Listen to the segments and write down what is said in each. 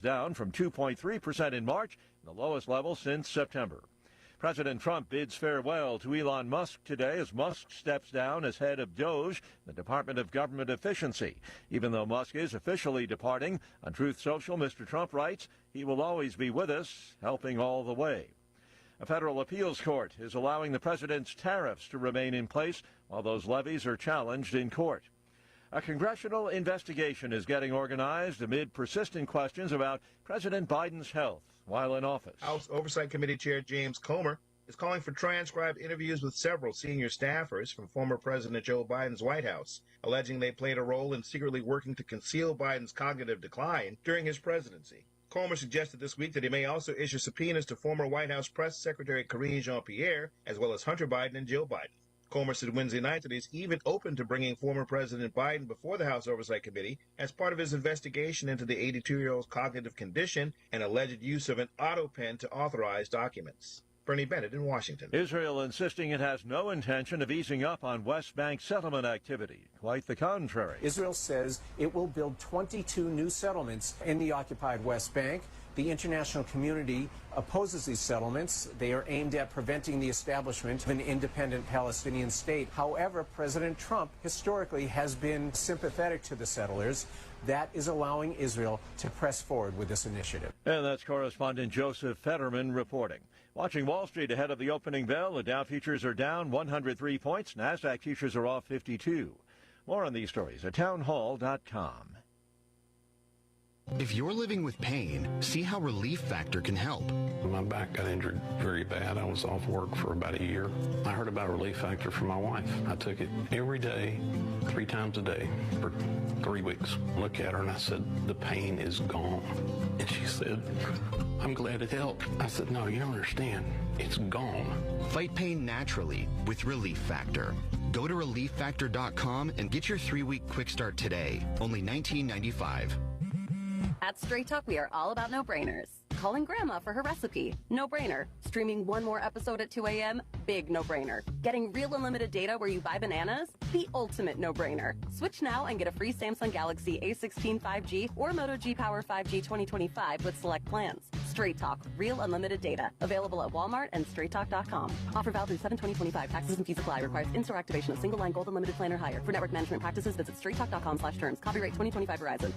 down from 2.3% in March, the lowest level since September. President Trump bids farewell to Elon Musk today as Musk steps down as head of DOGE, the Department of Government Efficiency. Even though Musk is officially departing, on Truth Social, Mr. Trump writes, he will always be with us, helping all the way. A federal appeals court is allowing the president's tariffs to remain in place while those levies are challenged in court. A congressional investigation is getting organized amid persistent questions about President Biden's health while in office. House Oversight Committee Chair James Comer is calling for transcribed interviews with several senior staffers from former President Joe Biden's White House, alleging they played a role in secretly working to conceal Biden's cognitive decline during his presidency. Comer suggested this week that he may also issue subpoenas to former White House Press Secretary Karine Jean-Pierre, as well as Hunter Biden and Jill Biden. Comer said Wednesday night that he's even open to bringing former President Biden before the House Oversight Committee as part of his investigation into the 82-year-old's cognitive condition and alleged use of an auto pen to authorize documents. Bernie Bennett in Washington. Israel insisting it has no intention of easing up on West Bank settlement activity. Quite the contrary. Israel says it will build 22 new settlements in the occupied West Bank. The international community opposes these settlements. They are aimed at preventing the establishment of an independent Palestinian state. However, President Trump historically has been sympathetic to the settlers. That is allowing Israel to press forward with this initiative. And that's correspondent Joseph Fetterman reporting. Watching Wall Street ahead of the opening bell, the Dow futures are down 103 points. NASDAQ futures are off 52. More on these stories at townhall.com. If you're living with pain, see how Relief Factor can help. My back got injured very bad. I was off work for about a year. I heard about Relief Factor from my wife. I took it every day, 3 times a day for 3 weeks. Look at her and I said, the pain is gone. And she said, I'm glad it helped. I said, no, you don't understand. It's gone. Fight pain naturally with Relief Factor. Go to ReliefFactor.com and get your 3-week quick start today. Only $19.95. At Straight Talk, we are all about no-brainers. Calling Grandma for her recipe, no-brainer. Streaming one more episode at 2 a.m., big no-brainer. Getting real unlimited data where you buy bananas, the ultimate no-brainer. Switch now and get a free Samsung Galaxy A16 5G or Moto G Power 5G 2025 with select plans. Straight Talk, real unlimited data. Available at Walmart and StraightTalk.com. Offer valid through 7/20/25. Taxes and fees apply. Requires in-store activation of single line gold unlimited plan or higher. For network management practices, visit StraightTalk.com/terms. Copyright 2025 Verizon.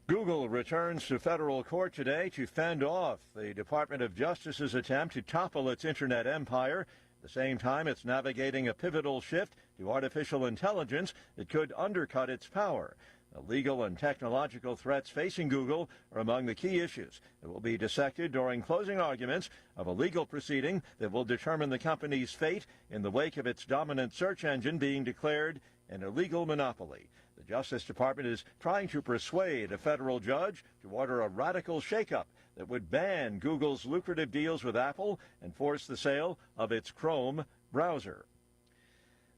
Google returns to federal court today to fend off the Department of Justice's attempt to topple its internet empire. At the same time, it's navigating a pivotal shift to artificial intelligence that could undercut its power. The legal and technological threats facing Google are among the key issues that will be dissected during closing arguments of a legal proceeding that will determine the company's fate in the wake of its dominant search engine being declared an illegal monopoly. The Justice Department is trying to persuade a federal judge to order a radical shakeup that would ban Google's lucrative deals with Apple and force the sale of its Chrome browser.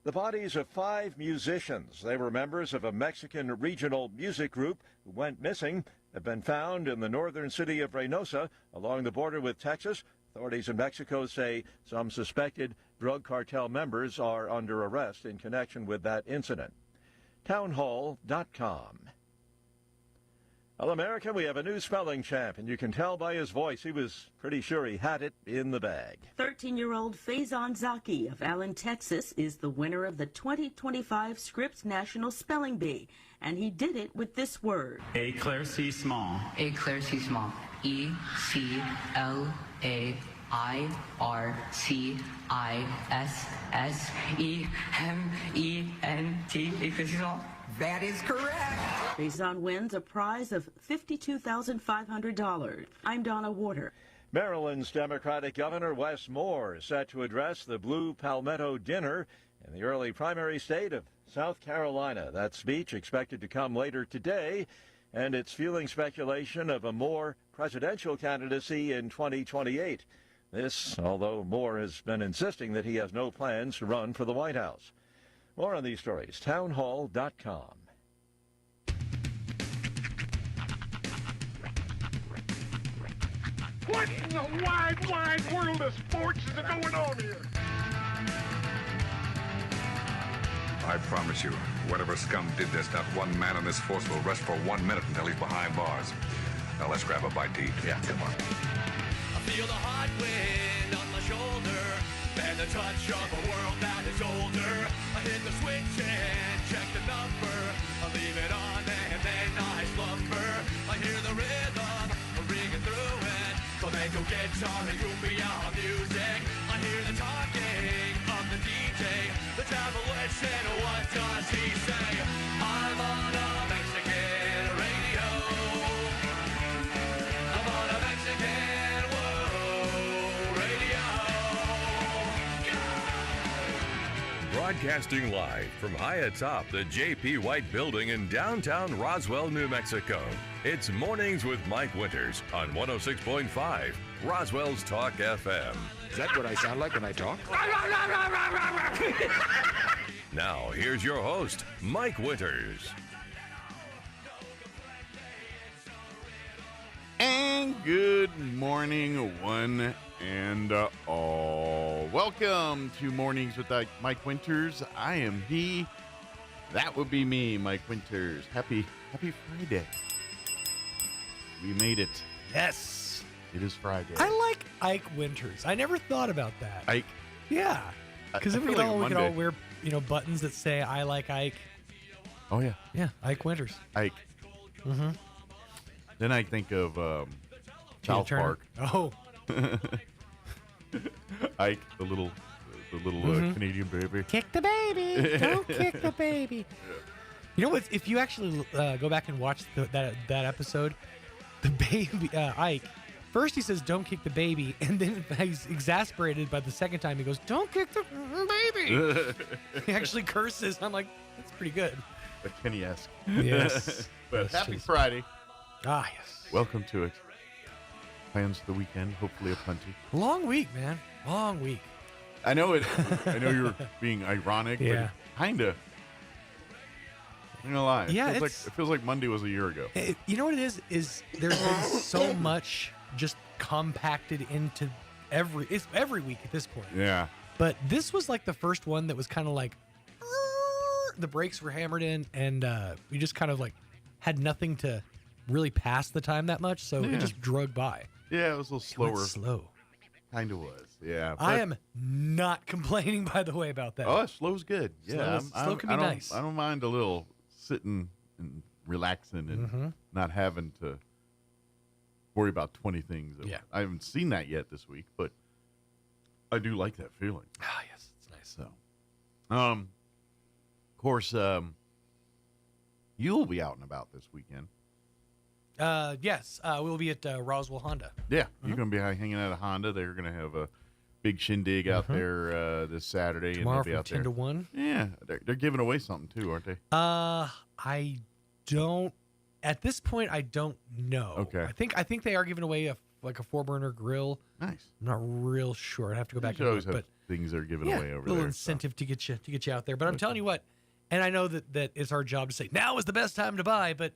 The bodies of 5 musicians, they were members of a Mexican regional music group who went missing, have been found in the northern city of Reynosa along the border with Texas. Authorities in Mexico say some suspected drug cartel members are under arrest in connection with that incident. Townhall.com. Well, America, we have a new spelling champ, and you can tell by his voice he was pretty sure he had it in the bag. 13-year-old Faison Zaki of Allen, Texas, is the winner of the 2025 Scripps National Spelling Bee, and he did it with this word. Éclaircissement. Éclaircissement. E-C-L-A-I-R-C-I-S-S-E-M-E-N-T. Éclaircissement. That is correct. Faison wins a prize of $52,500. I'm Donna Warder. Maryland's Democratic Governor Wes Moore is set to address the Blue Palmetto Dinner in the early primary state of South Carolina. That speech expected to come later today, and it's fueling speculation of a Moore presidential candidacy in 2028. This, although Moore has been insisting that he has no plans to run for the White House. More on these stories, townhall.com. What in the wide, wide world of sports is going on here? I promise you, Whatever scum did this, not one man in this force will rest for 1 minute until he's behind bars. Now let's grab a bite to eat. Yeah, come on. I feel the hot wind on my shoulder and the touch of a world that is older. I hit the switch and check the number. I leave it on and then I slumber. I hear the rhythm ringing through it. Flamenco guitar and cumbia music. I hear the talking of the DJ. The travelation, what does he say? I'm on a Mexican radio. I'm on a Mexican radio. Broadcasting live from high atop the J.P. White Building in downtown Roswell, New Mexico. It's Mornings with Mike Winters on 106.5 Roswell's Talk FM. Is that what I sound like when I talk? Now, here's your host, Mike Winters. And good morning, one and all. Welcome to Mornings with Mike Winters. I am he. That would be me, Mike Winters. Happy Friday. We made it. Yes. It is Friday. I like Ike Winters. I never thought about that. Ike? Yeah. Because then we could all wear, buttons that say, I like Ike. Oh, yeah. Yeah, Ike Winters. Ike. Mm-hmm. Then I think of South Park. Oh. Ike, the little Canadian baby. Kick the baby. Don't kick the baby. Yeah. You know what? If you actually go back and watch that episode, the baby, Ike, first he says, don't kick the baby. And then he's exasperated by the second time. He goes, don't kick the baby. He actually curses. I'm like, that's pretty good. But Kenny-esque. Yes. But happy Friday. Ah, yes. Welcome to it. Plans for the weekend, hopefully a plenty. Long week, man. Long week. I know it. I know you're being ironic, yeah. But kind of. I'm not gonna lie. Yeah, it feels like Monday was a year ago. You know what it is? Is there's been so much just compacted into every week at this point. Yeah. But this was like the first one that was kind of like the brakes were hammered in, and we just kind of like had nothing to really pass the time that much, so it just drug by. Yeah, it was a little slower. It went slow. Kind of was. Yeah. I am not complaining, by the way, about that. Oh, slow's good. Yeah, slow can be nice. I don't mind a little sitting and relaxing and not having to worry about 20 things. Yeah. I haven't seen that yet this week, but I do like that feeling. Ah, yes, it's nice. So, of course, you'll be out and about this weekend. Yes, we'll be at Roswell Honda. Yeah, you're going to be hanging out at Honda. They're going to have a big shindig out there this Saturday. Tomorrow and they'll be out from 10 to 1. Yeah, they're giving away something too, aren't they? I don't. At this point, I don't know. Okay. I think they are giving away a 4-burner grill. Nice. I'm not real sure. I'd have to go back and look, look. But things are given away over there. A little incentive to get you out there. But I'm telling you what, and I know that it's our job to say now is the best time to buy, but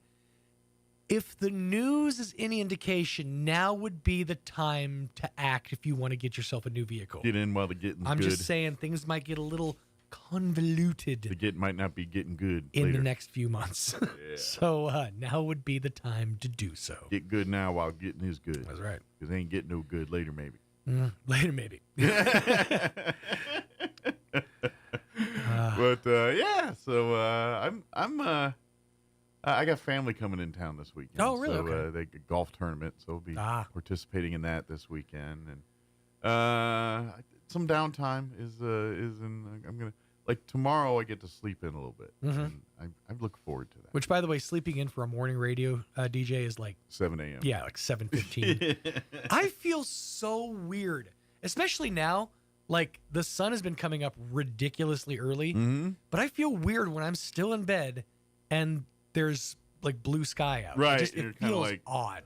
if the news is any indication, now would be the time to act if you want to get yourself a new vehicle. Get in while the getting's good. I'm just saying things might get a little convoluted. The get might not be getting good in later. the next few months. Yeah. So now would be the time to do so. Get good now while getting is good. That's right. Because they ain't getting no good later, maybe. Later, maybe. But yeah, so I got family coming in town this weekend. Oh, really? So Okay. they get golf tournament, so I'll be participating in that this weekend. And some downtime is in. I'm gonna tomorrow. I get to sleep in a little bit. And I look forward to that. Which, by the way, sleeping in for a morning radio DJ is like 7 a.m. Yeah, like 7:15. I feel so weird, especially now. Like the sun has been coming up ridiculously early, but I feel weird when I'm still in bed and there's like blue sky out. Right. It feels odd.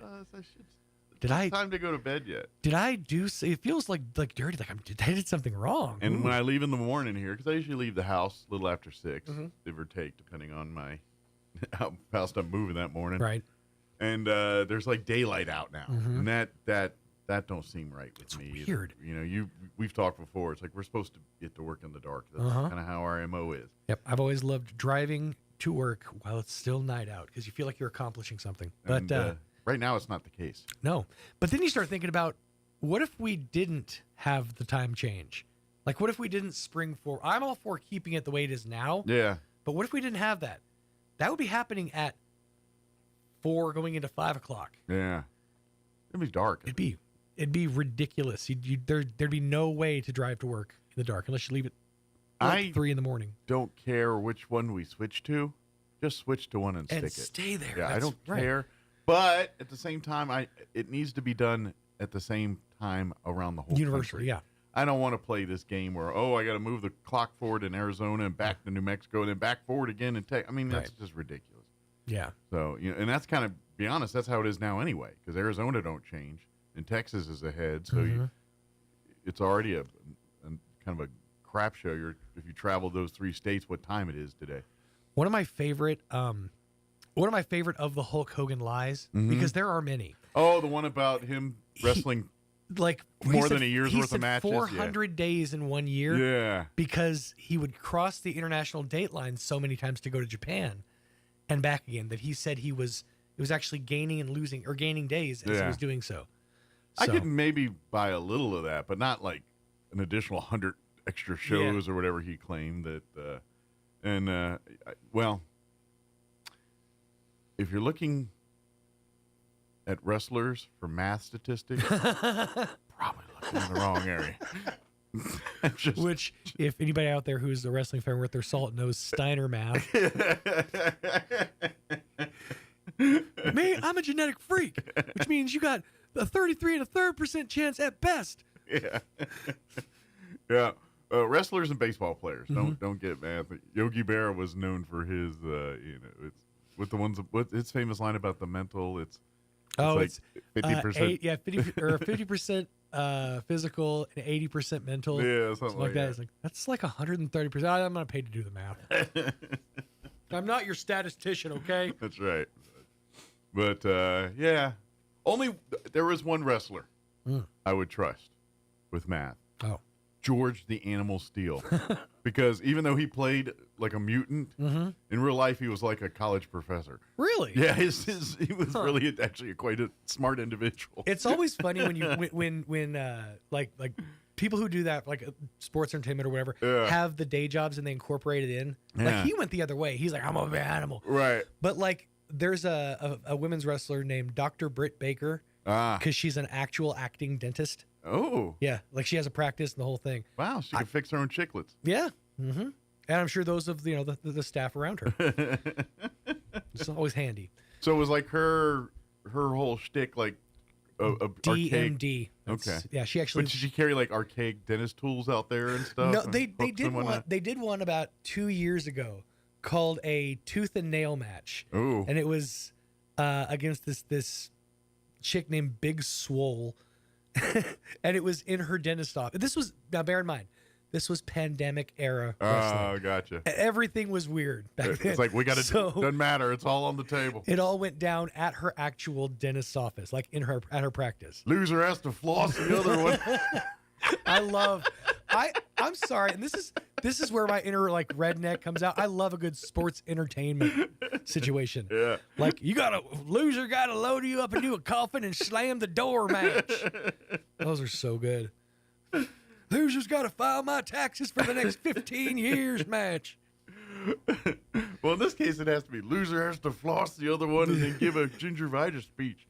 It's time to go to bed yet? Did I do? It feels like dirty. Like I did something wrong. And when I leave in the morning here, because I usually leave the house a little after 6, give or take, depending on how fast I'm moving that morning. Right. And there's like daylight out now, and that that don't seem right with me. It's weird. You know, we've talked before. It's like we're supposed to get to work in the dark. That's kind of how our MO is. Yep. I've always loved driving to work while it's still night out because you feel like you're accomplishing something. But right now, it's not the case. No. But then you start thinking about, what if we didn't have the time change? Like, what if we didn't spring forward? I'm all for keeping it the way it is now. Yeah. But what if we didn't have that? That would be happening at 4 going into 5 o'clock. Yeah. It'd be dark. It'd be ridiculous. There'd be no way to drive to work in the dark unless you leave it at 3 in the morning. Don't care which one we switch to. Just switch to one and stick it. Stay there. Yeah, I don't care. But at the same time, it needs to be done at the same time around the whole universally, country. Yeah. I don't want to play this game where, I got to move the clock forward in Arizona and back to New Mexico and then back forward again in Texas. I mean, that's just ridiculous. Yeah. So, and that's kind of, be honest, that's how it is now anyway, because Arizona don't change and Texas is ahead. So it's already a kind of a crap show. If you travel those 3 states, what time it is today. One of my favorite of the Hulk Hogan lies, because there are many. Oh, the one about him wrestling more than a year's worth of matches. 400 days in 1 year. Yeah. Because he would cross the international date line so many times to go to Japan and back again that he said it was actually gaining and losing, or gaining days as he was doing so. I could maybe buy a little of that, but not like an additional 100 extra shows or whatever he claimed that. Well, if you're looking at wrestlers for math statistics, probably looking in the wrong area. Which, if anybody out there who's a wrestling fan worth their salt knows Steiner math. Man, I'm a genetic freak, which means you got a 33 1/3% chance at best. Yeah. Yeah. Wrestlers and baseball players don't get math. Yogi Berra was known for his, it's with the ones with his famous line about the mental. It's 50%. 50% physical and 80% mental. Yeah, something like that. It's like, that's like 130%. I'm not paid to do the math. I'm not your statistician, okay? That's right. But only there was one wrestler I would trust with math. Oh. George the Animal Steel. Because even though he played like a mutant, in real life he was like a college professor. Really? Yeah, he was really actually quite a smart individual. It's always funny when you when like people who do that, like sports entertainment or whatever, have the day jobs and they incorporate it in. Yeah. Like he went the other way. He's like, I'm an animal. Right. But like there's a women's wrestler named Dr. Britt Baker, because she's an actual acting dentist. Oh. Yeah, like she has a practice and the whole thing. Wow, she can fix her own chiclets. Yeah. Mm-hmm. And I'm sure those of the staff around her. It's always handy. So it was like her whole shtick, like DMD. Okay. Yeah, she actually. But did she carry like archaic dentist tools out there and stuff? No, they did one about 2 years ago called a tooth and nail match. Ooh. And it was against this chick named Big Swole. And it was in her dentist office. This was, now bear in mind, this was pandemic era wrestling. Oh, gotcha. Everything was weird back then. It's like, we got to, doesn't matter. It's all on the table. It all went down at her actual dentist's office, like at her practice. Loser has to floss the other one. I'm sorry, and this is where my inner like redneck comes out. I love a good sports entertainment situation. Yeah. Like loser gotta load you up into a coffin and slam the door match. Those are so good. Loser's gotta file my taxes for the next 15 years match. Well, in this case, it has to be loser has to floss the other one and then give a gingivitis speech.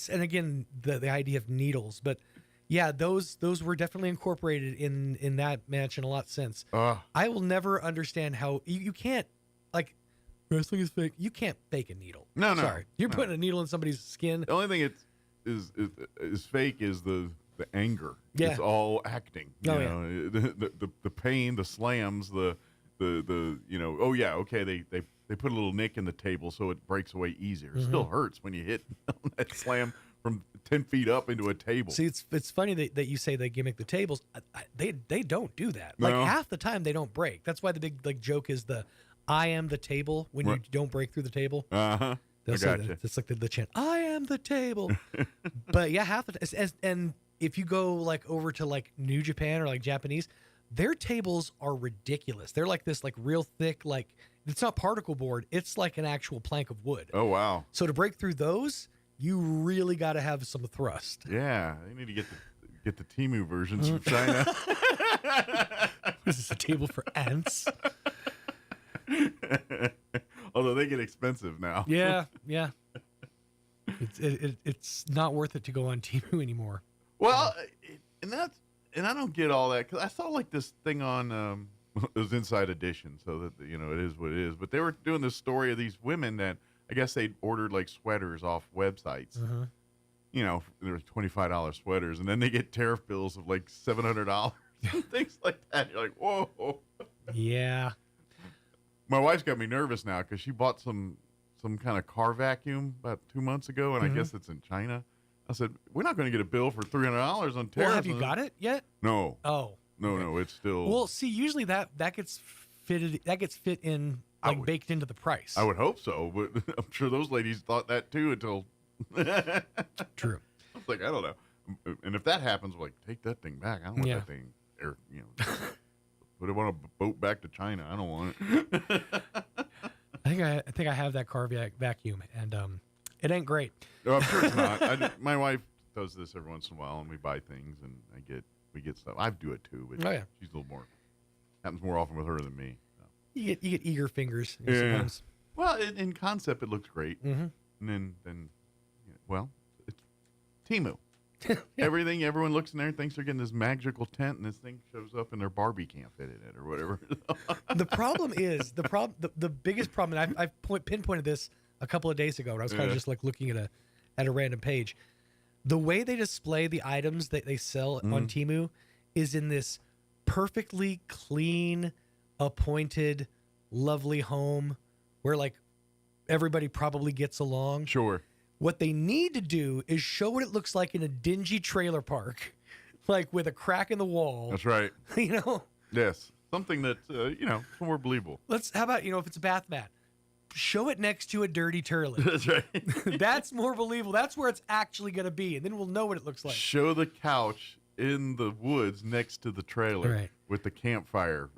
And again, the idea of needles, but yeah, those were definitely incorporated in that match in a lot of sense. I will never understand how you can't, like, wrestling is fake. You can't fake a needle. No. Sorry, you're putting a needle in somebody's skin. The only thing is fake is the anger. Yeah. It's all acting. You know? The pain, the slams, the they put a little nick in the table so it breaks away easier. It still hurts when you hit that slam from 10 feet up into a table. See, it's funny that you say they gimmick the tables. They don't do that. Like half the time they don't break. That's why the big joke is I am the table when you don't break through the table. Uh-huh. They'll say that. It's like the chant, I am on the table. But yeah, half the time. And if you go like over to like New Japan or like Japanese, their tables are ridiculous. They're like this like real thick, like it's not particle board. It's like an actual plank of wood. Oh, wow. So to break through those, you really got to have some thrust. Yeah, they need to get the Temu versions from China. Is this a table for ants? Although they get expensive now. Yeah. It's not worth it to go on Temu anymore. Well, and I don't get all that, because I saw like this thing on it was Inside Edition, so that it is what it is. But they were doing this story of these women that I guess they'd ordered like sweaters off websites. There were $25 sweaters, and then they get tariff bills of like $700 and things like that. You're like, whoa. Yeah. My wife's got me nervous now because she bought some kind of car vacuum about 2 months ago, and I guess it's in China. I said, we're not going to get a bill for $300 on tariffs. Well, have you got it yet? No. Oh. No, it's still. Well, see, usually that gets fit in, like baked into the price. I would hope so, but I'm sure those ladies thought that too until. True. I was like, I don't know. And if that happens, like, take that thing back. I don't want that thing. Or, put it on a boat back to China. I don't want it. I think I have that car vacuum, and it ain't great. No, I'm sure it's not. My wife does this every once in a while, and we buy things, and we get stuff. I do it too, but she's a little more. Happens more often with her than me. So. You get eager fingers. Yeah. Well, in concept, it looks great, and then it's Temu. Everything, everyone looks in there and thinks they're getting this magical tent, and this thing shows up and their Barbie can't fit in it or whatever. The problem is the biggest problem. And I've pinpointed this a couple of days ago when I was kind of just like looking at a random page. The way they display the items that they sell on Temu is in this perfectly clean, appointed, lovely home where like everybody probably gets along. Sure. What they need to do is show what it looks like in a dingy trailer park, like with a crack in the wall. That's right. Yes. Something that's, more believable. How about, if it's a bath mat, show it next to a dirty toilet. That's right. That's more believable. That's where it's actually going to be. And then we'll know what it looks like. Show the couch in the woods next to the trailer with the campfire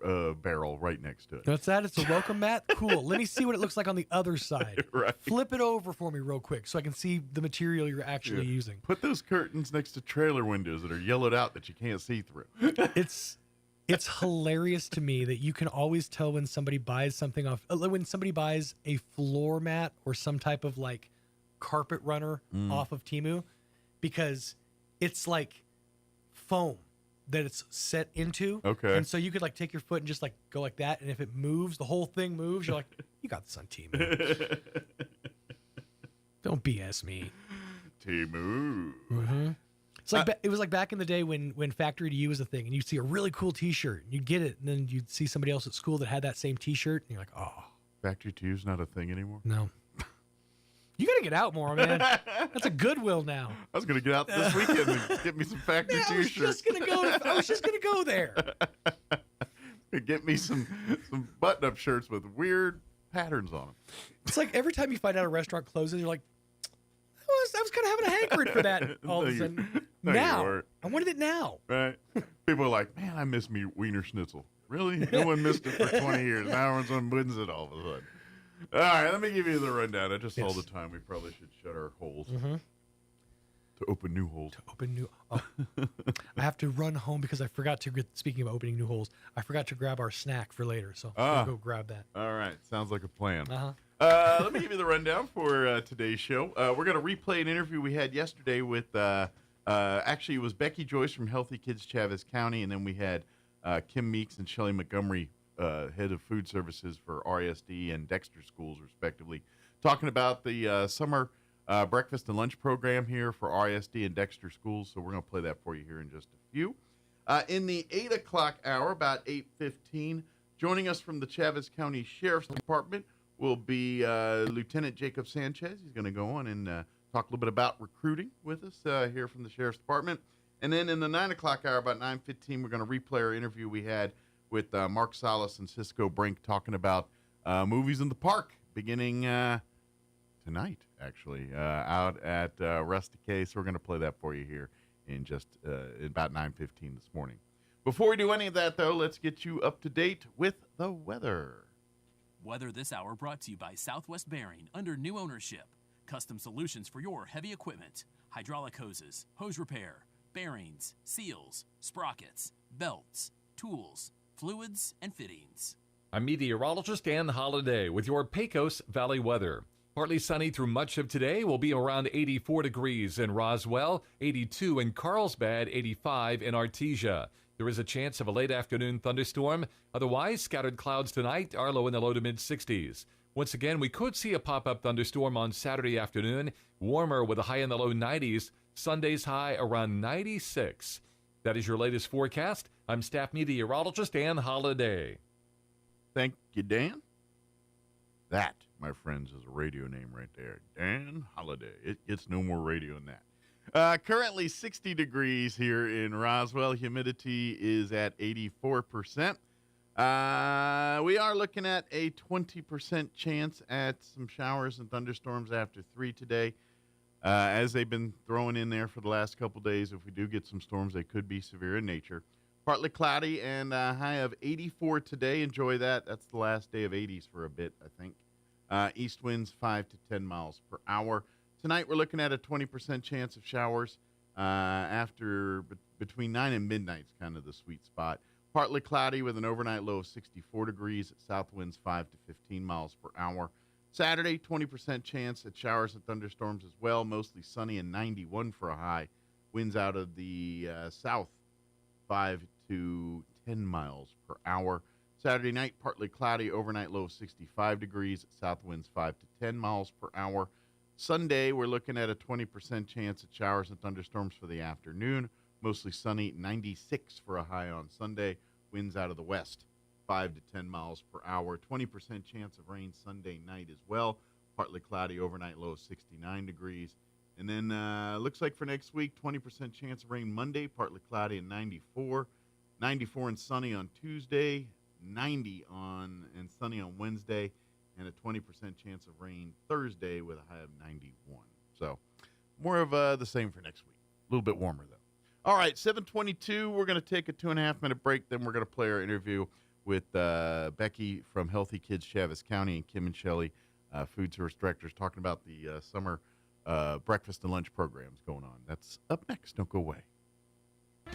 barrel right next to it. What's that? It's a welcome mat? Cool. Let me see what it looks like on the other side. Right. Flip it over for me real quick so I can see the material you're actually using. Put those curtains next to trailer windows that are yellowed out that you can't see through. It's hilarious to me that you can always tell when somebody buys something when somebody buys a floor mat or some type of like carpet runner off of Temu, because it's like foam that it's set into. Okay. And so you could like take your foot and just like go like that, and if it moves, the whole thing moves. You're like, you got this on Temu. Don't BS me. Temu. It's like it was like back in the day when Factory to You was a thing, and you'd see a really cool T-shirt, and you'd get it, and then you'd see somebody else at school that had that same T-shirt, and you're like, oh. Factory to You's not a thing anymore? No. You got to get out more, man. That's a Goodwill now. I was going to get out this weekend and get me some Factory to You shirts. I was just going to go there. Get me some button-up shirts with weird patterns on them. It's like every time you find out a restaurant closes, you're like, I was kind of having a hankering for that all of a sudden. Now. I wanted it now. Right. People are like, man, I miss me Wiener Schnitzel. Really? No one missed it for 20 years. Now everyone's wins it all of a sudden. All right, let me give you the rundown. I just saw the time. We probably should shut our holes to open new holes. I have to run home because I forgot to, speaking of opening new holes, I forgot to grab our snack for later. So I'll go grab that. All right. Sounds like a plan. Let me give you the rundown for today's show. We're going to replay an interview we had yesterday with, actually, it was Becky Joyce from Healthy Kids Chavez County, and then we had Kim Meeks and Shelley Montgomery, head of food services for RISD and Dexter schools, respectively, talking about the summer breakfast and lunch program here for RISD and Dexter schools. So we're going to play that for you here in just a few. In the 8 o'clock hour, about 8:15, joining us from the Chavez County Sheriff's Department will be Lieutenant Jacob Sanchez. He's going to go on and talk a little bit about recruiting with us here from the Sheriff's Department. And then in the 9 o'clock hour, about 9:15, we're going to replay our interview we had with Mark Salas and Cisco Brink talking about movies in the park beginning tonight, actually, out at Rusty Case. We're going to play that for you here in just about 9:15 this morning. Before we do any of that, though, let's get you up to date with the weather. Weather this hour brought to you by Southwest Bearing under new ownership. Custom solutions for your heavy equipment. Hydraulic hoses, hose repair, bearings, seals, sprockets, belts, tools, fluids, and fittings. I'm meteorologist Dan Holliday with your Pecos Valley weather. Partly sunny through much of today. Will be around 84 degrees in Roswell, 82 in Carlsbad, 85 in Artesia. There is a chance of a late afternoon thunderstorm. Otherwise, scattered clouds tonight are low in the low to mid-60s. Once again, we could see a pop-up thunderstorm on Saturday afternoon. Warmer with a high in the low 90s. Sunday's high around 96. That is your latest forecast. I'm staff meteorologist Dan Holliday. Thank you, Dan. That, my friends, is a radio name right there. Dan Holliday. It gets no more radio than that. Currently 60 degrees here in Roswell. Humidity is at 84%. We are looking at a 20% chance at some showers and thunderstorms after 3 today. As they've been throwing in there for the last couple days, if we do get some storms, they could be severe in nature. Partly cloudy and a high of 84 today. Enjoy that. That's the last day of 80s for a bit, I think. East winds 5 to 10 miles per hour. Tonight, we're looking at a 20% chance of showers after between 9 and midnight is kind of the sweet spot. Partly cloudy with an overnight low of 64 degrees. South winds 5 to 15 miles per hour. Saturday, 20% chance at showers and thunderstorms as well. Mostly sunny and 91 for a high. Winds out of the south 5 to 10 miles per hour. Saturday night, partly cloudy, overnight low of 65 degrees. South winds 5 to 10 miles per hour. Sunday, we're looking at a 20% chance at showers and thunderstorms for the afternoon. Mostly sunny, 96 for a high on Sunday. Winds out of the west, 5 to 10 miles per hour. 20% chance of rain Sunday night as well. Partly cloudy, overnight low of 69 degrees. And then looks like for next week, 20% chance of rain Monday, partly cloudy and 94. 94 and sunny on Tuesday, 90 and sunny on Wednesday, and a 20% chance of rain Thursday with a high of 91. So more of the same for next week. A little bit warmer, though. All right, 7:22. We're going to take a 2.5-minute break. Then we're going to play our interview with Becky from Healthy Kids Chaves County and Kim and Shelley, food service directors, talking about the summer breakfast and lunch programs going on. That's up next. Don't go away.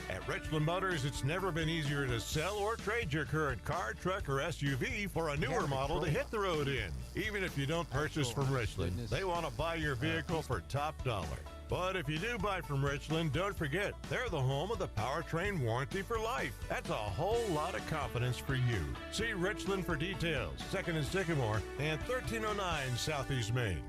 At Richland Motors, it's never been easier to sell or trade your current car, truck, or SUV for a newer model to hit the road in. Even if you don't purchase from Richland, they want to buy your vehicle for top dollar. But if you do buy from Richland, don't forget, they're the home of the powertrain warranty for life. That's a whole lot of confidence for you. See Richland for details. 2nd and Sycamore and 1309 Southeast Main.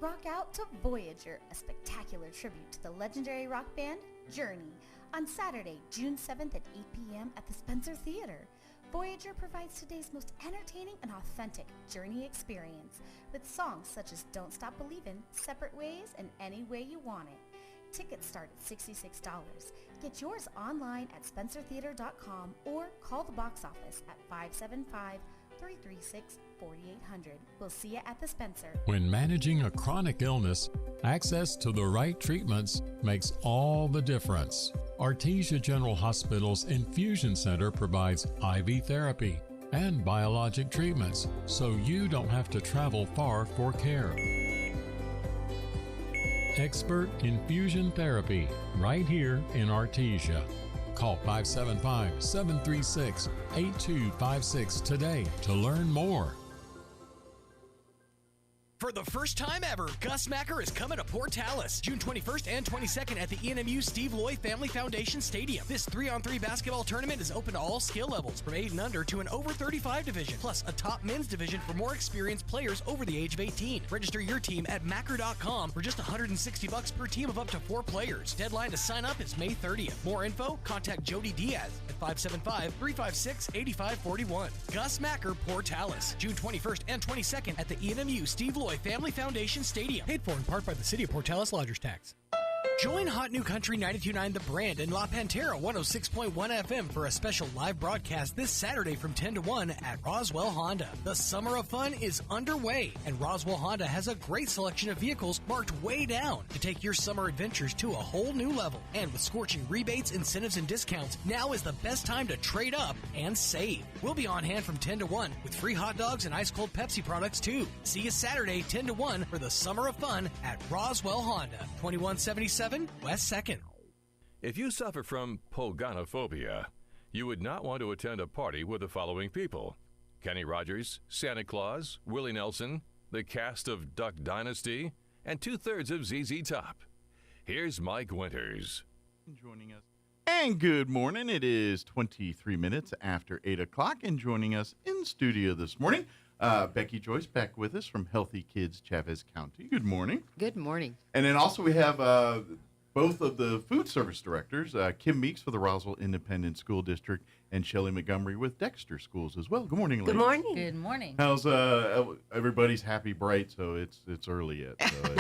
Rock out to Voyager, a spectacular tribute to the legendary rock band Journey, on Saturday, June 7th at 8 p.m. at the Spencer Theater. Voyager provides today's most entertaining and authentic Journey experience with songs such as Don't Stop Believin', Separate Ways, and Any Way You Want It. Tickets start at $66. Get yours online at spencertheater.com or call the box office at 575-336-4800. We'll see you at the Spencer. When managing a chronic illness, access to the right treatments makes all the difference. Artesia General Hospital's Infusion Center provides IV therapy and biologic treatments, so you don't have to travel far for care. Expert infusion therapy right here in Artesia. Call 575-736-8256 today to learn more. For the first time ever, Gus Macker is coming to Portales, June 21st and 22nd at the ENMU Steve Loy Family Foundation Stadium. This 3-on-3 basketball tournament is open to all skill levels, from 8 and under to an over 35 division, plus a top men's division for more experienced players over the age of 18. Register your team at Macker.com for just $160 per team of up to 4 players. Deadline to sign up is May 30th. More info, contact Jody Diaz at 575-356-8541. Gus Macker, Portales, June 21st and 22nd at the ENMU Steve Loy Family Foundation Stadium. Paid for in part by the City of Portales Lodgers Tax. Join Hot New Country 92.9 The Brand and La Pantera 106.1 FM for a special live broadcast this Saturday from 10 to 1 at Roswell Honda. The summer of fun is underway, and Roswell Honda has a great selection of vehicles marked way down to take your summer adventures to a whole new level. And with scorching rebates, incentives, and discounts, now is the best time to trade up and save. We'll be on hand from 10 to 1 with free hot dogs and ice-cold Pepsi products, too. See you Saturday, 10 to 1 for the summer of fun at Roswell Honda, 2177 West 2nd. If you suffer from pogonophobia, you would not want to attend a party with the following people: Kenny Rogers, Santa Claus, Willie Nelson, the cast of Duck Dynasty, and 2/3 of ZZ Top. Here's Mike Winters. Joining us. And good morning. It is 23 minutes after 8 o'clock, and joining us in studio this morning, Becky Joyce back with us from Healthy Kids Chavez County. Good morning. Good morning. And then also we have both of the food service directors, Kim Meeks for the Roswell Independent School District and Shelley Montgomery with Dexter Schools as well. Good morning, ladies. Good morning. Good morning. How's everybody's happy, bright? So it's early yet. So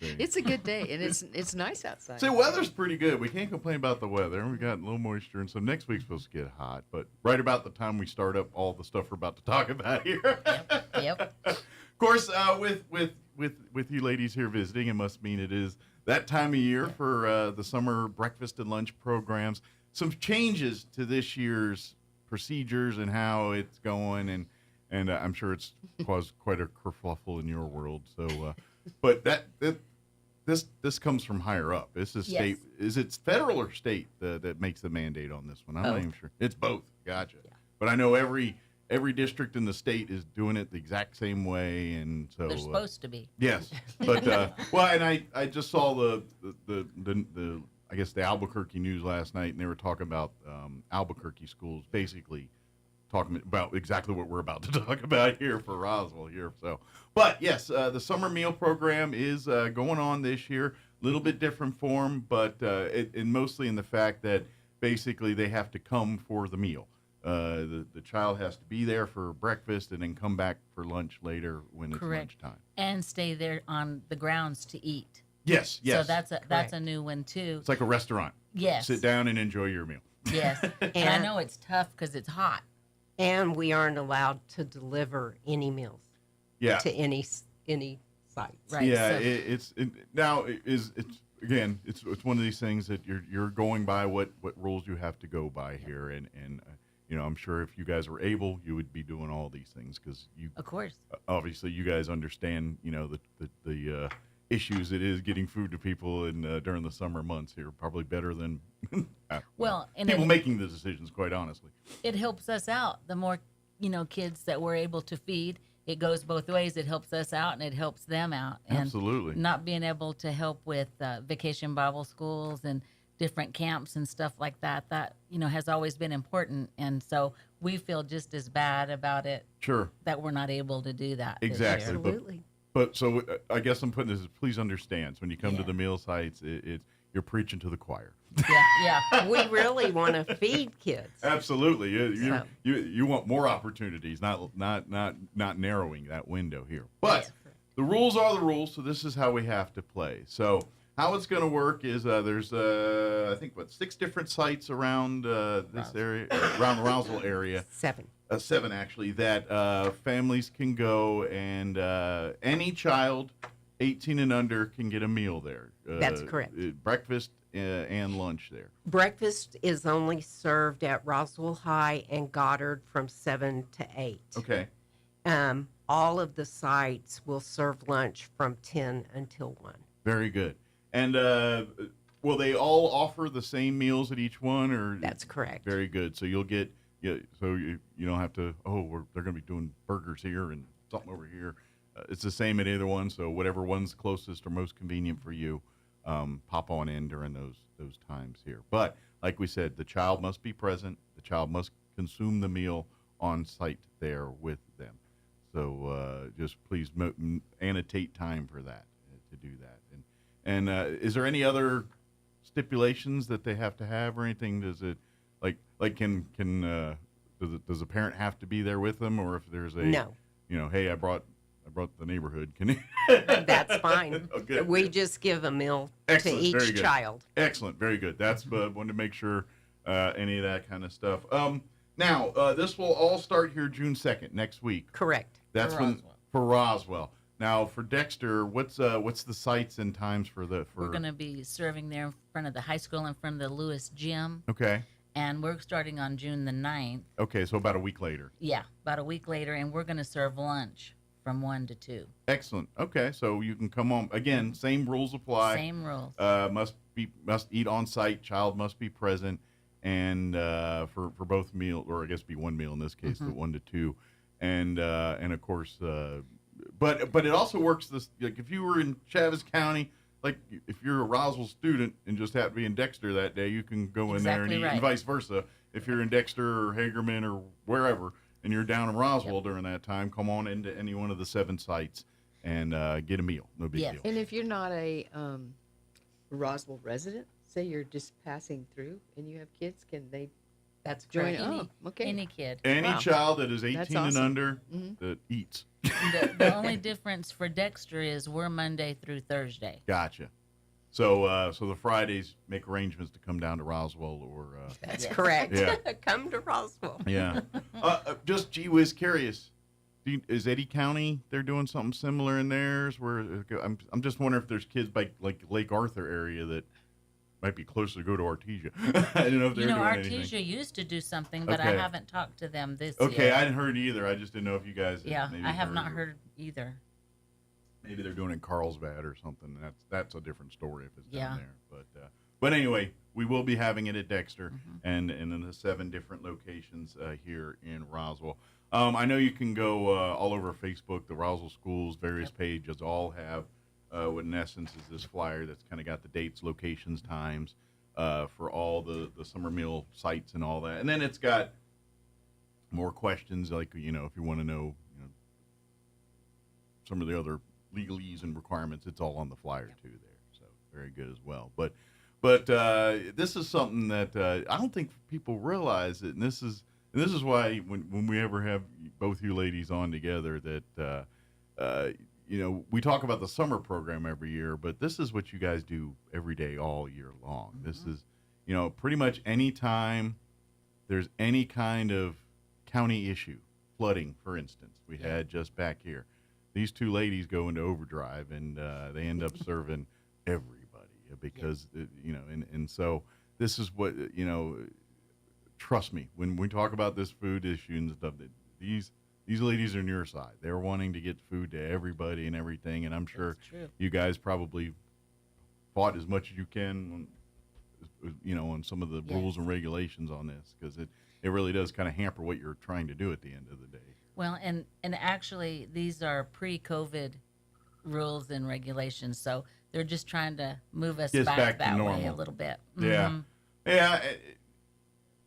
it's a good day, and it's nice outside. So weather's pretty good. We can't complain about the weather. We got a little moisture, and so next week's supposed to get hot. But right about the time we start up all the stuff we're about to talk about here. Yep. Of course, with you ladies here visiting, it must mean it is that time of year for the summer breakfast and lunch programs. Some changes to this year's procedures and how it's going, and I'm sure it's caused quite a kerfuffle in your world. So, but this comes from higher up. This is state. Is it federal or state that makes the mandate on this one? I'm not even sure. It's both. Gotcha. Yeah. But I know every district in the state is doing it the exact same way, and so they're supposed to be. Yes, but well, and I just saw the I guess the Albuquerque news last night, and they were talking about Albuquerque schools, basically talking about exactly what we're about to talk about here for Roswell here. So, but yes, the summer meal program is going on this year. A little bit different form, but and mostly in the fact that basically they have to come for the meal. The child has to be there for breakfast and then come back for lunch later when it's lunchtime. And stay there on the grounds to eat. Yes. So that's a new one too. It's like a restaurant. Yes. Sit down and enjoy your meal. Yes. And I know it's tough because it's hot. And we aren't allowed to deliver any meals. Yeah. To any site. Right. Yeah. So. It's one of these things that you're going by what rules you have to go by here, and you know, I'm sure if you guys were able, you would be doing all these things because you, of course, obviously you guys understand, you know, the issues it is getting food to people during the summer months here, probably better than and people making the decisions, quite honestly. It helps us out. The more, kids that we're able to feed, it goes both ways. It helps us out and it helps them out. And absolutely. Not being able to help with vacation Bible schools and different camps and stuff like that, has always been important. And so we feel just as bad about it. Sure. That we're not able to do that. Exactly. Absolutely. But so I guess I'm putting this, please understand, so when you come to the meal sites, you're preaching to the choir. Yeah. We really want to feed kids. Absolutely. You want more opportunities, not narrowing that window here. But the rules are the rules, so this is how we have to play. So how it's going to work is there's, I think, 6 different sites around this area, around the Roswell area. 7. 7, actually, that families can go, and any child 18 and under can get a meal there. That's correct. Breakfast and lunch there. Breakfast is only served at Roswell High and Goddard from 7 to 8. Okay. All of the sites will serve lunch from 10 until 1. Very good. And will they all offer the same meals at each one? Or that's correct. Very good. So you'll get, so you don't have to, they're going to be doing burgers here and something over here. It's the same at either one. So whatever one's closest or most convenient for you, pop on in during those times here. But like we said, the child must be present. The child must consume the meal on site there with them. So just please annotate time for that, to do that. And is there any other stipulations that they have to have or anything? Does it does a parent have to be there with them, or if there's a no? Hey, I brought I brought the neighborhood. Can you? That's fine. Okay. We just give a meal Excellent. to Very each good. child. Excellent. Very good. That's wanted to make sure any of that kind of stuff. Now, this will all start here June 2nd, next week. Correct. That's for Roswell. Now, for Dexter, what's the sites and times for We're going to be serving there in front of the high school, in front of the Lewis Gym. Okay. And we're starting on June the 9th. Okay, so about a week later. Yeah, about a week later, and we're going to serve lunch from 1 to 2. Excellent. Okay, so you can come on again. Same rules apply. Same rules. Must eat on site. Child must be present, and for both meal, or I guess be one meal in this case, the 1 to 2, and of course, but it also works this, like if you were in Chaves County. Like, if you're a Roswell student and just happen to be in Dexter that day, you can go in there and eat, and vice versa. If you're in Dexter or Hagerman or wherever, and you're down in Roswell during that time, come on into any one of the 7 sites and get a meal. No big deal. And if you're not a Roswell resident, say you're just passing through and you have kids, can they join? Any kid. Any child that is 18 and under that eats. The only difference for Dexter is we're Monday through Thursday. Gotcha. So the Fridays make arrangements to come down to Roswell or. That's correct. Yeah. Come to Roswell. Yeah. Just gee whiz curious. Is Eddy County they're doing something similar in theirs? Where I'm just wondering if there's kids by like Lake Arthur area that might be closer to go to Artesia. I don't know if they're doing anything. Artesia used to do something, but I haven't talked to them this year. year. I hadn't heard either. I just didn't know if you guys. I have not heard either. Maybe they're doing it in Carlsbad or something. That's a different story if it's down there. But anyway, we will be having it at Dexter and in the 7 different locations here in Roswell. I know you can go all over Facebook. The Roswell Schools various pages all have. What in essence is this flyer that's kind of got the dates, locations, times for all the summer meal sites and all that. And then it's got more questions like, if you want to know, some of the other legalese and requirements, it's all on the flyer too there. So very good as well. But this is something that I don't think people realize it. And this is why when we ever have both you ladies on together that, we talk about the summer program every year, but this is what you guys do every day, all year long. This is, pretty much any time there's any kind of county issue, flooding, for instance, we had just back here. These 2 ladies go into overdrive, and they end up serving everybody because, and so this is what, trust me, when we talk about this food issue and stuff, that these ladies are on your side. They're wanting to get food to everybody and everything, and I'm sure you guys probably fought as much as you can, on some of the rules and regulations on this, because it really does kind of hamper what you're trying to do at the end of the day. Well, and actually, these are pre-COVID rules and regulations, so they're just trying to move us back that way a little bit. Yeah. Yeah.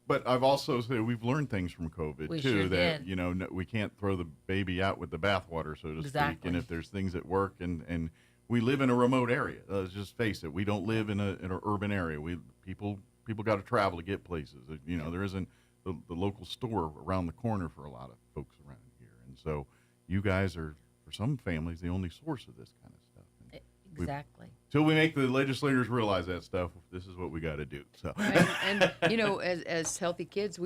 But I've also said we've learned things from COVID too. That we can't throw the baby out with the bathwater, so to speak. And if there's things that work, and we live in a remote area. Let's just face it. We don't live in an urban area. People got to travel to get places. There isn't the local store around the corner for a lot of folks around here, and so you guys are, for some families, the only source of this kind of stuff. And exactly. Till we make the legislators realize that stuff, this is what we got to do. So, and as healthy kids,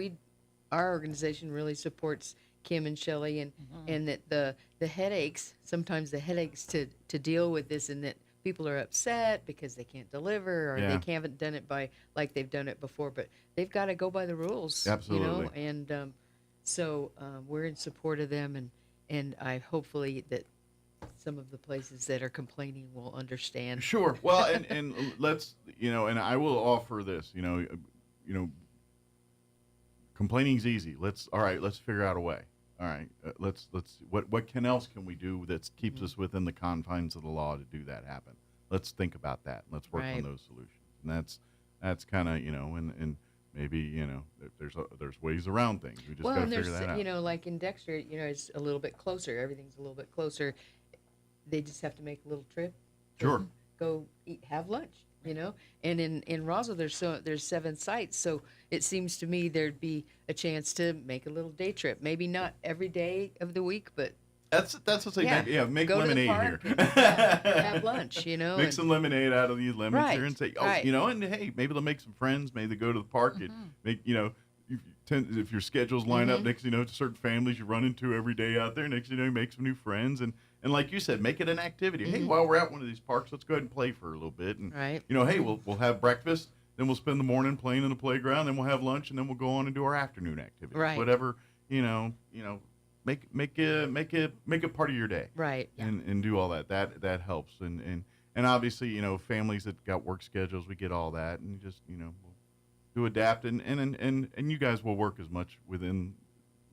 our organization really supports Kim and Shelley, and that the headaches, sometimes the headaches to deal with this, and that people are upset because they can't deliver or they haven't done it like they've done it before, but they've got to go by the rules. Absolutely. And so we're in support of them, and I hopefully that some of the places that are complaining will understand. Sure. Well, and let's, and I will offer this, complaining's easy. Let's figure out a way. All right. What else can we do that keeps us within the confines of the law to do that happen? Let's think about that. Let's work on those solutions. And that's kind of, and maybe, there's ways around things. We just got to figure that out. Like in Dexter, it's a little bit closer. Everything's a little bit closer. They just have to make a little trip. Sure. Go eat, have lunch, And in Roswell, there's 7 sites, so it seems to me there'd be a chance to make a little day trip. Maybe not every day of the week, but That's what's like. Yeah, make Go lemonade to the park here. and have lunch, Make some lemonade out of these lemons Right, here and say, right. and hey, maybe they'll make some friends. Maybe they go to the park and make, if your schedules line up next, to certain families you run into every day out there. Next, you make some new friends and like you said, make it an activity. Hey, while we're at one of these parks, let's go ahead and play for a little bit. And right. Hey, we'll have breakfast. Then we'll spend the morning playing in the playground. Then we'll have lunch, and then we'll go on and do our afternoon activities. Right. Whatever, make it part of your day. Right. And do all that. That helps. And obviously, families that got work schedules, we get all that, and just we'll do adapt. And you guys will work as much within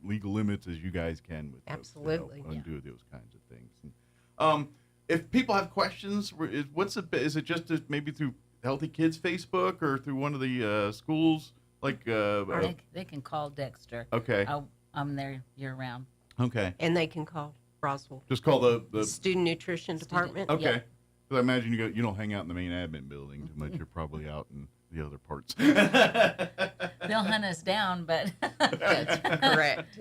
legal limits as you guys can with absolutely those, do those kinds of things. And, if people have questions, is it just maybe through Healthy Kids Facebook or through one of the schools? Like they can call Dexter. Okay. I'm there year round. Okay. And they can call Roswell. Just call the Student Nutrition Department. Okay. Yeah. Because I imagine you don't hang out in the main admin building too much. You're probably out in the other parts. They'll hunt us down, but that's correct.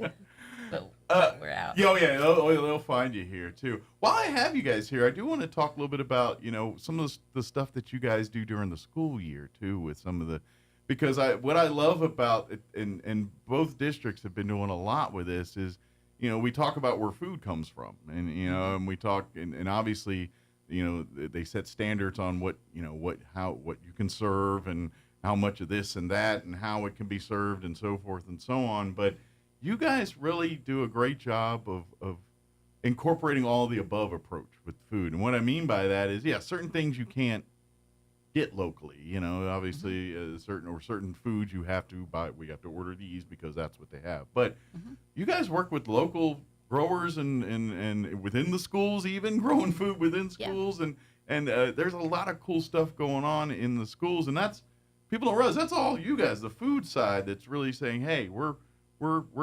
But we're out. Yeah, they'll find you here too. While I have you guys here, I do want to talk a little bit about some of the stuff that you guys do during the school year too, with some of the, because what I love about it, and both districts have been doing a lot with this is, we talk about where food comes from, and and we talk, and obviously, they set standards on what you can serve and how much of this and that and how it can be served and so forth and so on, but you guys really do a great job of incorporating all the above approach with food. And what I mean by that is, certain things you can't get locally. Obviously, certain foods you have to buy. We have to order these because that's what they have. But you guys work with local growers and within the schools, even growing food within schools. And there's a lot of cool stuff going on in the schools. And that's, people don't realize that's all you guys, the food side, that's really saying, hey, we're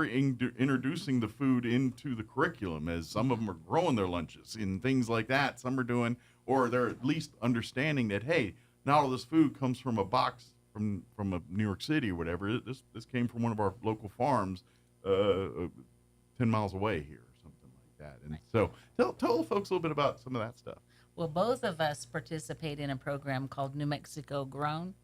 introducing the food into the curriculum, as some of them are growing their lunches and things like that. Some are doing, or they're at least understanding that, hey, not all this food comes from a box from a New York City or whatever. This came from one of our local farms 10 miles away here or something like that. And so tell the folks a little bit about some of that stuff. Well, both of us participate in a program called New Mexico Grown,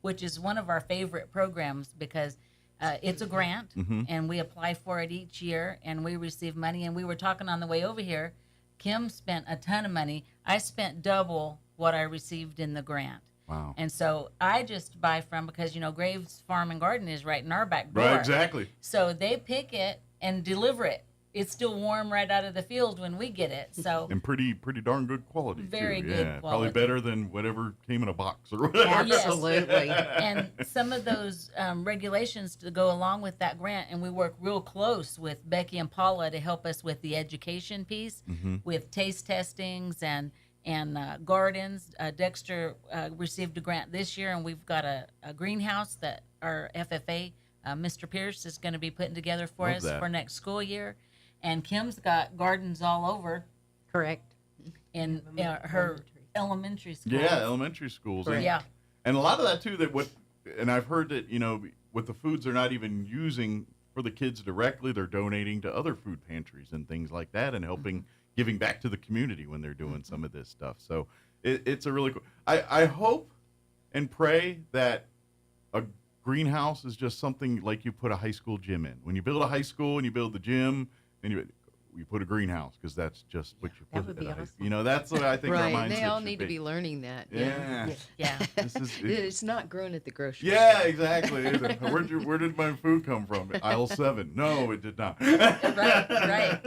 which is one of our favorite programs because it's a grant, and we apply for it each year, and we receive money. And we were talking on the way over here, Kim spent a ton of money. I spent double what I received in the grant. Wow. And so I just buy from, because, Graves Farm and Garden is right in our back door. Right, exactly. So they pick it and deliver it. It's still warm right out of the field when we get it. So and pretty darn good quality. Very too. good quality. Probably better than whatever came in a box or whatever. Absolutely. And some of those regulations to go along with that grant, and we work real close with Becky and Paula to help us with the education piece, with taste testings and gardens. Dexter received a grant this year, and we've got a greenhouse that our FFA, Mr. Pierce, is going to be putting together for us for next school year. And Kim's got gardens all over. Correct. In her elementary school. Yeah, elementary schools. And, and a lot of that too. And I've heard that with the foods they're not even using for the kids directly, they're donating to other food pantries and things like that, and helping giving back to the community when they're doing some of this stuff. So it's a really cool. I hope and pray that a greenhouse is just something like you put a high school gym in. When you build a high school and you build the gym, and you put a greenhouse, because that's just what you put. That would be awesome. That's what I think our mindset Right, they all should need to be learning that. Yeah. It's not grown at the grocery store. Yeah, store. exactly. Where did my food come from? Aisle 7. No, it did not. Right.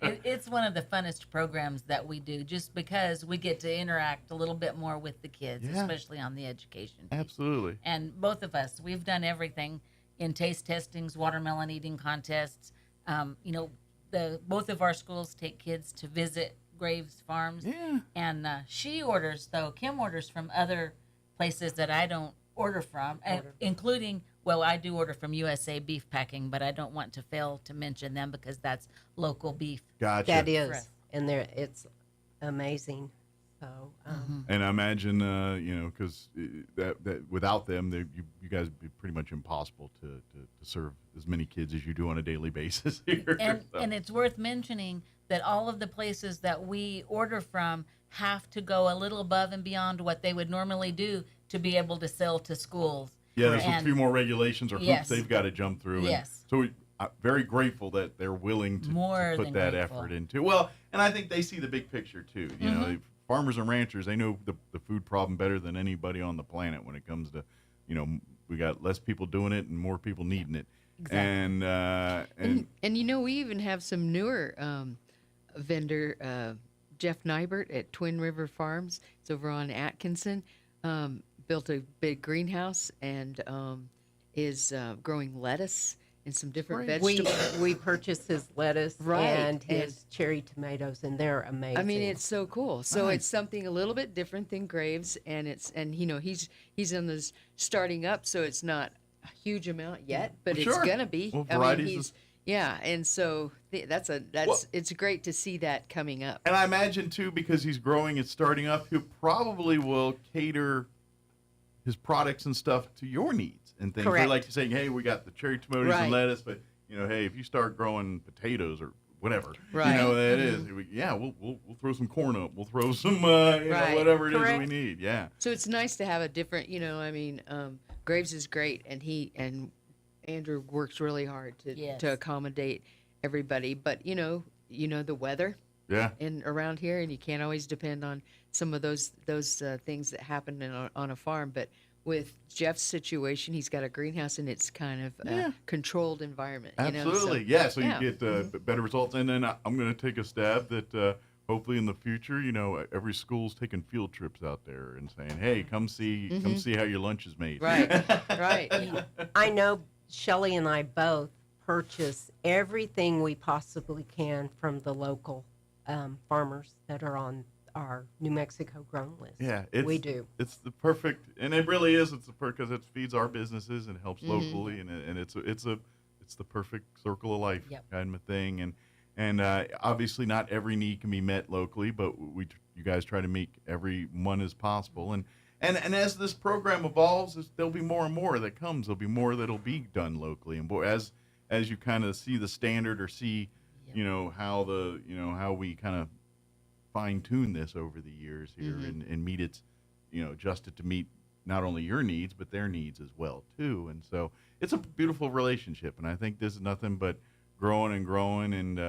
It's one of the funnest programs that we do, just because we get to interact a little bit more with the kids, especially on the education piece. Absolutely. And both of us, we've done everything in taste testings, watermelon eating contests. Both of our schools take kids to visit Graves Farms. Yeah. And Kim orders from other places that I don't order from, including, I do order from USA Beef Packing, but I don't want to fail to mention them because that's local beef. Gotcha. That is. And it's amazing So, and I imagine, because that without them, you guys would be pretty much impossible to serve as many kids as you do on a daily basis here. And it's worth mentioning that all of the places that we order from have to go a little above and beyond what they would normally do to be able to sell to schools. Yeah, there's a few more regulations or hoops they've got to jump through. Yes. And so I'm very grateful that they're willing to put that effort into. Well, and I think they see the big picture too. You know, farmers and ranchers, they know the food problem better than anybody on the planet when it comes to, we got less people doing it and more people needing it. Exactly. And we even have some newer vendor, Jeff Nybert at Twin River Farms. It's over on Atkinson. Built a big greenhouse and is growing lettuce and some different vegetables. We purchased his lettuce and his cherry tomatoes, and they're amazing. I mean, it's so cool. So it's something a little bit different than Graves, and he's in this starting up, so it's not a huge amount yet, but it's gonna be. Well, I mean, and so it's great to see that coming up. And I imagine too, because he's growing and starting up, he probably will cater his products and stuff to your needs and things. Correct. They're like saying, hey, we got the cherry tomatoes and lettuce, but hey, if you start growing potatoes or whatever, that is, we'll throw some corn up, we'll throw some whatever it is we need. Yeah. So it's nice to have a different, Graves is great, and Andrew works really hard to accommodate everybody, but the weather. Yeah. And around here, and you can't always depend on some of those things that happen on a farm. But with Jeff's situation, he's got a greenhouse, and it's kind of a controlled environment. Absolutely, so you get better results. And then I'm going to take a stab that hopefully in the future, every school's taking field trips out there and saying, "Hey, come see how your lunch is made." Right, right. I know Shelley and I both purchase everything we possibly can from the local farmers that are on our New Mexico grown list. Yeah, we do. It's the perfect, and it really is. It's the because it feeds our businesses and helps locally, and it's the perfect circle of life kind of thing. And obviously not every need can be met locally, but you guys try to make every one as possible. And as this program evolves, there'll be more and more that comes. There'll be more that'll be done locally, and as you kind of see the standard or see. How we kind of fine tune this over the years here and meet its, adjust it to meet not only your needs, but their needs as well too. And so it's a beautiful relationship. And I think this is nothing but growing and growing. And,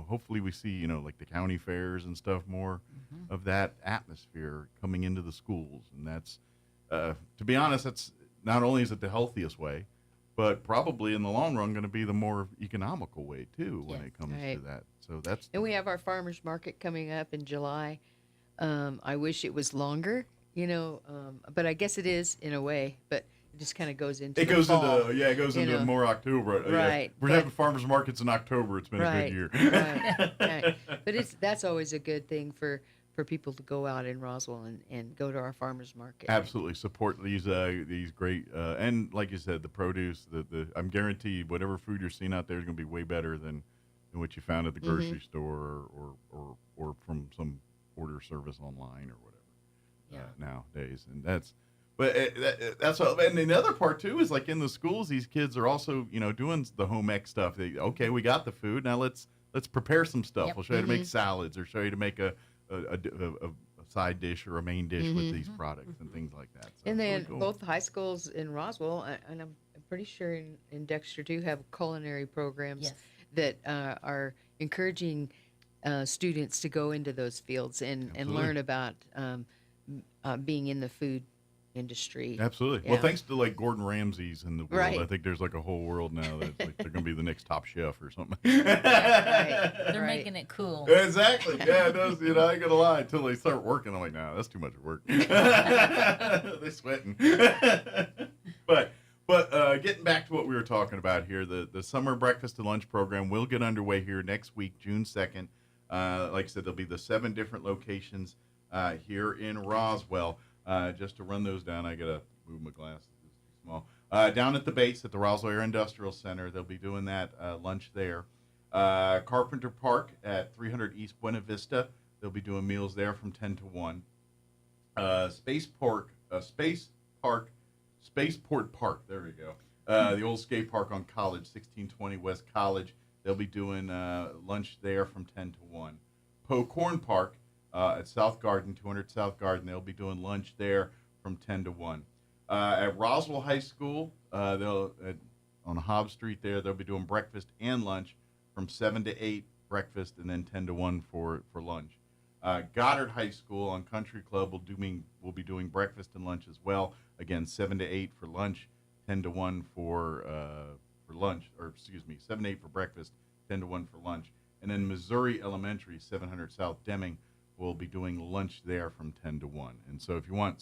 hopefully we see, like the county fairs and stuff, more of that atmosphere coming into the schools. And that's, to be honest, that's not only is it the healthiest way, but probably in the long run going to be the more economical way too when it comes to that. So and we have our farmers market coming up in July. I wish it was longer, but I guess it is in a way. But it just kind of goes into it goes into more October. Right. We're having farmers markets in October. It's been a good year. Right. But that's always a good thing for people to go out in Roswell and go to our farmers market. Absolutely support these great and like you said, the produce. I'm guaranteed whatever food you're seeing out there is going to be way better than what you found at the grocery store or from some order service online or whatever nowadays. And that's all. And the other part too is like in the schools, these kids are also doing the home ec stuff. We got the food, now let's prepare some stuff. We'll show you how to make salads or show you to make a side dish or a main dish with these products and things like that. So and then really cool. Both high schools in Roswell, and I'm pretty sure in Dexter too, have culinary programs that are encouraging students to go into those fields and learn about being in the food industry. Absolutely. Well, thanks to like Gordon Ramsay's in the world, I think there's like a whole world now that's like they're going to be the next top chef or something. They're making it cool. Exactly. Yeah, it does. I ain't gonna lie. Until they start working, I'm like, no, that's too much work. They're sweating. But getting back to what we were talking about here, the summer breakfast and lunch program will get underway here next week, June 2nd. Like I said, there'll be the 7 different locations here in Roswell. Just to run those down, I gotta move my glasses. It's too small. Down at the base at the Roswell Air Industrial Center, they'll be doing that lunch there. Carpenter Park at 300 East Buena Vista, they'll be doing meals there from 10 to 1. Spaceport Park, there we go. The old skate park on College, 1620 West College. They'll be doing lunch there from 10 to 1. Poe Corn Park at South Garden, 200 South Garden. They'll be doing lunch there from 10 to 1. At Roswell High School, on Hobbs Street there, they'll be doing breakfast and lunch from 7 to 8 breakfast and then 10 to 1 for lunch. Goddard High School on Country Club will be doing breakfast and lunch as well. Again, 7 to 8 for lunch, 10 to 1 for lunch, or excuse me, 7 to 8 for breakfast, 10 to 1 for lunch. And then Missouri Elementary, 700 South Deming, will be doing lunch there from 10 to 1. And so if you want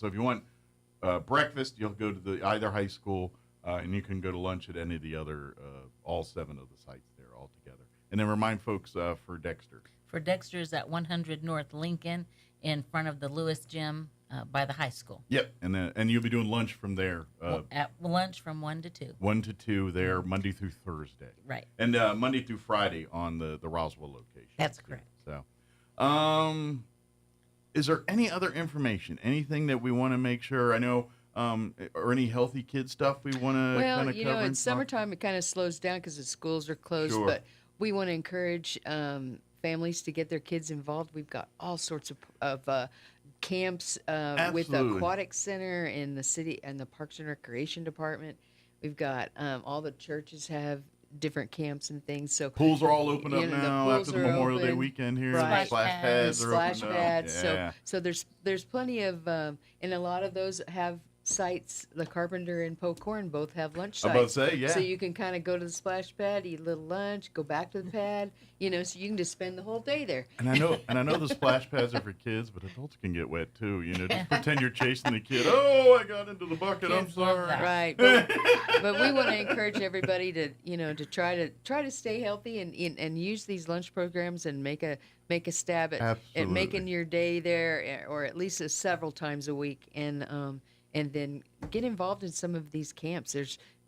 breakfast, you'll go to either high school, and you can go to lunch at any of the other, all 7 of the sites there all together. And then remind folks for Dexter. For Dexter's at 100 North Lincoln in front of the Lewis Gym by the high school. Yep, and you'll be doing lunch from there. At lunch from 1 to 2. 1 to 2 there, Monday through Thursday. Right. And Monday through Friday on the Roswell location. That's correct. So, is there any other information, anything that we want to make sure? I know, or any healthy kid stuff we want to kind of cover? In summertime it kind of slows down because the schools are closed, Sure. but we want to encourage families to get their kids involved. We've got all sorts of camps with the aquatic center in the city and the Parks and Recreation Department. We've got all the churches have different camps and things. So pools are all open up now after the Memorial Day weekend here. Right. Splash pads are open pads. Yeah. So there's plenty of and a lot of those have sites. The Carpenter and Poe Corn both have lunch sites. I'm about to say, yeah. So you can kind of go to the splash pad, eat a little lunch, go back to the pad. So you can just spend the whole day there. And I know the splash pads are for kids, but adults can get wet too. Just pretend you're chasing the kid. Oh, I got into the bucket. I'm sorry. Right. But we want to encourage everybody to to try to stay healthy and use these lunch programs and make a stab at making your day there, or at least several times a week, and then get involved in some of these camps.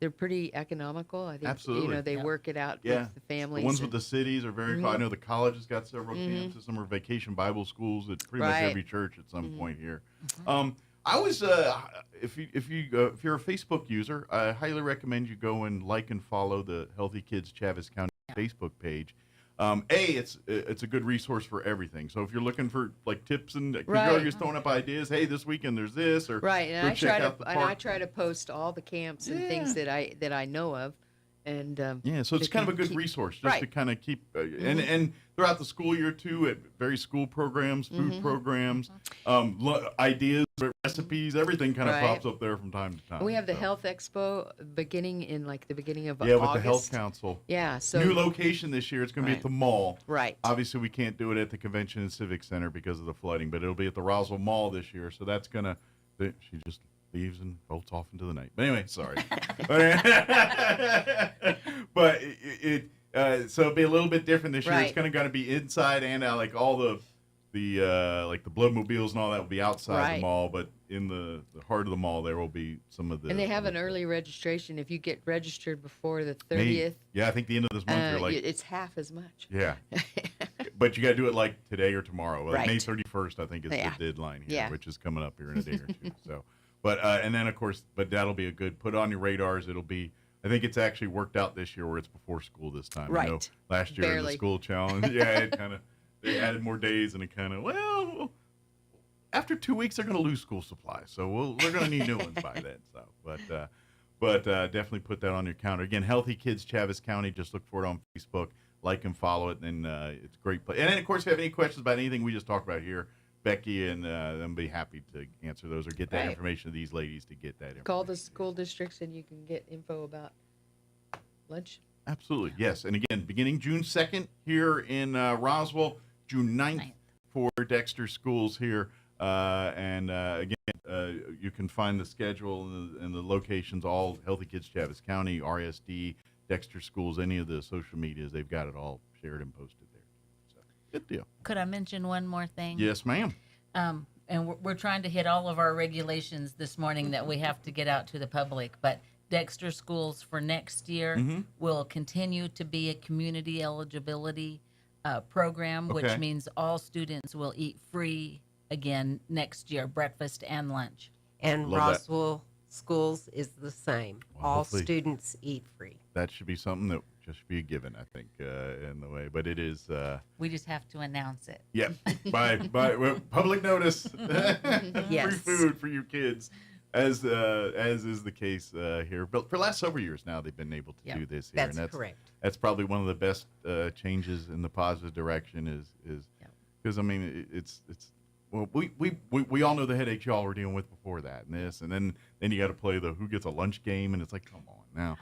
They're pretty economical. I think Absolutely. They work it out Yeah. with the families. The ones with the cities are very cool. I know the college has got several camps. Some are vacation Bible schools at pretty much every church at some point here. I was if you're a Facebook user, I highly recommend you go and like and follow the Healthy Kids Chaves County Facebook page. It's a good resource for everything. So if you're looking for like tips and you're always throwing up ideas, hey, this weekend there's this, or and I try to post all the camps and things that I know of, and so it's kind of a good resource just to kind of keep and throughout the school year too, at various school programs, food programs, ideas, recipes, everything kind of pops up there from time to time. We have the Health Expo beginning in the beginning of August. with the Health Council. Yeah, so new location this year. It's going to be at the mall. Right. Obviously, we can't do it at the Convention and Civic Center because of the flooding, but it'll be at the Roswell Mall this year. So that's gonna. She just leaves and bolts off into the night. But anyway, sorry. But so it'll be a little bit different this year. It's going to be inside and out, like all the like the bloodmobiles and all that will be outside the mall, but in the heart of the mall there will be some of the. And they have an early registration if you get registered before the 30th. Yeah, I think the end of this month you're it's half as much. Yeah. But you got to do it like today or tomorrow. Like May 31st, I think is the deadline here, which is coming up here in a day or two. So, but and then of course, that'll be a good put on your radars. It'll be. I think it's actually worked out this year where it's before school this time. Right. I know last year in the school challenge, it kind of they added more days and it kind of after 2 weeks they're going to lose school supplies, so we're going to need new ones by then. So, but definitely put that on your calendar. Again, Healthy Kids Chaves County. Just look for it on Facebook, like and follow it, and it's a great place. And then of course, if you have any questions about anything we just talked about here, Becky and them be happy to answer those or get that information to these ladies to get that information. Call the school districts and you can get info about lunch. Absolutely, yes. And again, beginning June 2nd here in Roswell, June 9th for Dexter schools here. And again, you can find the schedule and the locations, all Healthy Kids Chaves County, RSD, Dexter schools, any of the social medias, they've got it all shared and posted there. So, good deal. Could I mention one more thing? Yes, ma'am. And we're trying to hit all of our regulations this morning that we have to get out to the public, but Dexter schools for next year will continue to be a community eligibility program, which Okay. means all students will eat free again next year, breakfast and lunch. And Love that. Roswell Schools is the same. Well, All hopefully students eat free. that should be something that just should be a given, I think, in the way. But it is. We just have to announce it. Yep. by public notice. Yes. Free food for you kids, as is the case here. But for the last several years now, they've been able to Yep, do this here, that's and that's correct. That's probably one of the best changes in the positive direction. Is because I mean it's. Well, we all know the headaches y'all were dealing with before that, and this, and then you got to play the who gets a lunch game, and it's like, come on now,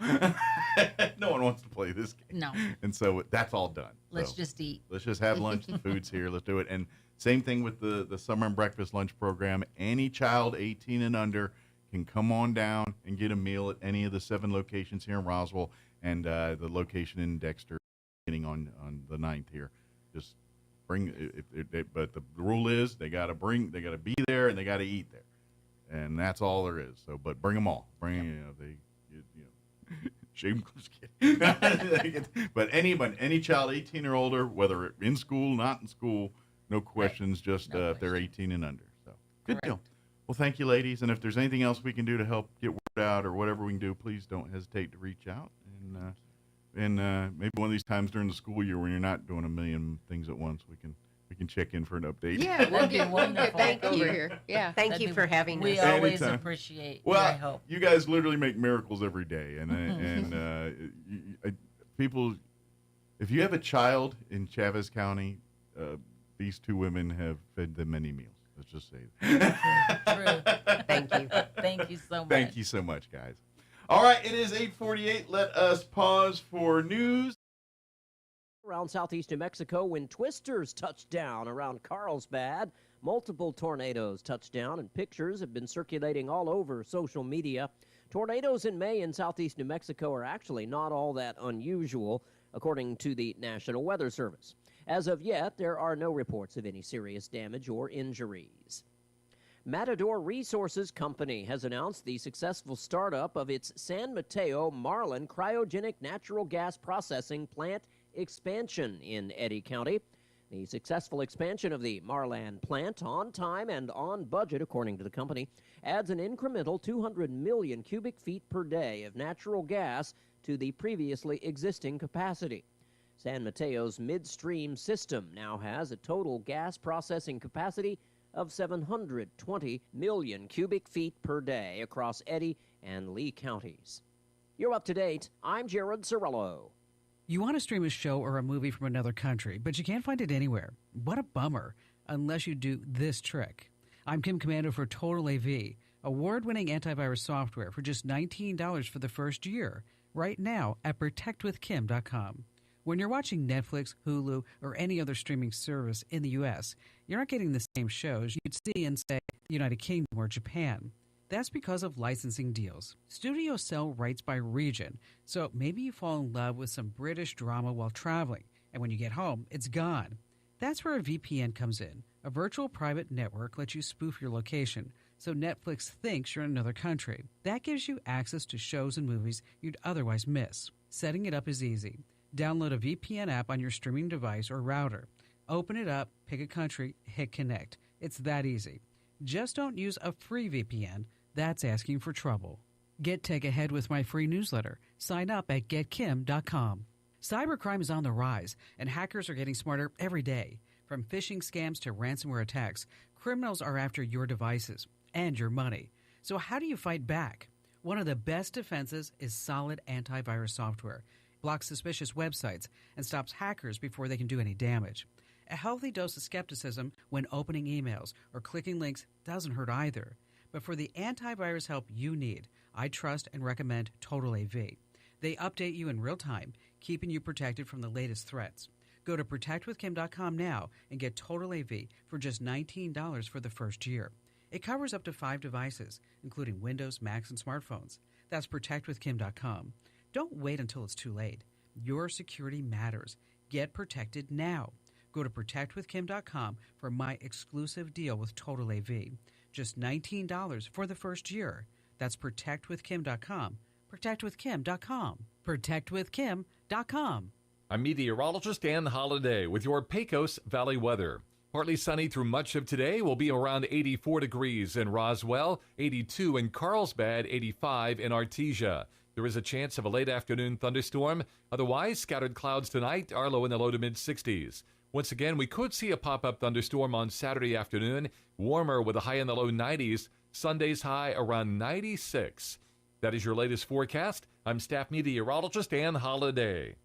no one wants to play this game. No. And so that's all done. Let's So just eat. Let's just have lunch. The food's here. Let's do it. And same thing with the summer and breakfast lunch program. Any child 18 and under can come on down and get a meal at any of the 7 locations here in Roswell, and the location in Dexter, beginning on the 9th here. Just bring but the rule is they got to be there, and they got to eat there, and that's all there is. So, but bring them all. Bring shameless kid. But any child 18 or older, whether in school, not in school, no questions. Just if they're 18 and under. So good deal. Well, thank you, ladies. And if there's anything else we can do to help get word out or whatever we can do, please don't hesitate to reach out. And maybe one of these times during the school year when you're not doing a million things at once, we can check in for an update. Yeah, we'll get wonderful. back over here. Yeah. Thank you for having us. We always Anytime. appreciate Well, your help. you guys literally make miracles every day, and people, if you have a child in Chavez County, these 2 women have fed them many meals. Let's just say that. True. Thank you. Thank you so much. Thank you so much, guys. All right, it is 8:48. Let us pause for news. Around southeast New Mexico when twisters touched down around Carlsbad. Multiple tornadoes touched down, and pictures have been circulating all over social media. Tornadoes in May in southeast New Mexico are actually not all that unusual, according to the National Weather Service. As of yet, there are no reports of any serious damage or injuries. Matador Resources Company has announced the successful startup of its San Mateo Marlin cryogenic natural gas processing plant expansion in Eddy County. The successful expansion of the Marlan plant on time and on budget, according to the company, adds an incremental 200 million cubic feet per day of natural gas to the previously existing capacity. San Mateo's midstream system now has a total gas processing capacity of 720 million cubic feet per day across Eddy and Lee counties. You're up to date. I'm Jared Cirillo. You want to stream a show or a movie from another country, but you can't find it anywhere. What a bummer, unless you do this trick. I'm Kim Commando for Total AV, award-winning antivirus software for just $19 for the first year, right now at protectwithkim.com. When you're watching Netflix, Hulu, or any other streaming service in the U.S., you're not getting the same shows you'd see in, say, the United Kingdom or Japan. That's because of licensing deals. Studios sell rights by region, so maybe you fall in love with some British drama while traveling, and when you get home, it's gone. That's where a VPN comes in. A virtual private network lets you spoof your location, so Netflix thinks you're in another country. That gives you access to shows and movies you'd otherwise miss. Setting it up is easy. Download a VPN app on your streaming device or router. Open it up, pick a country, hit connect. It's that easy. Just don't use a free VPN. That's asking for trouble. Get tech ahead with my free newsletter. Sign up at getkim.com. Cybercrime is on the rise, and hackers are getting smarter every day. From phishing scams to ransomware attacks, criminals are after your devices and your money. So how do you fight back? One of the best defenses is solid antivirus software. Blocks suspicious websites and stops hackers before they can do any damage. A healthy dose of skepticism when opening emails or clicking links doesn't hurt either. But for the antivirus help you need, I trust and recommend Total AV. They update you in real time, keeping you protected from the latest threats. Go to protectwithkim.com now and get Total AV for just $19 for the first year. It covers up to 5 devices, including Windows, Macs, and smartphones. That's protectwithkim.com. Don't wait until it's too late. Your security matters. Get protected now. Go to protectwithkim.com for my exclusive deal with Total AV. Just $19 for the first year. That's protectwithkim.com. Protectwithkim.com. Protectwithkim.com. I'm meteorologist Ann Holiday with your Pecos Valley weather. Partly sunny through much of today. Will be around 84 degrees in Roswell, 82 in Carlsbad, 85 in Artesia. There is a chance of a late afternoon thunderstorm. Otherwise, scattered clouds tonight, are low in the low to mid-60s. Once again, we could see a pop-up thunderstorm on Saturday afternoon. Warmer with a high in the low 90s. Sunday's high around 96. That is your latest forecast. I'm staff meteorologist Ann Holiday.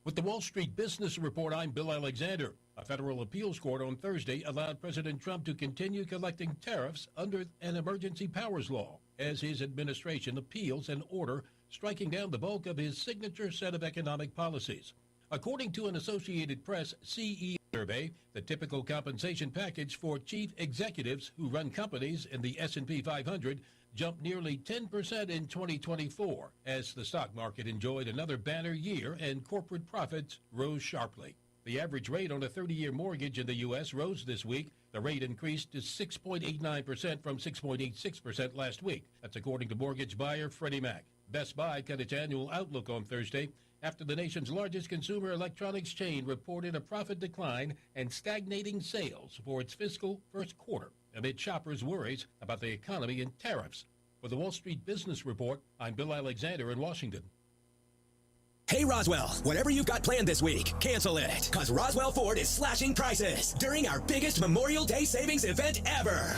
With the Wall Street Business Report, I'm Bill Alexander. A federal appeals court on Thursday allowed President Trump to continue collecting tariffs under an emergency powers law as his administration appeals an order striking down the bulk of his signature set of economic policies. According to an Associated Press CEO survey, the typical compensation package for chief executives who run companies in the S&P 500 jumped nearly 10% in 2024 as the stock market enjoyed another banner year and corporate profits rose sharply. The average rate on a 30-year mortgage in the U.S. rose this week. The rate increased to 6.89% from 6.86% last week. That's according to mortgage buyer Freddie Mac. Best Buy cut its annual outlook on Thursday after the nation's largest consumer electronics chain reported a profit decline and stagnating sales for its fiscal first quarter amid shoppers' worries about the economy and tariffs. For the Wall Street Business Report, I'm Bill Alexander in Washington. Hey Roswell, whatever you've got planned this week, cancel it, because Roswell Ford is slashing prices during our biggest Memorial Day savings event ever.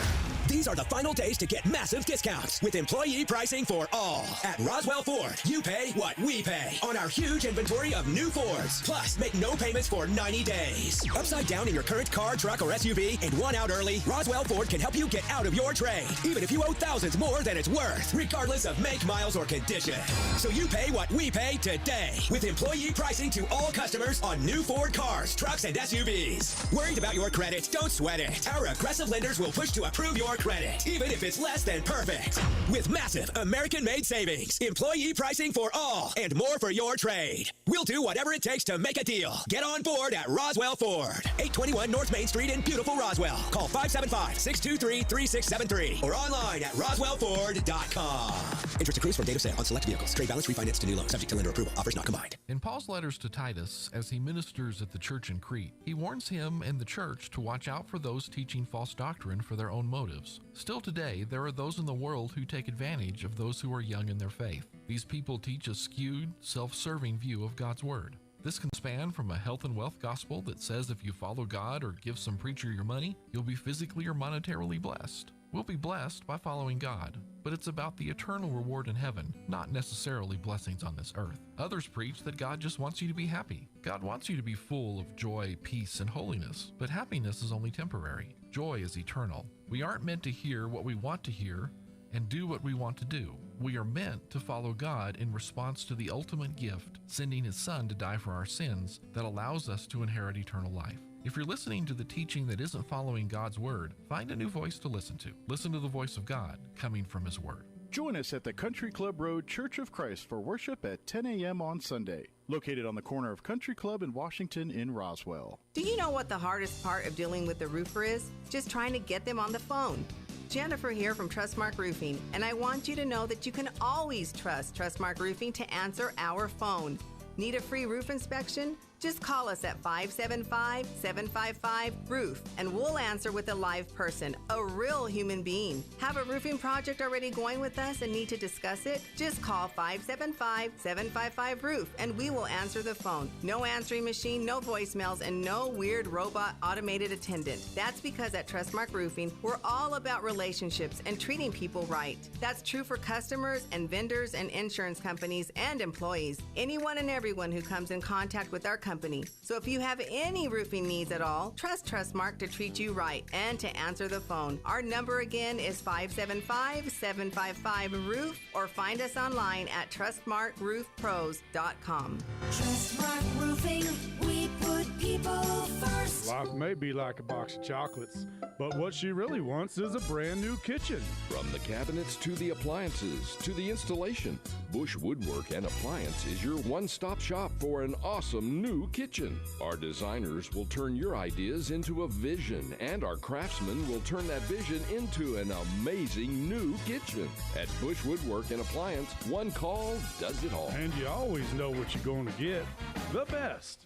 These are the final days to get massive discounts with employee pricing for all. At Roswell Ford, you pay what we pay on our huge inventory of new Fords. Plus, make no payments for 90 days. Upside down in your current car, truck, or SUV and one out early, Roswell Ford can help you get out of your trade, even if you owe thousands more than it's worth, regardless of make, miles, or condition. So you pay what we pay today with employee pricing to all customers on new Ford cars, trucks, and SUVs. Worried about your credit? Don't sweat it. Our aggressive lenders will push to approve your credit, even if it's less than perfect. With massive American-made savings, employee pricing for all, and more for your trade. We'll do whatever it takes to make a deal. Get on board at Roswell Ford. 821 North Main Street in beautiful Roswell. Call 575-623-3673 or online at roswellford.com. Interest accrues from date of sale on select vehicles. Trade balance refinance to new loan. Subject to lender approval. Offers not combined. In Paul's letters to Titus, as he ministers at the church in Crete, he warns him and the church to watch out for those teaching false doctrine for their own motives. Still today, there are those in the world who take advantage of those who are young in their faith. These people teach a skewed, self-serving view of God's Word. This can span from a health and wealth gospel that says if you follow God or give some preacher your money, you'll be physically or monetarily blessed. We'll be blessed by following God, but it's about the eternal reward in heaven, not necessarily blessings on this earth. Others preach that God just wants you to be happy. God wants you to be full of joy, peace, and holiness, but happiness is only temporary. Joy is eternal. We aren't meant to hear what we want to hear and do what we want to do. We are meant to follow God in response to the ultimate gift, sending His Son to die for our sins, that allows us to inherit eternal life. If you're listening to the teaching that isn't following God's Word, find a new voice to listen to. Listen to the voice of God coming from His Word. Join us at the Country Club Road Church of Christ for worship at 10 a.m. on Sunday, located on the corner of Country Club and Washington in Roswell. Do you know what the hardest part of dealing with the roofer is? Just trying to get them on the phone. Jennifer here from Trustmark Roofing, and I want you to know that you can always trust Trustmark Roofing to answer our phone. Need a free roof inspection? Just call us at 575-755-ROOF and we'll answer with a live person, a real human being. Have a roofing project already going with us and need to discuss it? Just call 575-755-ROOF and we will answer the phone. No answering machine, no voicemails, and no weird robot automated attendant. That's because at Trustmark Roofing, we're all about relationships and treating people right. That's true for customers and vendors and insurance companies and employees. Anyone and everyone who comes in contact with our company. So if you have any roofing needs at all, trust Trustmark to treat you right and to answer the phone. Our number again is 575-755-ROOF or find us online at trustmarkroofpros.com. Trustmark Roofing, we put people first. Life may be like a box of chocolates, but what she really wants is a brand new kitchen. From the cabinets to the appliances to the installation, Bush Woodwork and Appliance is your one-stop shop for an awesome new kitchen. Our designers will turn your ideas into a vision, and our craftsmen will turn that vision into an amazing new kitchen. At Bush Woodwork and Appliance, one call does it all. And you always know what you're going to get. the best.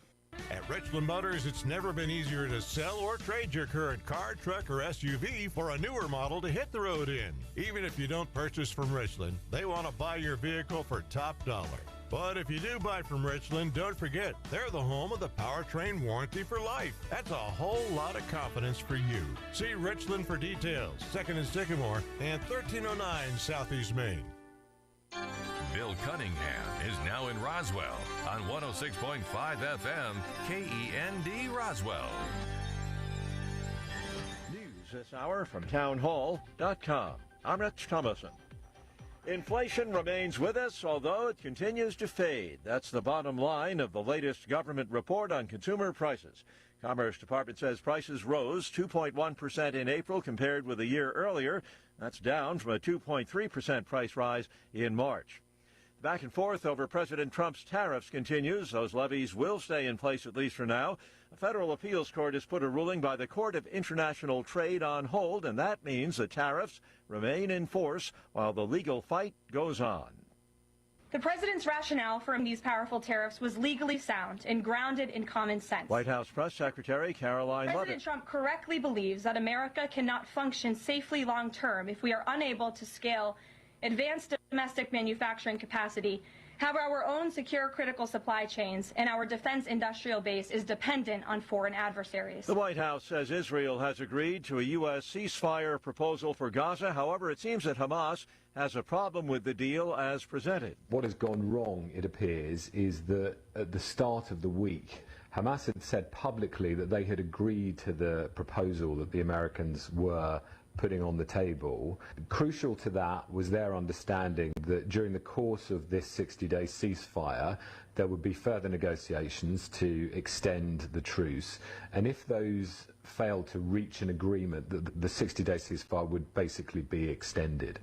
At Richland Motors, it's never been easier to sell or trade your current car, truck, or SUV for a newer model to hit the road in. Even if you don't purchase from Richland, they want to buy your vehicle for top dollar. But if you do buy from Richland, don't forget, they're the home of the powertrain warranty for life. That's a whole lot of confidence for you. See Richland for details. 2nd and Sycamore and 1309 Southeast Main. Bill Cunningham is now in Roswell on 106.5 FM KEND Roswell. News this hour from townhall.com. I'm Rich Thomason. Inflation remains with us, although it continues to fade. That's the bottom line of the latest government report on consumer prices. Commerce Department says prices rose 2.1% in April compared with a year earlier. That's down from a 2.3% price rise in March. The back and forth over President Trump's tariffs continues. Those levies will stay in place at least for now. A federal appeals court has put a ruling by the Court of International Trade on hold, and that means the tariffs remain in force while the legal fight goes on. The president's rationale for these powerful tariffs was legally sound and grounded in common sense. White House Press Secretary Caroline Leavitt. President Trump correctly believes that America cannot function safely long term if we are unable to scale advanced domestic manufacturing capacity, have our own secure critical supply chains, and our defense industrial base is dependent on foreign adversaries. The White House says Israel has agreed to a U.S. ceasefire proposal for Gaza. However, it seems that Hamas has a problem with the deal as presented. What has gone wrong, it appears, is that at the start of the week, Hamas had said publicly that they had agreed to the proposal that the Americans were putting on the table. Crucial to that was their understanding that during the course of this 60-day ceasefire, there would be further negotiations to extend the truce. And if those failed to reach an agreement, the 60-day ceasefire would basically be extended.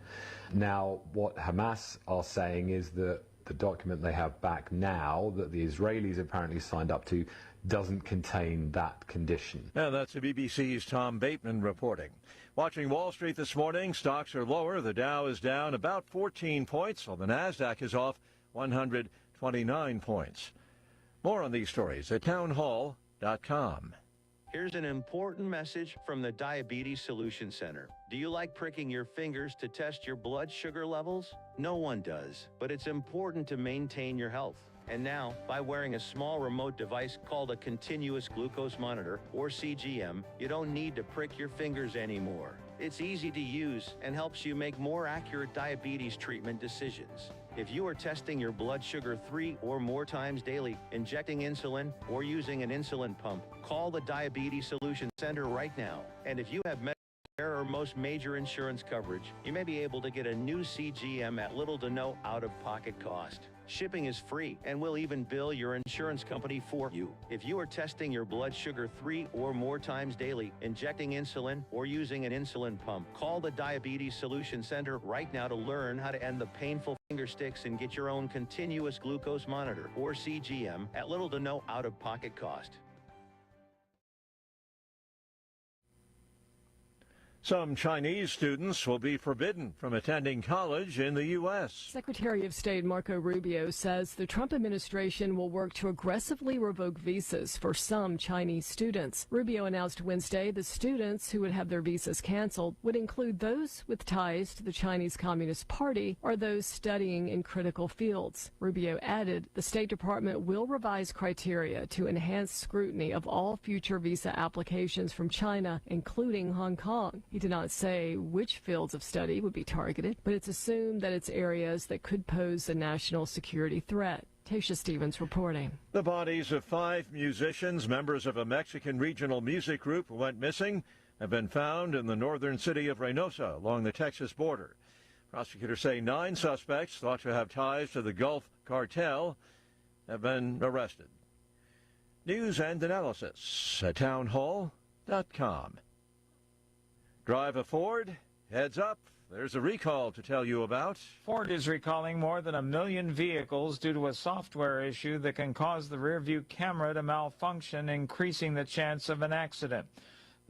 Now, what Hamas are saying is that the document they have back now, that the Israelis apparently signed up to, doesn't contain that condition. And that's the BBC's Tom Bateman reporting. Watching Wall Street this morning, stocks are lower. The Dow is down about 14 points, while the NASDAQ is off 129 points. More on these stories at townhall.com. Here's an important message from the Diabetes Solution Center. Do you like pricking your fingers to test your blood sugar levels? No one does, but it's important to maintain your health. And now, by wearing a small remote device called a continuous glucose monitor, or CGM, you don't need to prick your fingers anymore. It's easy to use and helps you make more accurate diabetes treatment decisions. If you are testing your blood sugar 3 or more times daily, injecting insulin, or using an insulin pump, call the Diabetes Solution Center right now. And if you have Medicare or most major insurance coverage, you may be able to get a new CGM at little to no out-of-pocket cost. Shipping is free, and we'll even bill your insurance company for you. If you are testing your blood sugar 3 or more times daily, injecting insulin, or using an insulin pump, call the Diabetes Solution Center right now to learn how to end the painful finger sticks and get your own continuous glucose monitor, or CGM, at little to no out-of-pocket cost. Some Chinese students will be forbidden from attending college in the U.S. Secretary of State Marco Rubio says the Trump administration will work to aggressively revoke visas for some Chinese students. Rubio announced Wednesday the students who would have their visas canceled would include those with ties to the Chinese Communist Party or those studying in critical fields. Rubio added the State Department will revise criteria to enhance scrutiny of all future visa applications from China, including Hong Kong. He did not say which fields of study would be targeted, but it's assumed that it's areas that could pose a national security threat. Tasha Stevens reporting. The bodies of 5 musicians, members of a Mexican regional music group who went missing, have been found in the northern city of Reynosa along the Texas border. Prosecutors say 9 suspects thought to have ties to the Gulf cartel have been arrested. News and analysis at townhall.com. Drive a Ford? Heads up, there's a recall to tell you about. Ford is recalling more than 1 million vehicles due to a software issue that can cause the rearview camera to malfunction, increasing the chance of an accident.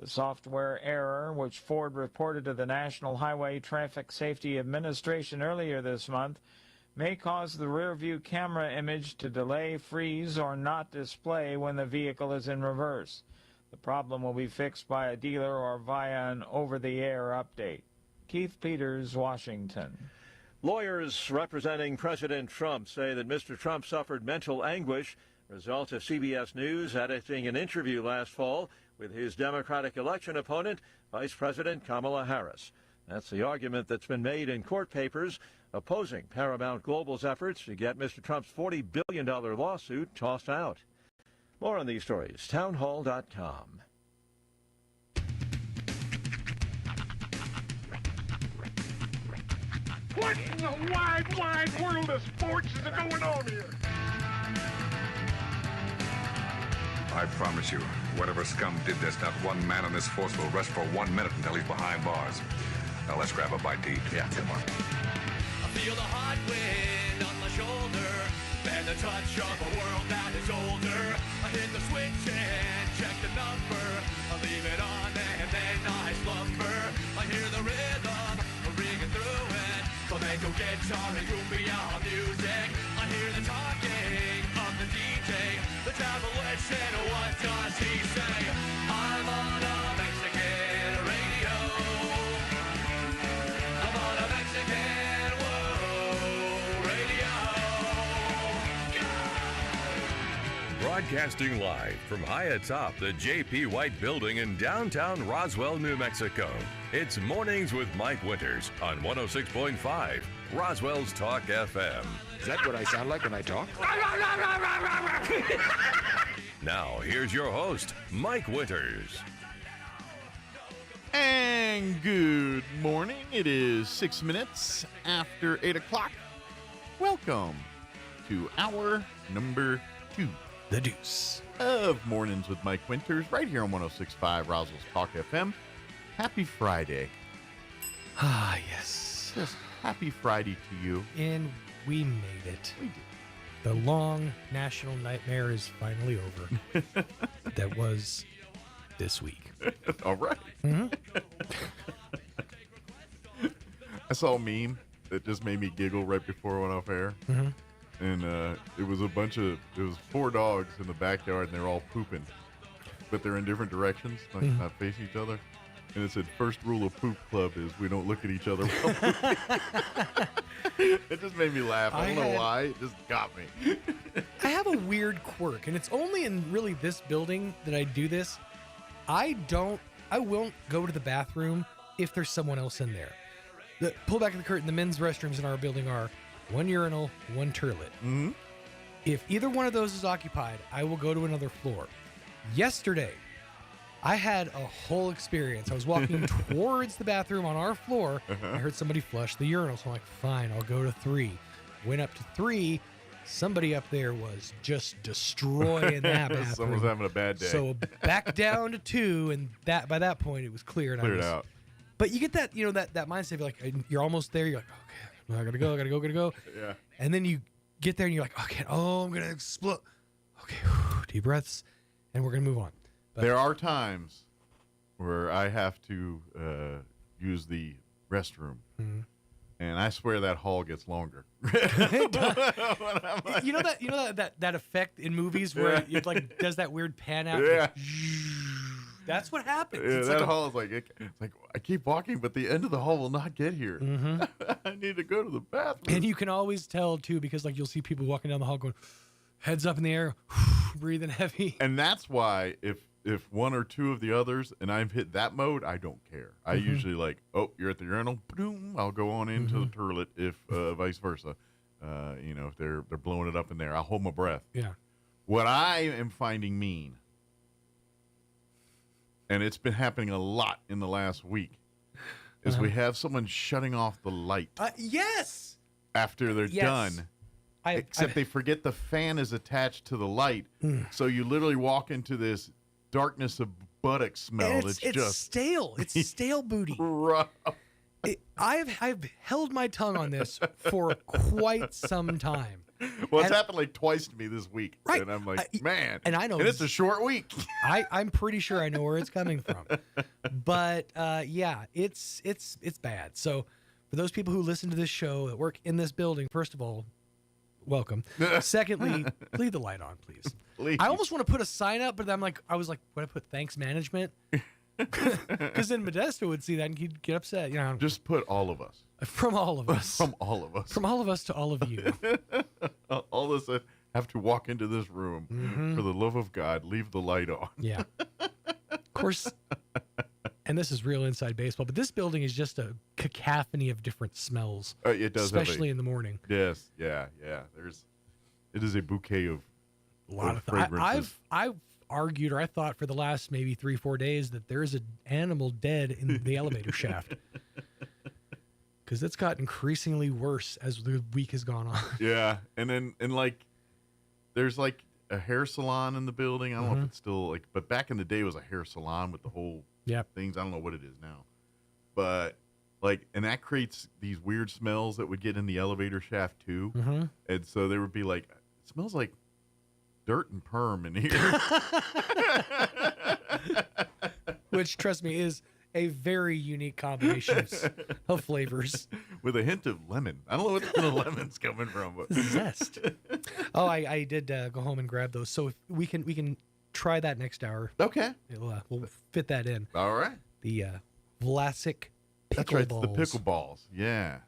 The software error, which Ford reported to the National Highway Traffic Safety Administration earlier this month, may cause the rear view camera image to delay, freeze, or not display when the vehicle is in reverse. The problem will be fixed by a dealer or via an over-the-air update. Keith Peters, Washington. Lawyers representing President Trump say that Mr. Trump suffered mental anguish, result of CBS News editing an interview last fall with his Democratic election opponent, Vice President Kamala Harris. That's the argument that's been made in court papers opposing Paramount Global's efforts to get Mr. Trump's $40 billion lawsuit tossed out. More on these stories, townhall.com. What in the wide, wide world of sports is going on here? I promise you, whatever scum did this, not one man on this force will rest for 1 minute until he's behind bars. Now let's grab a bite to eat. Yeah, come on. I feel the hot wind on my shoulder and the touch of a world that is older. I hit the switch and check the number. I leave it on and then I slumber. I hear the rhythm ringing through it. Flamenco guitar and cumbia music. I hear the talking of the DJ. The demolition, what does he say? I'm on a Mexican radio. I'm on a Mexican radio. Broadcasting live from high atop the J.P. White Building in downtown Roswell, New Mexico. It's Mornings with Mike Winters on 106.5 Roswell's Talk FM. Is that what I sound like when I talk? Now, here's your host, Mike Winters. And good morning. It is 6 minutes after 8 o'clock. Welcome to hour number 2. The Deuce. Of Mornings with Mike Winters, right here on 106.5 Roswell's Talk FM. Happy Friday. Ah, yes. Just happy Friday to you. And we made it. We did. The long national nightmare is finally over. That was this week. All right. Mm-hmm. I saw a meme that just made me giggle right before I went off air. Mm-hmm. And it was 4 dogs in the backyard, and they're all pooping. But they're in different directions, like not facing each other. And it said, first rule of Poop Club is we don't look at each other while pooping. It just made me laugh. I don't know why. It just got me. I have a weird quirk, and it's only in really this building that I do this. I won't go to the bathroom if there's someone else in there. Pull back the curtain. The men's restrooms in our building are 1 urinal, 1 toilet. Mm-hmm. If either one of those is occupied, I will go to another floor. Yesterday, I had a whole experience. I was walking towards the bathroom on our floor. I heard somebody flush the urinal, so I'm like, fine, I'll go to 3. Went up to 3. Somebody up there was just destroying that bathroom. Someone's having a bad day. So back down to 2, and by that point, it was cleared. Cleared out. But you get that, that mindset, like you're almost there. You're like, okay, I gotta go. Yeah. And then you get there and you're like, okay, I'm gonna explode. Okay, deep breaths, and we're gonna move on. But there are times where I have to use the restroom, and I swear that hall gets longer. You know that effect in movies where it like does that weird pan out. Yeah. That's what happens. Yeah, it's that like hall is like I keep walking, but the end of the hall will not get here. Mm-hmm. I need to go to the bathroom. And you can always tell too, because like you'll see people walking down the hall going, heads up in the air, breathing heavy. And that's why if one or two of the others and I've hit that mode, I don't care. I usually like, you're at the urinal, boom, I'll go on into the toilet. If vice versa, if they're blowing it up in there, I'll hold my breath. Yeah. What I am finding mean, and it's been happening a lot in the last week, is we have someone shutting off the light. Yes. After they're done. Except they forget the fan is attached to the light. So you literally walk into this darkness of buttock smell. It's stale. It's stale booty. Rough. I've held my tongue on this for quite some time. Well, it's happened like twice to me this week. Right. And I'm like, man. And I know. And it's a short week. I'm pretty sure I know where it's coming from. But yeah, it's bad. So for those people who listen to this show that work in this building, first of all, welcome. Secondly, leave the light on, please. Please. I almost want to put a sign up, but I was like, would I put thanks management? Because then Modesto would see that and he'd get upset. You know, just put all of us. From all of us. From all of us. From all of us to all of you. All of us that have to walk into this room, for the love of God, leave the light on. Yeah. Of course, and this is real inside baseball, but this building is just a cacophony of different smells. It does, especially in the morning. Yes, yeah. It is a bouquet of a lot of fragrances. I've argued, or I thought for the last maybe 3-4 days, that there's an animal dead in the elevator shaft. Because it's got increasingly worse as the week has gone on. Yeah, and there's like a hair salon in the building. I don't know if it's still like, but back in the day it was a hair salon with the whole things. I don't know what it is now, but and that creates these weird smells that would get in the elevator shaft too. And so there would be like, it smells like dirt and perm in here. Which, trust me, is a very unique combination of flavors. With a hint of lemon. I don't know what kind of lemon's coming from. But. Zest. Oh, I did go home and grab those. So if we can try that next hour. Okay. We'll fit that in. All right. The Vlasic pickleballs. That's right, the pickleballs. Yeah.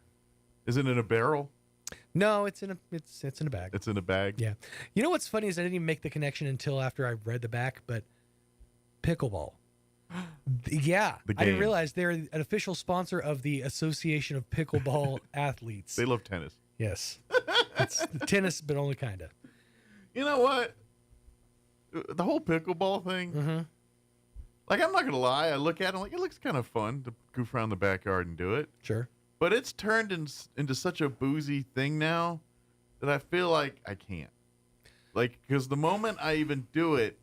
Is it in a barrel? No, it's in a bag. It's in a bag? Yeah. You know what's funny is I didn't even make the connection until after I read the back, but pickleball. Yeah, I didn't realize they're an official sponsor of the Association of Pickleball Athletes. They love tennis. Yes. It's tennis, but only kind of. You know what? The whole pickleball thing, like, I'm not going to lie. I look at it, like, it looks kind of fun to goof around the backyard and do it. Sure. But it's turned into such a boozy thing now that I feel like I can't. Like, because the moment I even do it,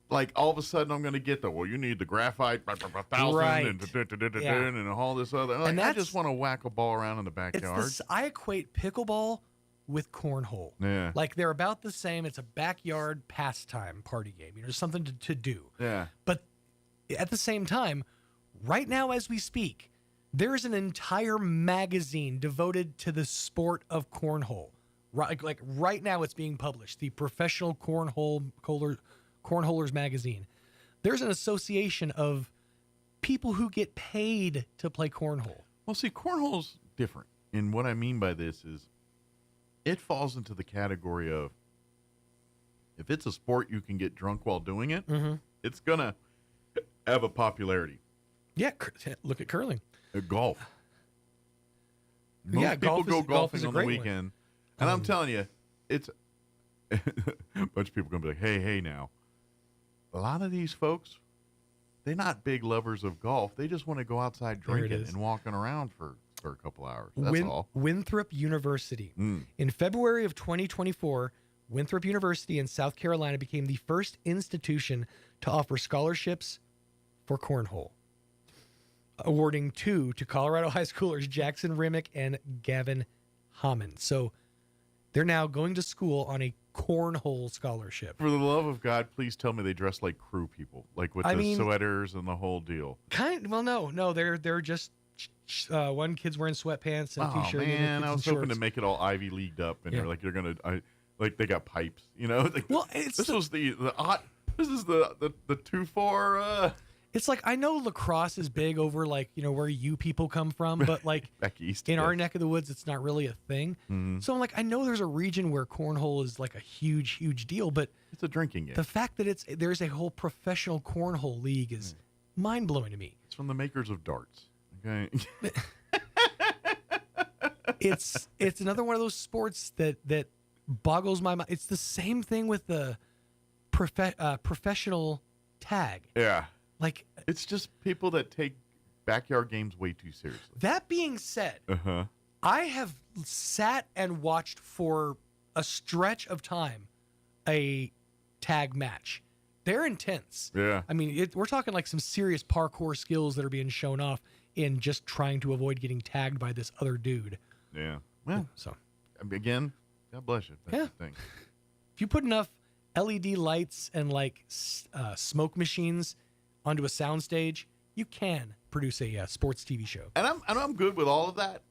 like, all of a sudden I'm going to get you need the graphite, 1,000, right. and all this other. Like, I just want to whack a ball around in the backyard. I equate pickleball with cornhole. Yeah. Like, they're about the same. It's a backyard pastime party game. You know, something to do. Yeah. But at the same time, right now as we speak, there's an entire magazine devoted to the sport of cornhole. Like right now it's being published. The Professional Cornholers magazine. There's an association of people who get paid to play cornhole. Well, see, cornhole's different. And what I mean by this is it falls into the category of, if it's a sport you can get drunk while doing it, it's going to have a popularity. Yeah, look at curling. Golf. Most people go golfing on the weekend. And I'm telling you, it's a bunch of people going to be like, hey, now. A lot of these folks, they're not big lovers of golf. They just want to go outside drinking and walking around for a couple hours. That's all. Winthrop University. In February of 2024, Winthrop University in South Carolina became the first institution to offer scholarships for cornhole, awarding 2 to Colorado high schoolers Jackson Remick and Gavin Hammond. So they're now going to school on a cornhole scholarship. For the love of God, please tell me they dress like crew people, like with sweaters and the whole deal. No, they're just one kid's wearing sweatpants and a t-shirt. Oh man, I was hoping to make it all Ivy Leagued up, and they're gonna like they got pipes, you know. This is the 2-4. It's like, I know lacrosse is big over, like, you know, where you people come from, but like back east in our neck of the woods, it's not really a thing. So I'm like, I know there's a region where cornhole is like a huge, huge deal, but it's a drinking game. The fact that there's a whole professional cornhole league is mind blowing to me. It's from the makers of darts. Okay. It's another one of those sports that boggles my mind. It's the same thing with the professional tag. Yeah. Like, it's just people that take backyard games way too seriously. That being said, I have sat and watched for a stretch of time a tag match. They're intense. Yeah. I mean, we're talking like some serious parkour skills that are being shown off in just trying to avoid getting tagged by this other dude. Yeah. Well, so again, God bless you. That's the thing. If you put enough LED lights and like smoke machines onto a soundstage, you can produce a sports TV show. And I'm good with all of that,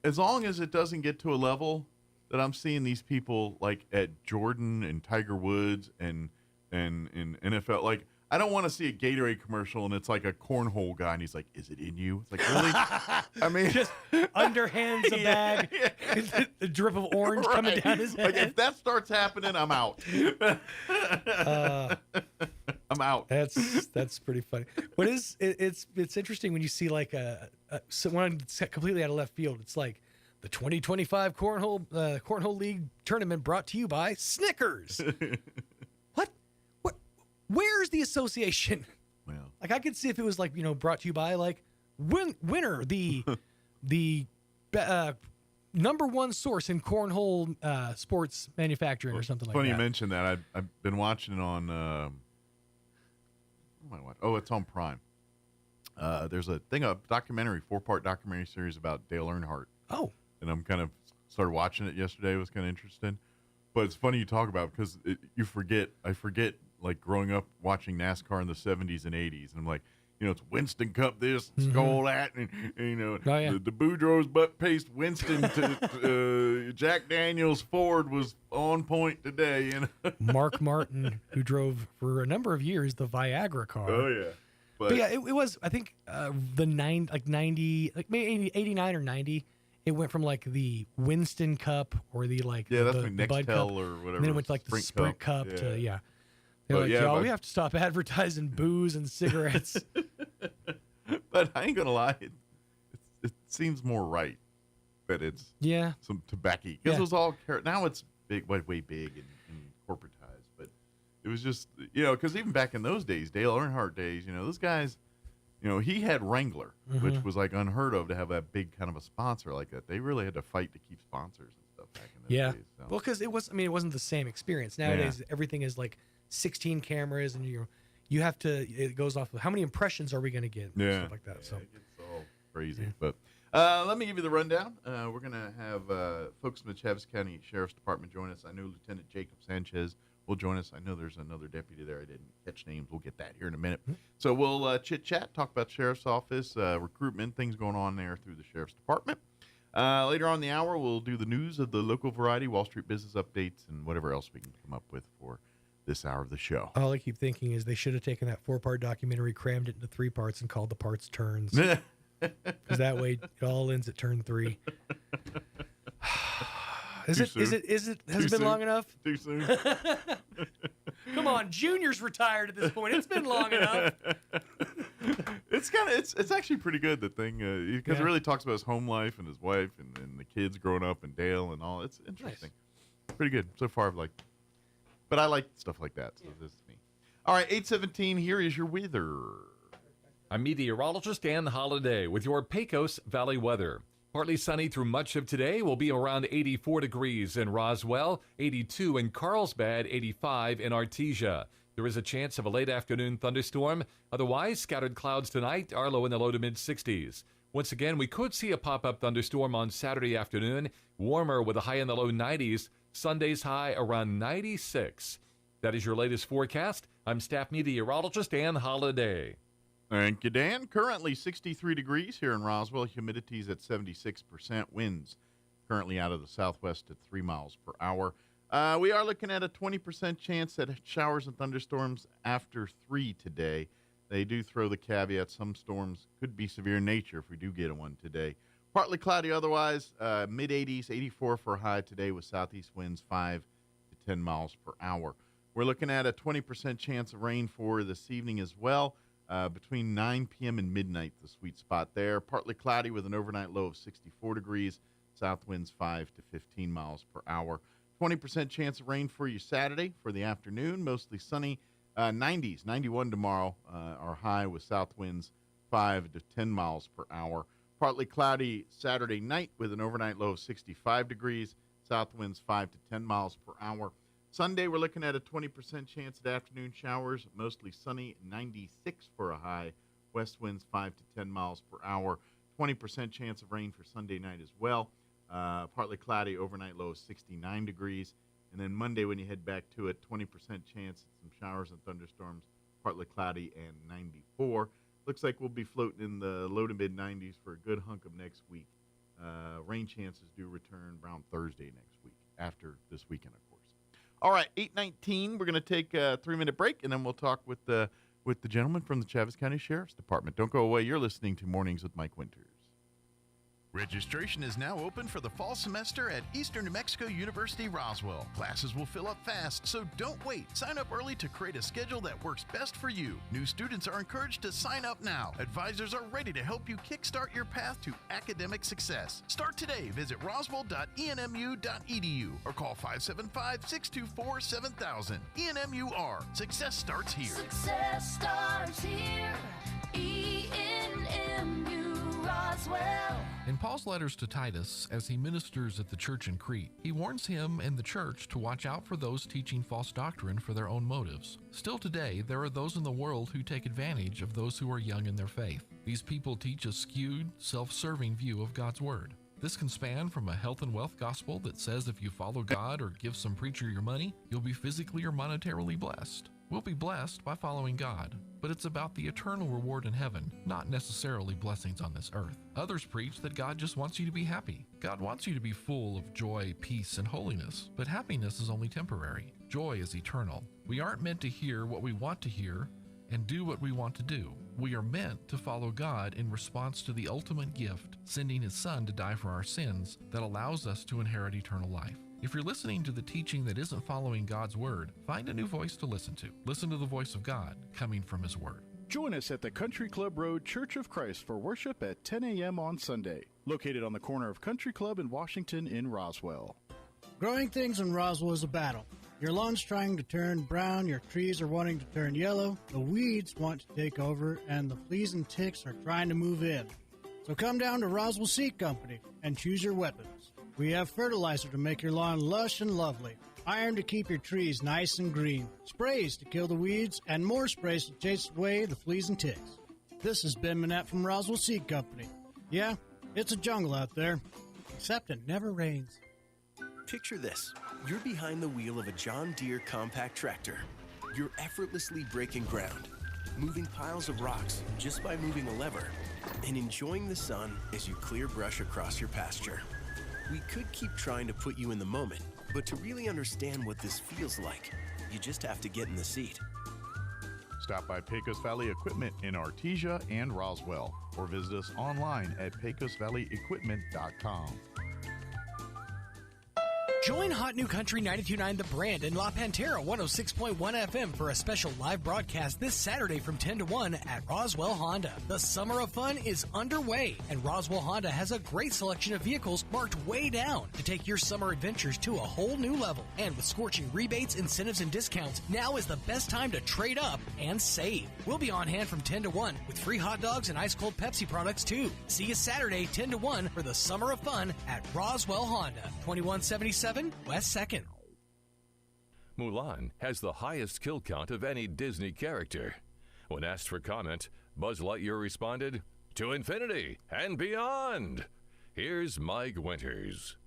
as long as it doesn't get to a level that I'm seeing these people like at Jordan and Tiger Woods and in NFL. Like, I don't want to see a Gatorade commercial and it's like a cornhole guy and he's like, "Is it in you?" It's like, really? I mean, just underhands a bag, the drip of orange coming down his head. Like, if that starts happening, I'm out. I'm out. That's pretty funny. What is it's interesting when you see like someone completely out of left field. It's like the 2025 cornhole league tournament brought to you by Snickers. What? Where's the association? Well, like I could see if it was like brought to you by like Winner, the number one source in cornhole sports manufacturing or something like that. Funny you mentioned that. I've been watching it on. It's on Prime. There's a documentary, 4-part documentary series about Dale Earnhardt. Oh. And I'm kind of started watching it yesterday. It was kind of interesting. But it's funny you talk about it because I forget like growing up watching NASCAR in the 70s and 80s. And I'm like, it's Winston Cup this, Skull that, and the Boudreaux's butt paste Winston to Jack Daniels Ford was on point today. Mark Martin, who drove for a number of years the Viagra car. Oh yeah, but yeah, it was I think maybe 89 or 90. It went from like the Winston Cup or the like that's the like Bud Nextel Cup, or whatever. and then it went to like the Sprint Cup to They're like, y'all, we have to stop advertising booze and cigarettes. But I ain't gonna lie, it seems more right that it's some tobacco because it was all now it's big, way big and corporatized. But it was just because even back in those days, Dale Earnhardt days, those guys, he had Wrangler, which was like unheard of to have that big kind of a sponsor like that. They really had to fight to keep sponsors and stuff back in those days. So. Well, because it wasn't the same experience. Nowadays, everything is like 16 cameras, and you have to. It goes off of how many impressions are we going to get, and stuff like that. So it gets all crazy. But let me give you the rundown. We're going to have folks from the Chaves County Sheriff's Department join us. I know Lieutenant Jacob Sanchez will join us. I know there's another deputy there. I didn't catch names. We'll get that here in a minute. So we'll chit chat, talk about Sheriff's Office, recruitment, things going on there through the Sheriff's Department. Later on in the hour, we'll do the news of the local variety, Wall Street business updates, and whatever else we can come up with for this hour of the show. All I keep thinking is they should have taken that 4-part documentary, crammed it into 3 parts, and called the parts turns. Because that way it all ends at turn 3. Has it been long enough? Too soon. Come on, Junior's retired at this point. It's been long enough. It's actually pretty good, the thing, because it really talks about his home life and his wife and the kids growing up and Dale and all. It's interesting. Nice. Pretty good so far. But I like stuff like that. So this is me. All right, 8:17. Here is your weather. I'm meteorologist Dan Holliday with your Pecos Valley weather. Partly sunny through much of today. Will be around 84 degrees in Roswell, 82 in Carlsbad, 85 in Artesia. There is a chance of a late afternoon thunderstorm. Otherwise, scattered clouds tonight, are low in the low to mid-60s. Once again, we could see a pop-up thunderstorm on Saturday afternoon. Warmer with a high in the low 90s. Sunday's high around 96. That is your latest forecast. I'm staff meteorologist Dan Holliday. Thank you, Dan. Currently 63 degrees here in Roswell. Humidity's at 76%. Winds currently out of the southwest at 3 miles per hour. We are looking at a 20% chance at showers and thunderstorms after 3 today. They do throw the caveat some storms could be severe in nature if we do get one today. Partly cloudy otherwise, mid-80s, 84 for a high today with southeast winds 5 to 10 miles per hour. We're looking at a 20% chance of rain for this evening as well. Between 9 p.m. and midnight, the sweet spot there. Partly cloudy with an overnight low of 64 degrees. South winds 5 to 15 miles per hour. 20% chance of rain for you Saturday for the afternoon. Mostly sunny. 90s, 91 tomorrow. Our high with south winds 5 to 10 miles per hour. Partly cloudy Saturday night with an overnight low of 65 degrees. South winds 5 to 10 miles per hour. Sunday, we're looking at a 20% chance at afternoon showers, mostly sunny, 96 for a high. West winds 5 to 10 miles per hour. 20% chance of rain for Sunday night as well. Partly cloudy, overnight low of 69 degrees. And then Monday, when you head back to it, 20% chance at some showers and thunderstorms, partly cloudy and 94. looks like we'll be floating in the low to mid 90s for a good hunk of next week. Rain chances do return around Thursday next week, after this weekend, of course. All right, 8:19. We're going to take a 3-minute break, and then we'll talk with the gentleman from the Chaves County Sheriff's Department. Don't go away. You're listening to Mornings with Mike Winters. Registration is now open for the fall semester at Eastern New Mexico University, Roswell. Classes will fill up fast, so don't wait. Sign up early to create a schedule that works best for you. New students are encouraged to sign up now. Advisors are ready to help you kickstart your path to academic success. Start today. Visit roswell.enmu.edu or call 575-624-7000. ENMUR. Success starts here. Success starts here. ENMU Roswell. In Paul's letters to Titus, as he ministers at the church in Crete, he warns him and the church to watch out for those teaching false doctrine for their own motives. Still today, there are those in the world who take advantage of those who are young in their faith. These people teach a skewed, self-serving view of God's Word. This can span from a health and wealth gospel that says if you follow God or give some preacher your money, you'll be physically or monetarily blessed. We'll be blessed by following God, but it's about the eternal reward in heaven, not necessarily blessings on this earth. Others preach that God just wants you to be happy. God wants you to be full of joy, peace, and holiness, but happiness is only temporary. Joy is eternal. We aren't meant to hear what we want to hear and do what we want to do. We are meant to follow God in response to the ultimate gift, sending His Son to die for our sins, that allows us to inherit eternal life. If you're listening to the teaching that isn't following God's Word, find a new voice to listen to. Listen to the voice of God coming from His Word. Join us at the Country Club Road Church of Christ for worship at 10 a.m. on Sunday, located on the corner of Country Club and Washington in Roswell. Growing things in Roswell is a battle. Your lawn's trying to turn brown, your trees are wanting to turn yellow, the weeds want to take over, and the fleas and ticks are trying to move in. So come down to Roswell Seed Company and choose your weapons. We have fertilizer to make your lawn lush and lovely, iron to keep your trees nice and green, sprays to kill the weeds, and more sprays to chase away the fleas and ticks. This is Ben Manette from Roswell Seed Company. Yeah, it's a jungle out there, except it never rains. Picture this. You're behind the wheel of a John Deere compact tractor. You're effortlessly breaking ground, moving piles of rocks just by moving a lever, and enjoying the sun as you clear brush across your pasture. We could keep trying to put you in the moment, but to really understand what this feels like, you just have to get in the seat. Stop by Pecos Valley Equipment in Artesia and Roswell, or visit us online at pecosvalleyequipment.com. Join Hot New Country 92.9 The Brand and La Pantera 106.1 FM for a special live broadcast this Saturday from 10 to 1 at Roswell Honda. The summer of fun is underway, and Roswell Honda has a great selection of vehicles marked way down to take your summer adventures to a whole new level. And with scorching rebates, incentives, and discounts, now is the best time to trade up and save. We'll be on hand from 10 to 1 with free hot dogs and ice-cold Pepsi products, too. See you Saturday, 10 to 1 for the summer of fun at Roswell Honda, 2177 West 2nd. Mulan has the highest kill count of any Disney character. When asked for comment, Buzz Lightyear responded, "To infinity and beyond." Here's Mike Winters.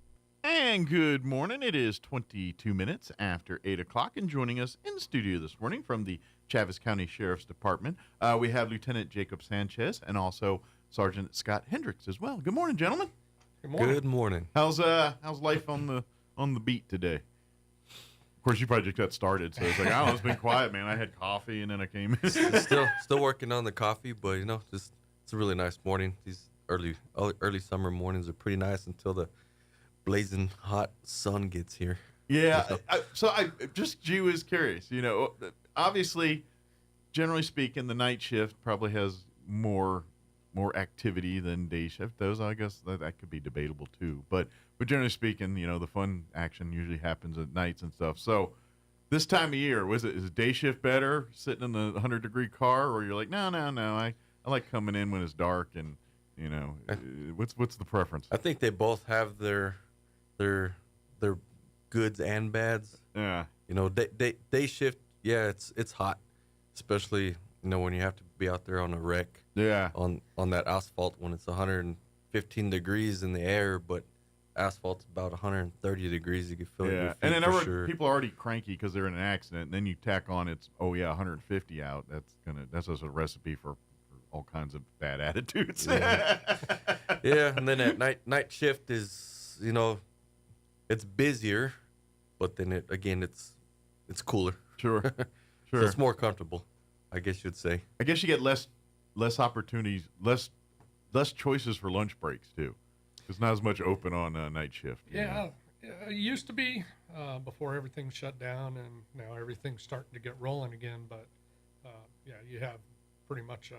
And good morning. It is 22 minutes after 8 o'clock, and joining us in the studio this morning from the Chaves County Sheriff's Department, we have Lieutenant Jacob Sanchez and also Sergeant Scott Hendricks as well. Good morning, gentlemen. Good morning. Good morning. How's life on the beat today? Of course, you probably just got started, so it's like, oh, it's been quiet, man. I had coffee, and then I came in. still working on the coffee, but, it's a really nice morning. These early summer mornings are pretty nice until the blazing hot sun gets here. Yeah, I just was curious. Obviously, generally speaking, the night shift probably has more activity than day shift. Those, I guess, that could be debatable too. But generally speaking, the fun action usually happens at nights and stuff. So this time of year, is day shift better, sitting in the 100-degree car, or you're like, no, I like coming in when it's dark, and what's the preference? I think they both have their goods and bads. Yeah. Day shift, yeah, it's hot, especially when you have to be out there on a wreck. Yeah. On that asphalt when it's 115 degrees in the air, but asphalt's about 130 degrees. You can feel it. Yeah. And then people are already cranky because they're in an accident, and then you tack on 150 out. That's just a recipe for all kinds of bad attitudes. Yeah, and then at night shift is, it's busier, but then it's cooler. Sure. So it's more comfortable, I guess you'd say. I guess you get less opportunities, less choices for lunch breaks too. There's not as much open on night shift. Yeah, it used to be before everything shut down, and now everything's starting to get rolling again. But you have pretty much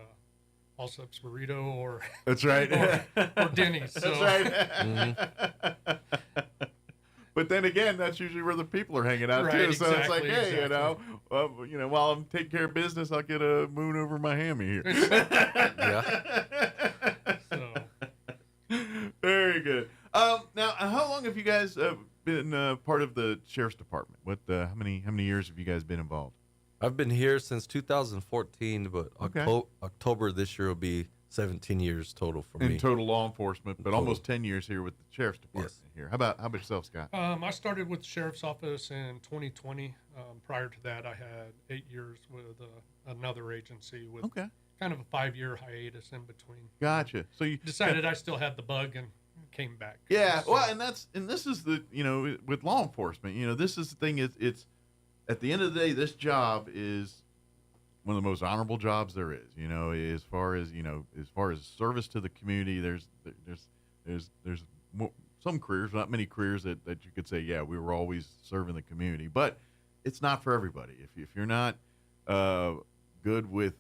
Allsup's burrito or that's right, or Denny's. So. That's right. But then again, that's usually where the people are hanging out too. So it's like, hey, while I'm taking care of business, I'll get a moon over my hammy here. Yeah. Very good. Now, how long have you guys been part of the sheriff's department? How many years have you guys been involved? I've been here since 2014, but October this year will be 17 years total for me. In total law enforcement, but almost 10 years here with the sheriff's department here. How about yourself, Scott? I started with the sheriff's office in 2020. Prior to that, I had 8 years with another agency with kind of a 5-year hiatus in between. Gotcha. So you decided I still had the bug and came back. Yeah. Well, and this is the, with law enforcement, this is the thing. It's at the end of the day, this job is one of the most honorable jobs there is. As far as service to the community, there's some careers, not many careers that you could say, yeah, we were always serving the community, but it's not for everybody. If you're not good with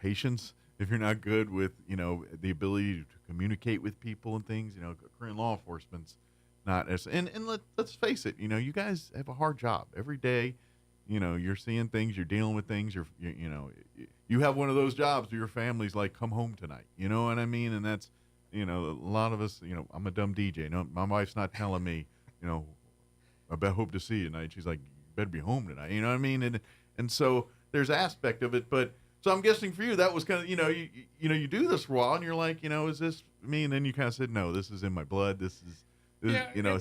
patience, if you're not good with the ability to communicate with people and things, career in law enforcement's not as, and let's face it, you guys have a hard job every day. You're seeing things, you're dealing with things, you have one of those jobs where your family's like, come home tonight, you know what I mean? And that's, a lot of us, I'm a dumb DJ. My wife's not telling me, I hope to see you tonight. She's like, you better be home tonight. You know what I mean? And so there's aspect of it, but so I'm guessing for you, that was kind of, you do this for a while and you're like, is this me? And then you kind of said, no, this is in my blood. This is,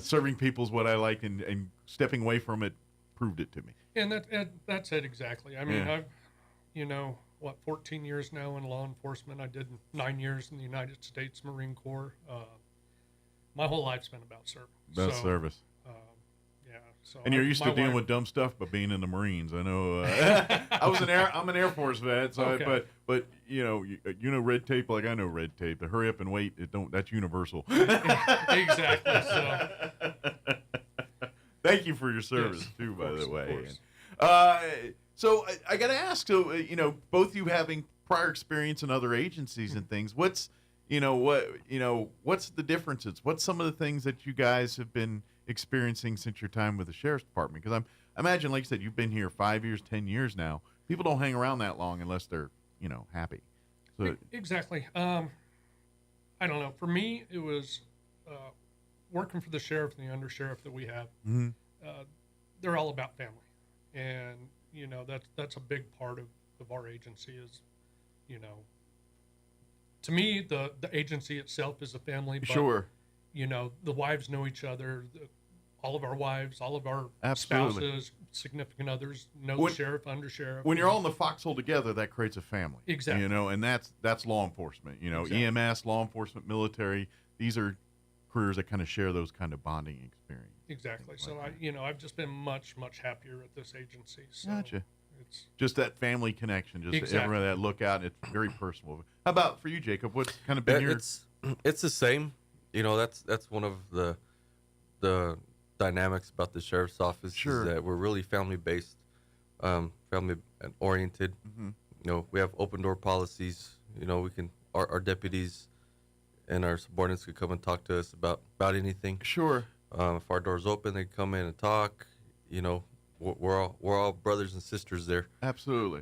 serving people is what I like, and stepping away from it proved it to me. And that's it exactly. I mean, I've, 14 years now in law enforcement. I did 9 years in the United States Marine Corps. My whole life's been about serving. Service. So and you're used to dealing with dumb stuff, but being in the Marines, I know. I'm an Air Force vet, so but red tape like I know red tape. The hurry up and wait, that's universal. Exactly. So. Thank you for your service too, by the way. So I got to ask. So both you having prior experience in other agencies and things. What's the differences? What's some of the things that you guys have been experiencing since your time with the sheriff's department? Because I imagine, like you said, you've been here 5 years, 10 years now. People don't hang around that long unless they're happy. So exactly. I don't know. For me, it was working for the sheriff and the undersheriff that we have. Mm-hmm. They're all about family, and that's a big part of our agency. Is to me the agency itself is a family. But, sure. The wives know each other. All of our wives, all of our spouses, significant others know the sheriff, undersheriff. When you're all in the foxhole together, that creates a family. Exactly. And that's law enforcement. Exactly. EMS, law enforcement, military. These are careers that kind of share those kind of bonding experiences. Exactly. So I've just been much hapier at this agency. So gotcha. It's just that family connection, just everyone that look out. It's very personal. How about for you, Jacob? What's kind of been your? It's the same. That's one of the dynamics about the sheriff's office. Sure. Is that we're really family based, family oriented. Mm-hmm. We have open door policies. We can our deputies and our subordinates could come and talk to us about anything. Sure. If our door's open, they come in and talk. We're all brothers and sisters there. Absolutely.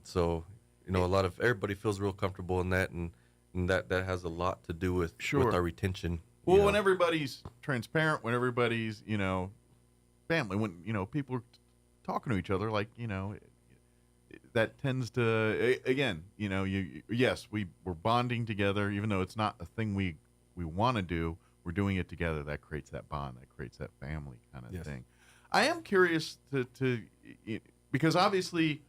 So everybody feels real comfortable in that, and that has a lot to do with our retention. Well, when everybody's transparent, when everybody's family, when people are talking to each other, like that tends to again, we're bonding together, even though it's not a thing we want to do. We're doing it together. That creates that bond. That creates that family kind of thing. I am curious to because obviously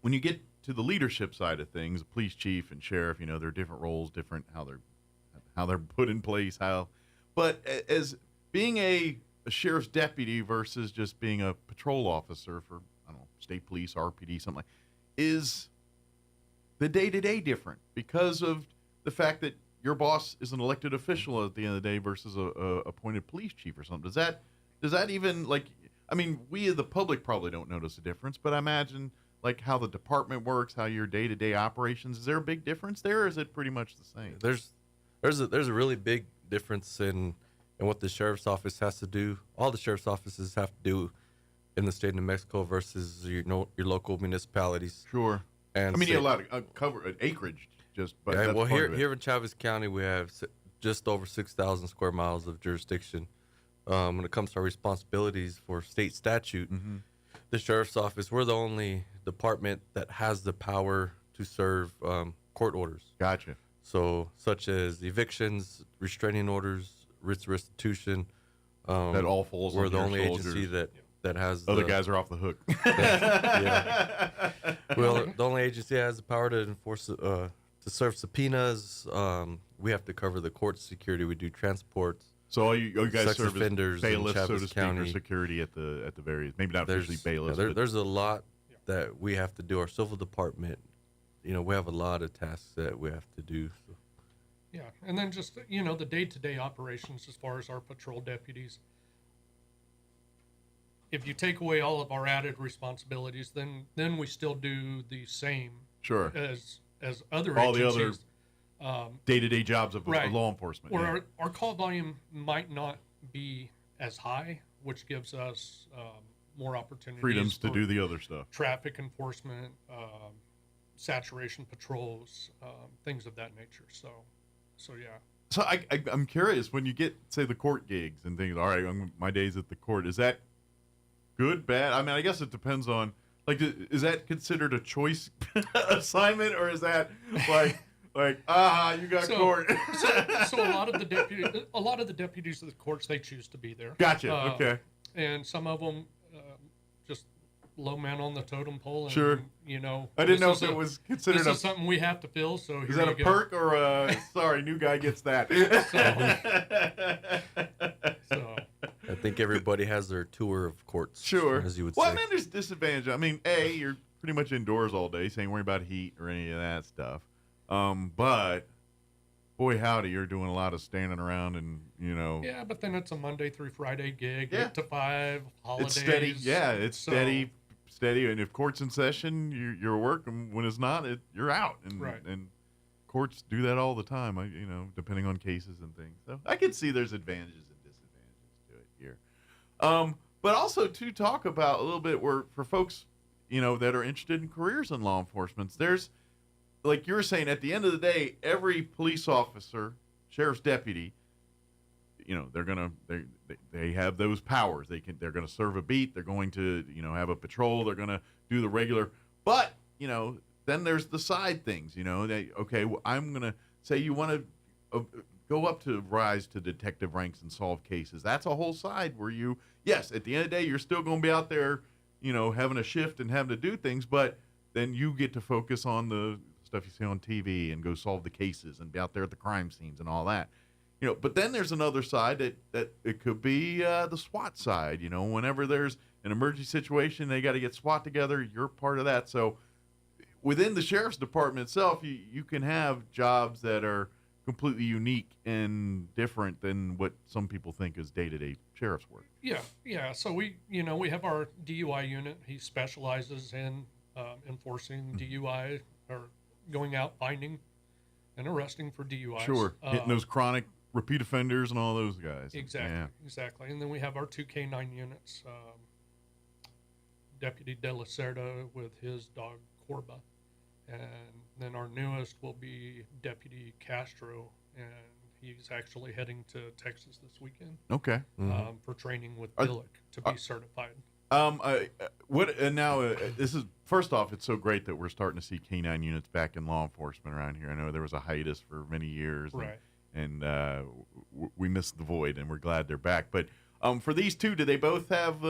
when you get to the leadership side of things, police chief and sheriff, there are different roles, different how they're put in place, but as being a sheriff's deputy versus just being a patrol officer for, I don't know, state police, RPD, something like, is the day-to-day different because of the fact that your boss is an elected official at the end of the day versus a appointed police chief or something? Does that even, like, I mean, we as the public probably don't notice a difference, but I imagine like how the department works, how your day-to-day operations, is there a big difference there, or is it pretty much the same? There's a really big difference in what the sheriff's office has to do. All the sheriff's offices have to do in the state of New Mexico versus your local municipalities. Sure. And I mean, you have a lot of cover acreage. But yeah, well, here in Chavez County, we have just over 6,000 square miles of jurisdiction. When it comes to our responsibilities for state statute, the sheriff's office, we're the only department that has the power to serve court orders. Gotcha. So, such as evictions, restraining orders, writs of restitution. That all falls on We're the only shoulders. agency that has. Other guys are off the hook. Yeah. Well, the only agency that has the power to enforce to serve subpoenas. We have to cover the court security. We do transports. So all you guys sex serve offenders as bailiffs, in so to Chavez speak, or County. security at the various, maybe not officially bailiffs. There's a lot that we have to do. Our civil department, we have a lot of tasks that we have to do. So. Yeah, and then just, the day-to-day operations as far as our patrol deputies. If you take away all of our added responsibilities, then we still do the same. Sure. As other all agencies. The other day-to-day jobs of law enforcement. Where yeah. our call volume might not be as high, which gives us more opportunities. Freedoms to do the other stuff. Traffic enforcement, saturation patrols, things of that nature. So yeah. So I'm curious, when you get, say, the court gigs and things, all right, my days at the court, is that good, bad? I mean, I guess it depends on, like, is that considered a choice assignment, or is that like, you got court? so a lot of the deputies of the courts, they choose to be there. Gotcha. Okay. And some of them just low man on the totem pole. And, sure. I didn't know if it was considered this is something we have to fill. So is that a perk or a sorry, new guy gets that? So I think everybody has their tour of courts. Sure. As you would well, say. I mean, there's disadvantage. I mean, you're pretty much indoors all day, so you ain't worry about heat or any of that stuff. But boy, howdy, you're doing a lot of standing around and, Yeah, but then it's a Monday through Friday gig, 8 to 5, holidays. It's steady. Yeah, it's steady. And if court's in session, you're working. When it's not, you're out. And, right. And courts do that all the time, depending on cases and things. So I can see there's advantages and disadvantages to it here. But also to talk about a little bit for folks, that are interested in careers in law enforcement, there's, like you were saying, at the end of the day, every police officer, sheriff's deputy, they have those powers. They're going to serve a beat. They're going to, have a patrol. They're going to do the regular. But, then there's the side things, I'm going to say you want to go up to rise to detective ranks and solve cases. That's a whole side where yes, at the end of the day, you're still going to be out there, having a shift and having to do things, but then you get to focus on the stuff you see on TV and go solve the cases and be out there at the crime scenes and all that. But then there's another side that it could be the SWAT side. Whenever there's an emergency situation, they got to get SWAT together. You're part of that. So within the sheriff's department itself, you can have jobs that are completely unique and different than what some people think is day-to-day sheriff's work. Yeah. So we have our DUI unit. He specializes in enforcing DUI or going out finding and arresting for DUIs. Sure, hitting those chronic repeat offenders and all those guys. Exactly. And then we have our 2 K9 units, Deputy De La Cerda with his dog Corba. And then our newest will be Deputy Castro, and he's actually heading to Texas this weekend. Okay. For training with Billick to be certified. This is, first off, it's so great that we're starting to see K9 units back in law enforcement around here. I know there was a hiatus for many years. Right. And we missed the void, and we're glad they're back. But for these two, do they both have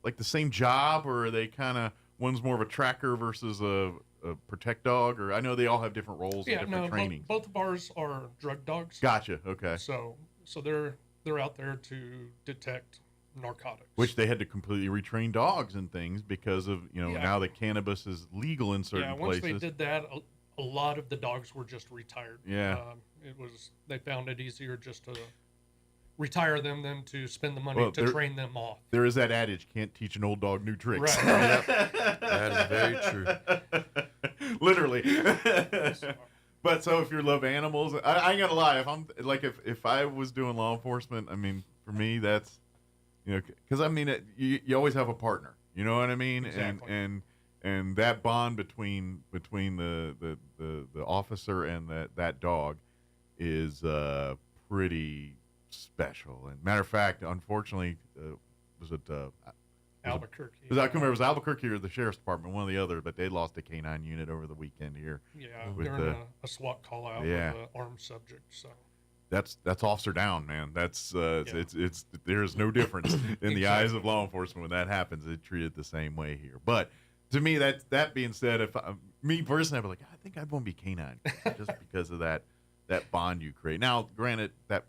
like the same job, or are they kind of, one's more of a tracker versus a a protect dog, or I know they all have different roles and Yeah, different no, trainings. both of ours are drug dogs. Gotcha. Okay. So they're out there to detect narcotics. Which they had to completely retrain dogs and things because of, now that cannabis is legal in certain once places. they did that, a lot of the dogs were just retired. Yeah. They found it easier just to retire them than to spend the money to train them off. There is that adage, can't teach an old dog new tricks. Right. That is very true. Literally. But so if you love animals, I ain't gonna lie, if I was doing law enforcement, I mean, for me, that's, because I mean, you always have a partner, you know what I mean? Exactly. And that bond between the officer and that dog is pretty special. And matter of fact, unfortunately, was it Albuquerque? I can't remember. It was Albuquerque or the sheriff's department, one or the other. But they lost a canine unit over the weekend here. Yeah, during a SWAT call out with an armed subject. So that's officer down, man. That's it's there's no difference in the eyes of law enforcement when that happens. They treat it the same way here. But to me, that being said, if me personally, I'd be like, I think I'd want to be canine just because of that bond you create. Now, granted, that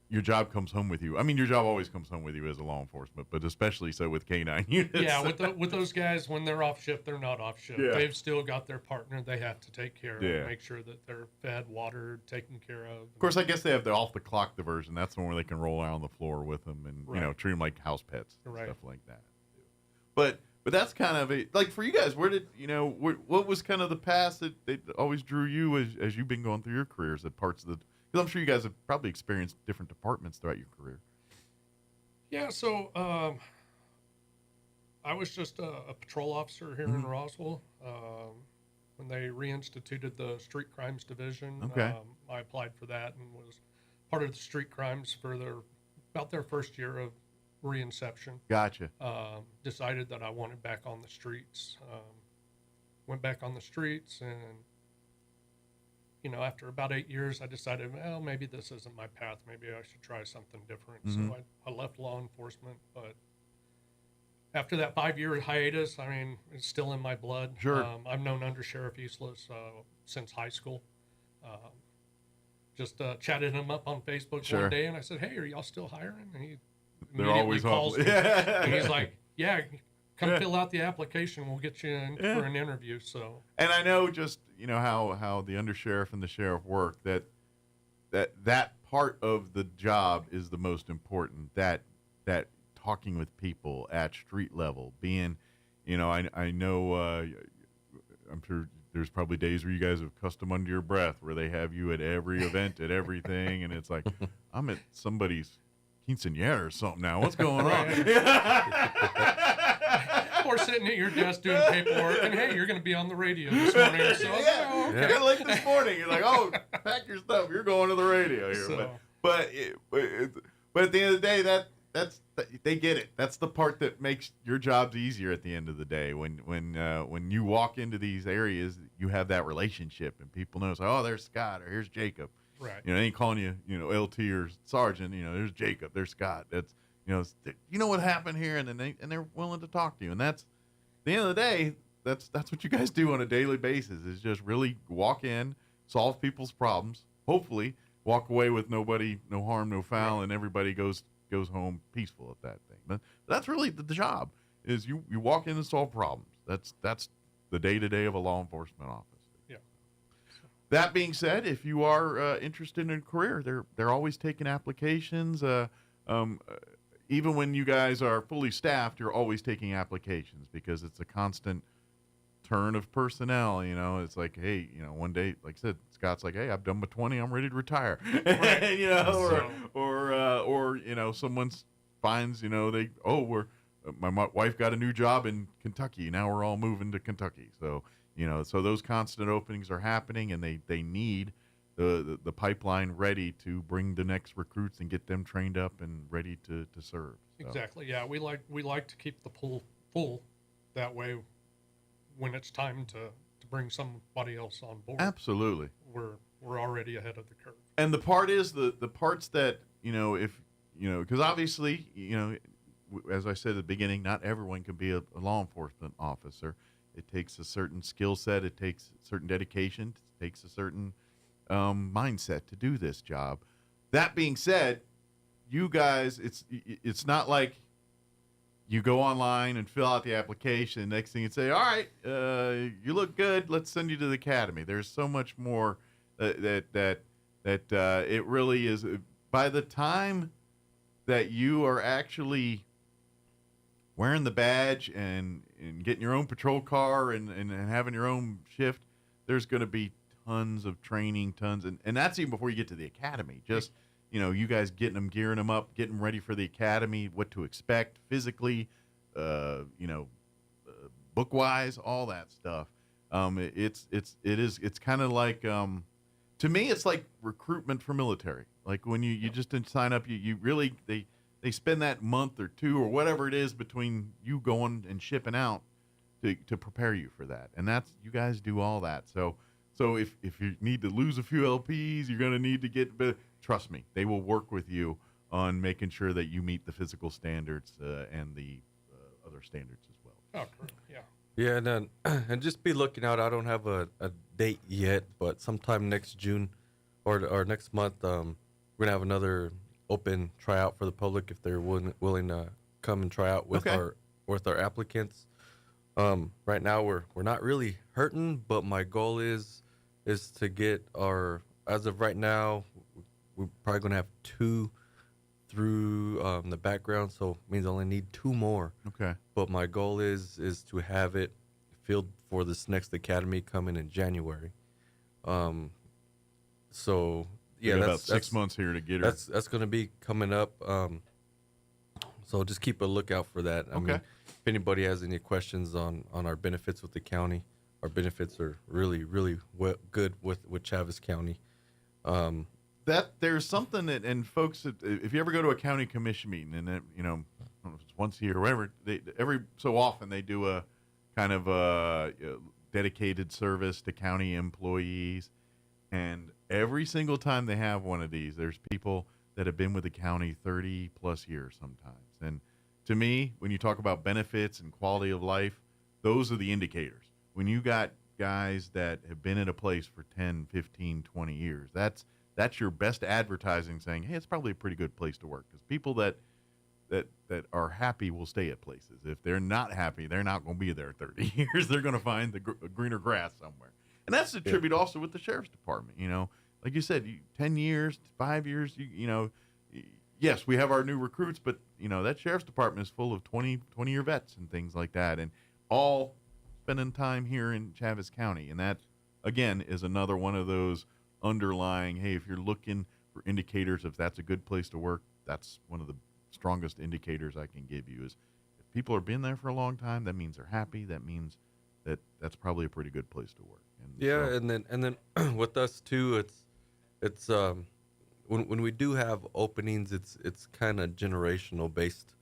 your job comes home with you. I mean, your job always comes home with you as a law enforcement, but especially so with canine units. Yeah, with those guys, when they're off shift, they're not off shift. Yeah. They've still got their partner they have to take care of, Yeah. make sure that they're fed, watered, taken care of. Of course, I guess they have the off-the-clock diversion. That's the one where they can roll around the floor with them and, treat them like house pets and Right. stuff like that. But that's kind of like for you guys, where did, what was kind of the past that always drew you as you've been going through your careers, that parts of the, because I'm sure you guys have probably experienced different departments throughout your career. Yeah, so I was just a patrol officer here in Roswell. When they reinstituted the street crimes division, Okay. I applied for that and was part of the street crimes for about their first year of reinception. Gotcha. Decided that I wanted back on the streets. Went back on the streets, and after about 8 years, I decided, well, maybe this isn't my path. Maybe I should try something different. Mhm. So I left law enforcement, but after that 5-year hiatus, I mean, it's still in my blood. Sure. I've known Under Sheriff Eastlis since high school. Just chatted him up on Facebook Sure. one day, and I said, "Hey, are y'all still hiring?" And he They're immediately always calls humble. me, and he's like, "Yeah, come Yeah. fill out the application. We'll get you in Yeah. for an interview." So, And I know just, how the undersheriff and the sheriff work, that part of the job is the most important, that talking with people at street level, being, I know, I'm sure there's probably days where you guys have cussed them under your breath, where they have you at every event, at everything, and it's like, I'm at somebody's quinceañera or something now. What's going on? or sitting at your desk doing paperwork, and hey, you're going to be on the radio this morning. So, Yeah. oh, okay. Kinda like this morning, you're like, oh, pack your stuff. You're going to the radio here. So- But at the end of the day, that's they get it. That's the part that makes your jobs easier at the end of the day. When you walk into these areas, you have that relationship, and people know, oh, there's Scott, or here's Jacob. Right. They ain't calling you, LT or Sergeant. There's Jacob, there's Scott. That's, what happened here, and then they're willing to talk to you. And that's, at the end of the day, that's what you guys do on a daily basis, is just really walk in, solve people's problems, hopefully walk away with no harm, no foul, and everybody goes home peaceful at that thing. But that's really the job, is you walk in and solve problems. That's the day-to-day of a law enforcement office. Yeah. That being said, if you are interested in a career, they're always taking applications. Even when you guys are fully staffed, you're always taking applications, because it's a constant turn of personnel. It's like, hey, one day, like I said, Scott's like, hey, I've done my 20, I'm ready to retire. Right. or someone finds, my wife got a new job in Kentucky. Now we're all moving to Kentucky. So, so those constant openings are happening, and they need the pipeline ready to bring the next recruits and get them trained up and ready to serve. So. Exactly. Yeah, we like to keep the pool full. That way, when it's time to bring somebody else on board, Absolutely, we're already ahead of the curve. And the part is the parts that because obviously as I said at the beginning, not everyone can be a law enforcement officer. It takes a certain skill set. It takes certain dedication. It takes a certain mindset to do this job. That being said, you guys, it's not like you go online and fill out the application. Next thing you say, all right, you look good. Let's send you to the academy. There's so much more that it really is. By the time that you are actually wearing the badge and getting your own patrol car and having your own shift, there's going to be tons of training, and that's even before you get to the academy. Just, you guys gearing them up, getting ready for the academy, what to expect physically, book-wise, all that stuff. It's kind of like, to me, it's like recruitment for military. Like when you just didn't sign up, you really, they spend that month or two or whatever it is between you going and shipping out to prepare you for that. And you guys do all that. So if you need to lose a few LPs, you're going to need to get, but trust me, they will work with you on making sure that you meet the physical standards and the other standards as well. Oh, yeah. Yeah, and then and just be looking out. I don't have a date yet, but sometime next June or next month, we're gonna have another open tryout for the public if they're willing to come and try out with our applicants. Right now we're not really hurting, but my goal is to get as of right now, we're probably gonna have 2 through the background, so it means I only need 2 more. Okay. But my goal is to have it filled for this next academy coming in January. So yeah, that's about 6 months here to get her. That's going to be coming up. So just keep a lookout for that. I mean, if anybody has any questions on our benefits with the county, our benefits are really, really good with Chaves County. That there's something that, and folks, if you ever go to a county commission meeting, and I don't know if it's once a year or whatever, every so often they do a kind of a dedicated service to county employees, and every single time they have one of these, there's people that have been with the county 30 plus years sometimes. And to me, when you talk about benefits and quality of life, those are the indicators. When you got guys that have been at a place for 10, 15, 20 years, that's your best advertising, saying, hey, it's probably a pretty good place to work. Because people that are happy will stay at places. If they're not happy, they're not going to be there 30 years. They're going to find the greener grass somewhere. And that's the tribute also with the sheriff's department. Like you said, 10 years, 5 years, yes, we have our new recruits, but, that sheriff's department is full of 20-year vets and things like that, and all spending time here in Chaves County. And that, again, is another one of those underlying, hey, if you're looking for indicators if that's a good place to work, that's one of the strongest indicators I can give you. Is if people are been there for a long time, that means they're happy. That means that's probably a pretty good place to work. And then with us too, it's when we do have openings, it's kind of generational based.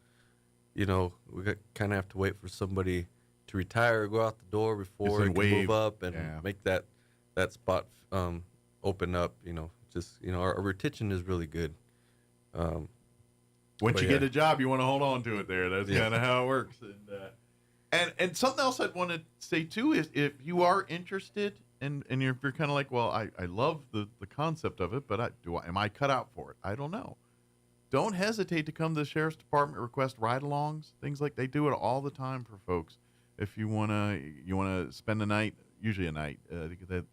We kind of have to wait for somebody to retire or go out the door before it can move up and make that spot open up. Our retention is really good. Once you get a job, you want to hold on to it there. That's kind of how it works. And something else I'd want to say too is if you are interested and you're kind of like, well, I love the concept of it, but am I cut out for it? I don't know. Don't hesitate to come to the sheriff's department, request ride-alongs, things like they do it all the time for folks. If you wanna spend a night, usually a night, because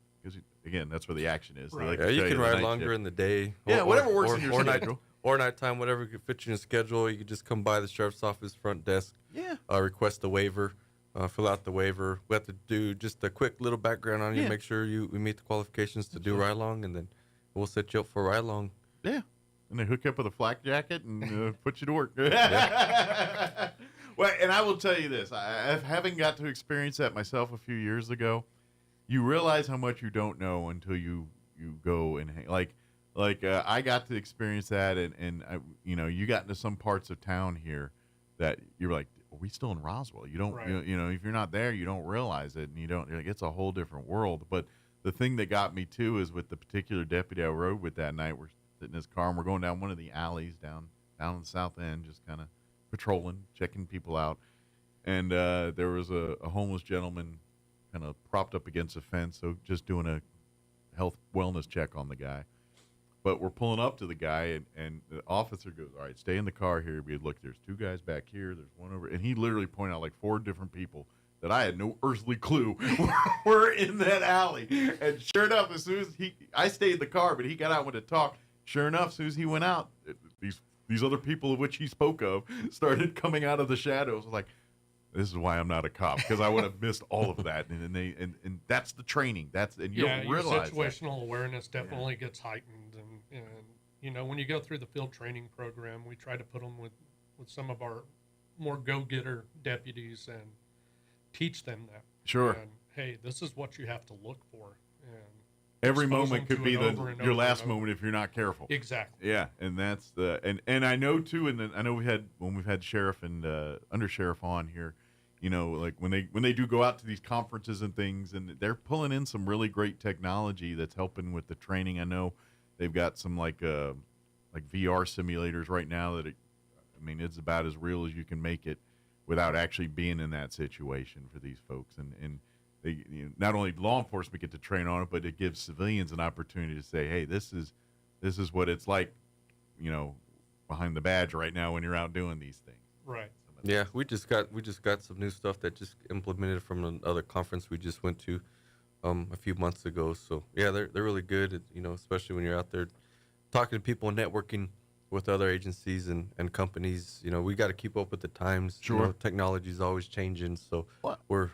again, that's where the action is. Right. You can ride along during the day. Whatever works in your schedule. Or nighttime, whatever can fit in your schedule. You can just come by the sheriff's office front desk. Yeah. Request a waiver, fill out the waiver. We have to do just a quick little background on you, make sure we meet the qualifications to do ride along, and then we'll set you up for a ride along. Yeah. And they hook you up with a flak jacket and put you to work. Well, and I will tell you this, having got to experience that myself a few years ago, you realize how much you don't know until you go and hang. Like I got to experience that, and you got into some parts of town here that you're like, are we still in Roswell? You don't, if you're not there, you don't realize it, and you're like, it's a whole different world. But the thing that got me too is with the particular deputy I rode with that night, we're sitting in his car and we're going down one of the alleys down in the south end, just kind of patrolling, checking people out, and there was a homeless gentleman kind of propped up against a fence, so just doing a health wellness check on the guy. But we're pulling up to the guy, and the officer goes, "All right, stay in the car here." We look, there's 2 guys back here, there's one over, and he literally pointed out like 4 different people that I had no earthly clue were in that alley. And sure enough, as soon as I stayed in the car, but he got out and went to talk. Sure enough, as soon as he went out, these other people of which he spoke of started coming out of the shadows. Like, this is why I'm not a cop, because I would have missed all of that. And that's the training. And you don't realize your situational awareness definitely gets heightened. And you know, when you go through the field training program, we try to put them with some of our more go-getter deputies and teach them that. Sure. And, hey, this is what you have to look for. And every moment could be your last moment if you're not careful. Exactly. Yeah, and that's and I know too, and then I know we've had sheriff and undersheriff on here, you know, like when they do go out to these conferences and things, and they're pulling in some really great technology that's helping with the training. I know they've got some like VR simulators right now that it's about as real as you can make it without actually being in that situation for these folks, and they, not only law enforcement get to train on it, but it gives civilians an opportunity to say, hey, this is what it's like, you know, behind the badge right now when you're out doing these things. Right. Yeah, we just got some new stuff that just implemented from another conference we just went to a few months ago. So yeah, they're really good, you know, especially when you're out there talking to people and networking with other agencies and companies. You know, we got to keep up with the times. Sure. You know, technology is always changing, so we're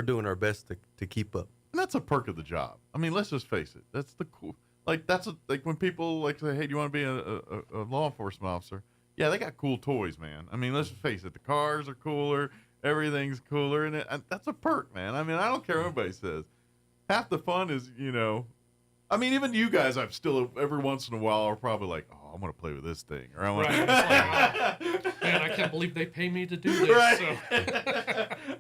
doing our best to keep up. And that's a perk of the job. I mean, let's just face it. That's the cool. Like like when people like say, "Hey, do you want to be a law enforcement officer?" Yeah, they got cool toys, man. I mean, let's just face it. The cars are cooler. Everything's cooler, and that's a perk, man. I mean, I don't care what anybody says. Half the fun is, you know. I mean, even you guys, I'm still every once in a while are probably like, "Oh, I want to play with this thing," or "I want." Right. Man, I can't believe they pay me to do this. Right. So.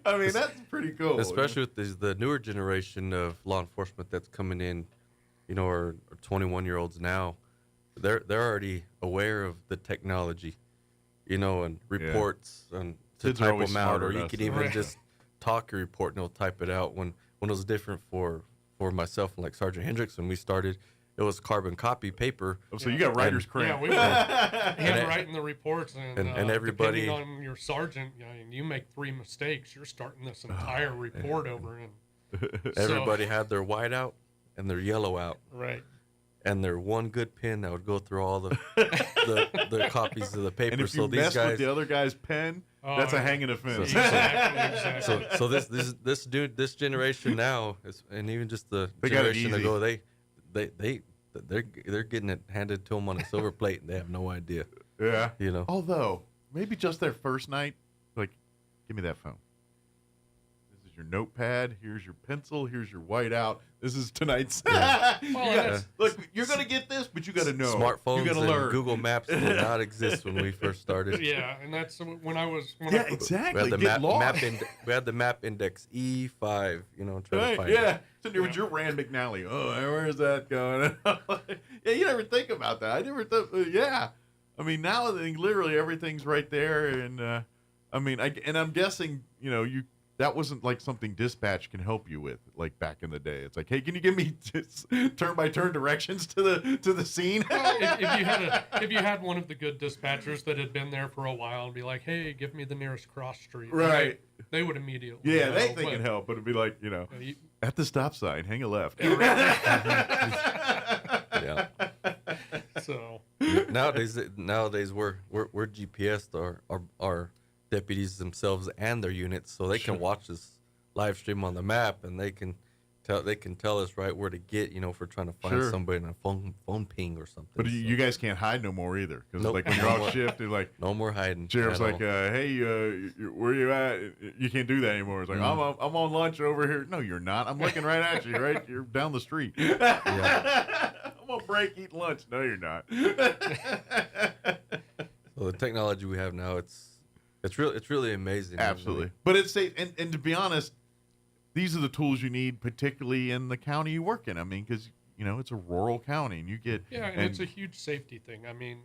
I mean, that's pretty cool. Especially with the newer generation of law enforcement that's coming in, you know, or 21-year-olds now. They're already aware of the technology, you know, and reports and to Kids are type always them out, or smarter you than can us, even though. just talk a report and they'll type it out. When it was different for myself and like Sergeant Hendricks when we started, it was carbon copy paper. Oh, so you got writer's cramp. Yeah, we were handwriting the reports, and everybody, depending on your sergeant, you make 3 mistakes, you're starting this entire report over. And everybody had their white out and their yellow out. Right. And their one good pen that would go through all the copies of the paper. And if so you these mess guys, with the other guy's pen, that's a hanging offense. Exactly. So this generation now, and even just the They got it generation easy. ago, they're getting it handed to them on a silver plate, and they have no idea. Yeah. You know. Although maybe just their first night, like, give me that phone. This is your notepad. Here's your pencil. Here's your whiteout. This is tonight's. Yeah. Look, you're gonna get this, but you got to know. Smartphones you gotta and learn. Google Maps did not exist when we first started. Yeah, and that's when I was. Exactly. We had the Get lost. we had the map index E5. You know, trying to find Yeah. it. So there was your Rand McNally. Oh, where's that going? Yeah, you never think about that. I never thought. Yeah. I mean, now literally everything's right there, and I mean, I'm guessing, you know, that wasn't like something dispatch can help you with, like back in the day. It's like, hey, can you give me turn by turn directions to the scene? Well, if you had one of the good dispatchers that had been there for a while and be like, hey, give me the nearest cross street, right? They would immediately. Yeah, they can help, but it'd be like, you know, at the stop sign, hang a left. Yeah. So nowadays we're GPS our deputies themselves and their units, so they can watch this live stream on the map, and they can tell us right where to get, you know, if we're trying to find somebody in a phone ping or something. But you guys can't hide no more either, because Nope. like when you're off shift, they're like, no more hiding. Sheriff's at like, all. hey, where you at? You can't do that anymore. It's like, I'm on lunch over here. No, you're not. I'm looking right at you. Right, you're down the street. I'm on break eating lunch. No, you're not. So the technology we have now, it's really amazing. Absolutely. But it's safe, and to be honest, these are the tools you need, particularly in the county you work in. I mean, because, you know, it's a rural county, and you get... Yeah, and it's a huge safety thing. I mean,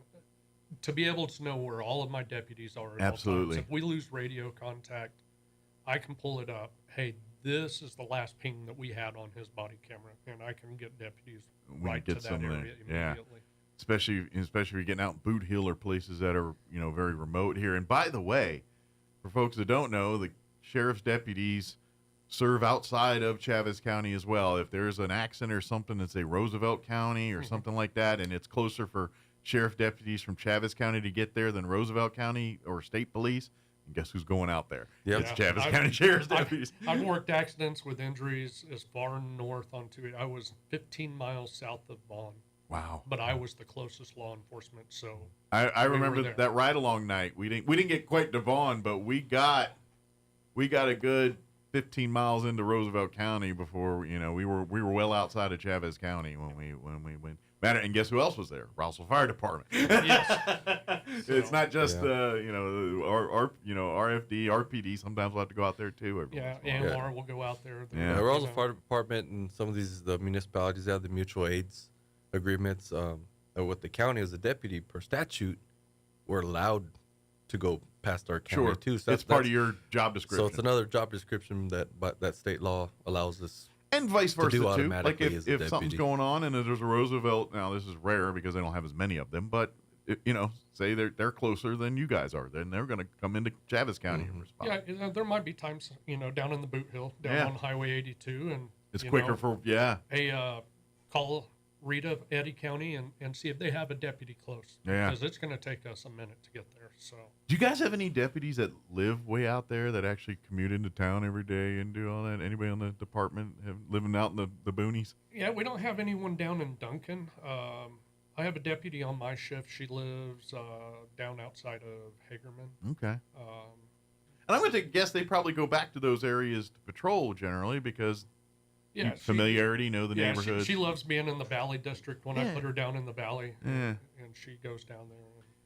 to be able to know where all of my deputies are at Absolutely. all times. If we lose radio contact, I can pull it up. Hey, this is the last ping that we had on his body camera, and I can get deputies We right get to that some area there. immediately. Especially if you're getting out in Boot Hill or places that are, very remote here. And by the way, for folks that don't know, the sheriff's deputies serve outside of Chavez County as well. If there's an accident or something that's a Roosevelt County or something like that, and it's closer for sheriff deputies from Chavez County to get there than Roosevelt County or state police, and guess who's going out there? Yep. It's Chavez County Sheriff's deputies. I've worked accidents with injuries as far north onto it. I was 15 miles south of Vaughn. Wow. But I was the closest law enforcement, so I we were remember there. that ride along night. We didn't get quite to Vaughn, but we got a good 15 miles into Roosevelt County before we were well outside of Chavez County when we went. Matter, and guess who else was there? Roswell Fire Department. Yes. It's not just our RFD, RPD. Sometimes we'll have to go out there too. AMR will go out there. Yeah, Roswell Fire Department and some of the municipalities have the mutual aids agreements. With the county as a deputy per statute, we're allowed to go past our county too. So it's part of your job description. So it's another job description that state law allows us. And vice versa, to do too. automatically Like if something's going on and there's a Roosevelt, now this is rare because they don't have as many of them, but, say they're closer than you guys are, then they're going to come into Chavez County and respond. Yeah, there might be times, down in the Boot Hill, down on Highway 82. And it's quicker call Rita of Eddy County and see if they have a deputy close. Yeah. Because it's going to take us a minute to get there. So. Do you guys have any deputies that live way out there that actually commute into town every day and do all that? Anybody on the department living out in the boonies? Yeah, we don't have anyone down in Duncan. I have a deputy on my shift. She lives down outside of Hagerman. Okay. And I'm going to guess they probably go back to those areas to patrol generally because familiarity, know the neighborhood. She loves being in the Valley District when I put her down in the Valley. And she goes down there.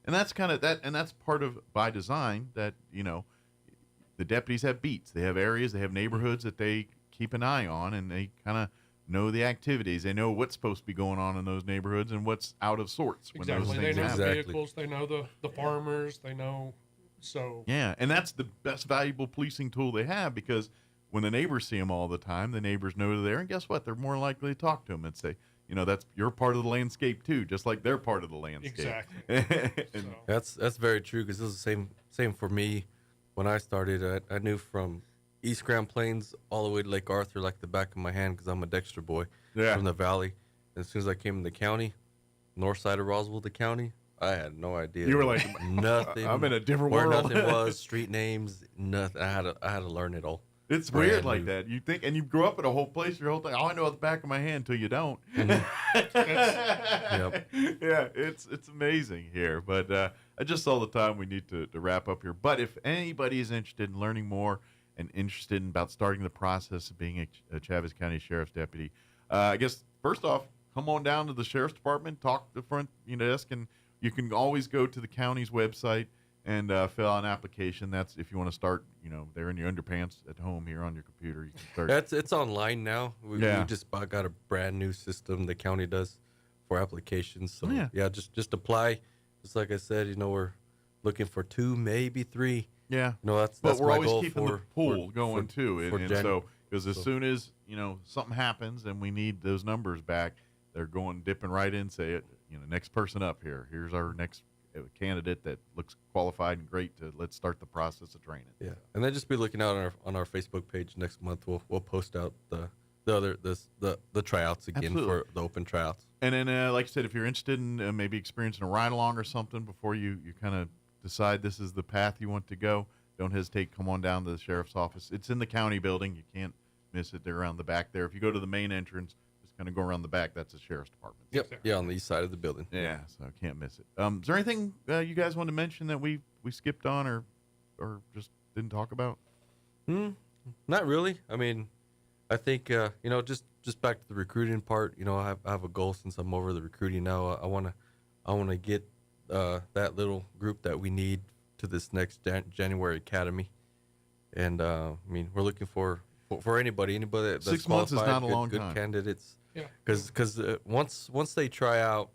And that's kind of that, and that's part of by design that the deputies have beats. They have areas, they have neighborhoods that they keep an eye on, and they kind of know the activities. They know what's supposed to be going on in those neighborhoods and what's out of sorts. Exactly, they know the vehicles, they know the farmers, they know. So yeah, and that's the best valuable policing tool they have because when the neighbors see them all the time, the neighbors know they're there, and guess what? They're more likely to talk to them and say, that's you're part of the landscape too, just like they're part of the landscape. Exactly. That's very true because it was the same for me when I started. I knew from East Grand Plains all the way to Lake Arthur like the back of my hand because I'm a Dexter boy from the valley. And as soon as I came in the county, north side of Roswell, the county, I had no idea. You were like nothing. I'm in a different where world. Nothing was street names, nothing. I had to learn it all. It's weird like that. You think, and you grew up in a whole place your whole thing. Oh, I know at the back of my hand until you don't. Yep. Yeah, it's amazing here. But I just saw the time we need to wrap up here. But if anybody is interested in learning more and interested in about starting the process of being a Chavez County Sheriff's Deputy, I guess first off, come on down to the Sheriff's Department, talk to the front desk, and you can always go to the county's website and fill out an application. That's if you want to start, there in your underpants at home here on your computer. You can start. It's online now. We just got a brand new system the county does for applications. So just apply. Just like I said, we're looking for 2, maybe 3. Yeah. That's but we're my always goal keeping the pool going too, and so because as soon as something happens and we need those numbers back, they're dipping right in. Say it. Next person up here. Here's our next candidate that looks qualified and great let's start the process of training. Yeah, and then just be looking out on our Facebook page next month. We'll post out the tryouts again. Absolutely. For the open tryouts. And then, like I said, if you're interested in maybe experiencing a ride along or something before you kind of decide this is the path you want to go, don't hesitate. Come on down to the sheriff's office. It's in the county building. You can't miss it. They're around the back there. If you go to the main entrance, just kind of go around the back. That's the sheriff's department. Yep. Yeah, on the east side of the building. Yeah, so I can't miss it. Is there anything you guys want to mention that we skipped on or just didn't talk about? Not really. I mean, I think just back to the recruiting part. I have a goal since I'm over the recruiting now. I want to get that little group that we need to this next January academy, and we're looking for anybody that's 6 months is not a long good time. Candidates. Yeah. Because once they try out,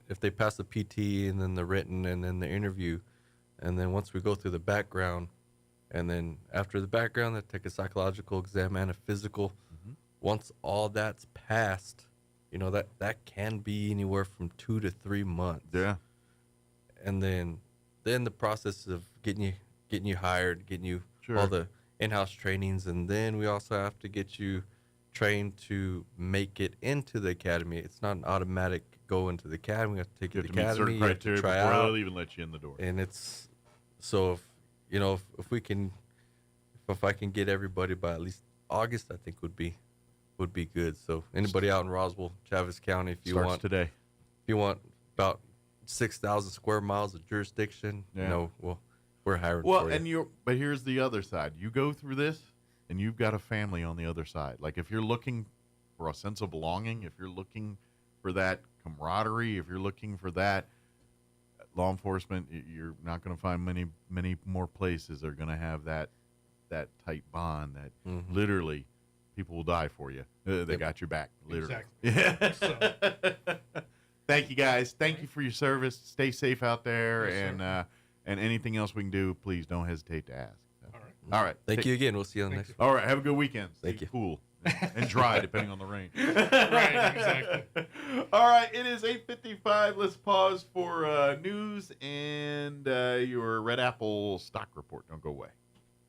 if they pass the PT and then the written and then the interview, and then once we go through the background, And then after the background, they take a psychological exam and a physical. Once all that's passed, you know, that can be anywhere from 2 to 3 months. Yeah. And then the process of getting you hired, getting you all the in-house trainings, and then we also have to get you trained to make it into the academy. It's not an automatic go into the academy. You have to take you to the academy. You have to meet certain criteria try before out. they'll even let you in the door. And it's so if I can get everybody by at least August, I think would be good. So anybody out in Roswell, Chaves County, if you want about 6,000 square miles of jurisdiction, we're hiring for you. But here's the other side. You go through this, and you've got a family on the other side. Like if you're looking for a sense of belonging, if you're looking for that camaraderie, if you're looking for that law enforcement, you're not going to find many more places that are going to have that tight bond that literally people will die for you. They got your back, literally. Exactly. Yeah. Thank you, guys. Thank you for your service. Stay safe out there, and anything else we can do, please don't hesitate to ask. All right. Thank you again. We'll see you on the next one. All right. Have a good weekend. Thank you. Cool and dry, depending on the rain. Right, exactly. All right. It is 8:55. Let's pause for news and your Red Apple stock report. Don't go away.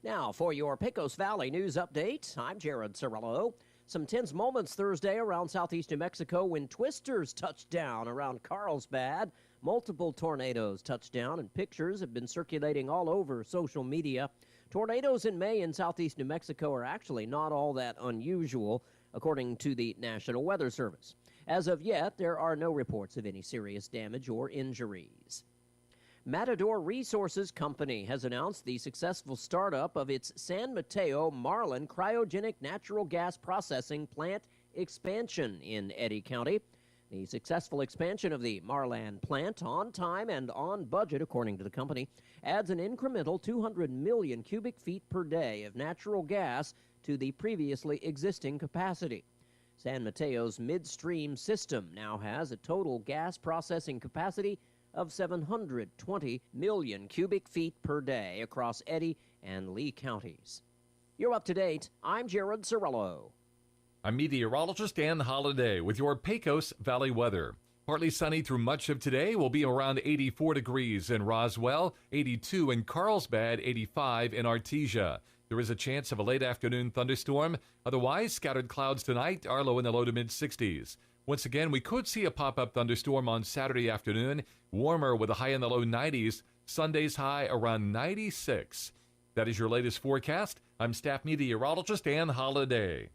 Now, for your Pecos Valley news update, I'm Jared Cirillo. Some tense moments Thursday around southeast New Mexico when twisters touched down around Carlsbad. Multiple tornadoes touched down, and pictures have been circulating all over social media. Tornadoes in May in southeast New Mexico are actually not all that unusual, according to the National Weather Service. As of yet, there are no reports of any serious damage or injuries. Matador Resources Company has announced the successful startup of its San Mateo Marlin cryogenic natural gas processing plant expansion in Eddy County. The successful expansion of the Marlan plant on time and on budget, according to the company, adds an incremental 200 million cubic feet per day of natural gas to the previously existing capacity. San Mateo's midstream system now has a total gas processing capacity of 720 million cubic feet per day across Eddy and Lee counties. You're up to date. I'm Jared Cirillo. I'm meteorologist Dan Holliday with your Pecos Valley weather. Partly sunny through much of today. Will be around 84 degrees in Roswell, 82 in Carlsbad, 85 in Artesia. There is a chance of a late afternoon thunderstorm. Otherwise, scattered clouds tonight are low in the low to mid-60s. Once again, we could see a pop-up thunderstorm on Saturday afternoon. Warmer with a high in the low 90s. Sunday's high around 96. That is your latest forecast. I'm staff meteorologist Dan Holliday.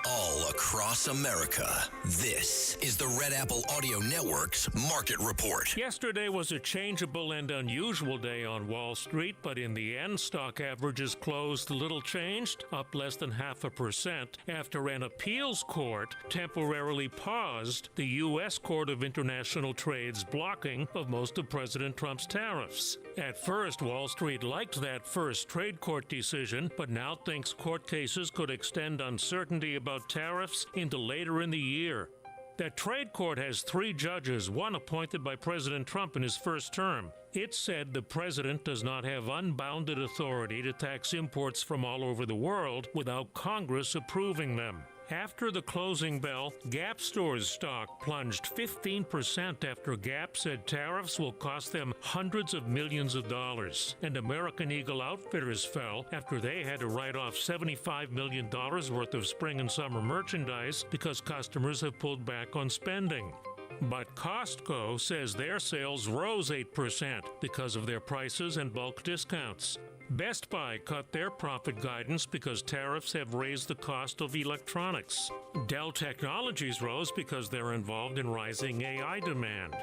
All across America, this is the Red Apple Audio Network's Market Report. Yesterday was a changeable and unusual day on Wall Street, but in the end, stock averages closed little changed, up less than 0.5%, after an appeals court temporarily paused the U.S. Court of International Trade's blocking of most of President Trump's tariffs. At first, Wall Street liked that first trade court decision, but now thinks court cases could extend uncertainty about tariffs into later in the year. That trade court has 3 judges, one appointed by President Trump in his first term. It said the president does not have unbounded authority to tax imports from all over the world without Congress approving them. After the closing bell, Gap Store's stock plunged 15% after Gap said tariffs will cost them hundreds of millions of dollars. And American Eagle Outfitters fell after they had to write off $75 million worth of spring and summer merchandise because customers have pulled back on spending. But Costco says their sales rose 8% because of their prices and bulk discounts. Best Buy cut their profit guidance because tariffs have raised the cost of electronics. Dell Technologies rose because they're involved in rising AI demand.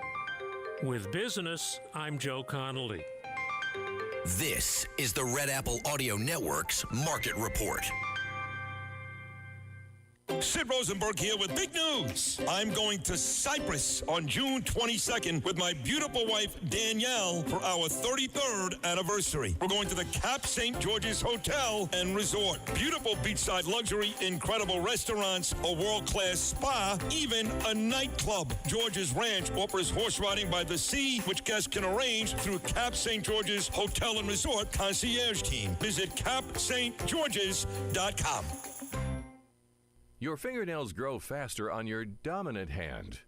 With business, I'm Joe Connolly. This is the Red Apple Audio Network's Market Report. Sid Rosenberg here with big news. I'm going to Cyprus on June 22nd with my beautiful wife, Danielle, for our 33rd anniversary. We're going to the Cap St. George's Hotel and Resort. Beautiful beachside luxury, incredible restaurants, a world-class spa, even a nightclub. George's Ranch offers horse riding by the sea, which guests can arrange through Cap St. George's Hotel and Resort concierge team. Visit capstgeorges.com. Your fingernails grow faster on your dominant hand.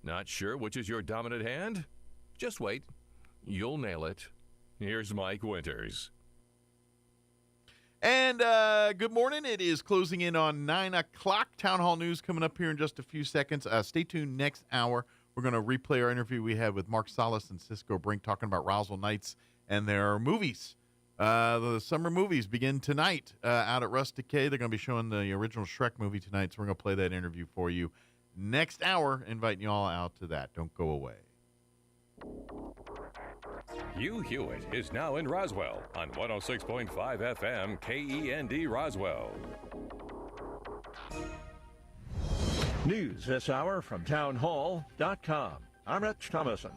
Not sure which is your dominant hand? Just wait. You'll nail it. Here's Mike Winters. And good morning. It is closing in on 9 o'clock. Town Hall News coming up here in just a few seconds. Stay tuned next hour. We're going to replay our interview we had with Mark Salas and Cisco Brink talking about Roswell Nights and their movies. The summer movies begin tonight out at Rustic K. They're going to be showing the original Shrek movie tonight, so we're going to play that interview for you next hour, inviting you all out to that. Don't go away. Hugh Hewitt is now in Roswell on 106.5 FM KEND Roswell. News this hour from townhall.com. I'm Rich Thomason.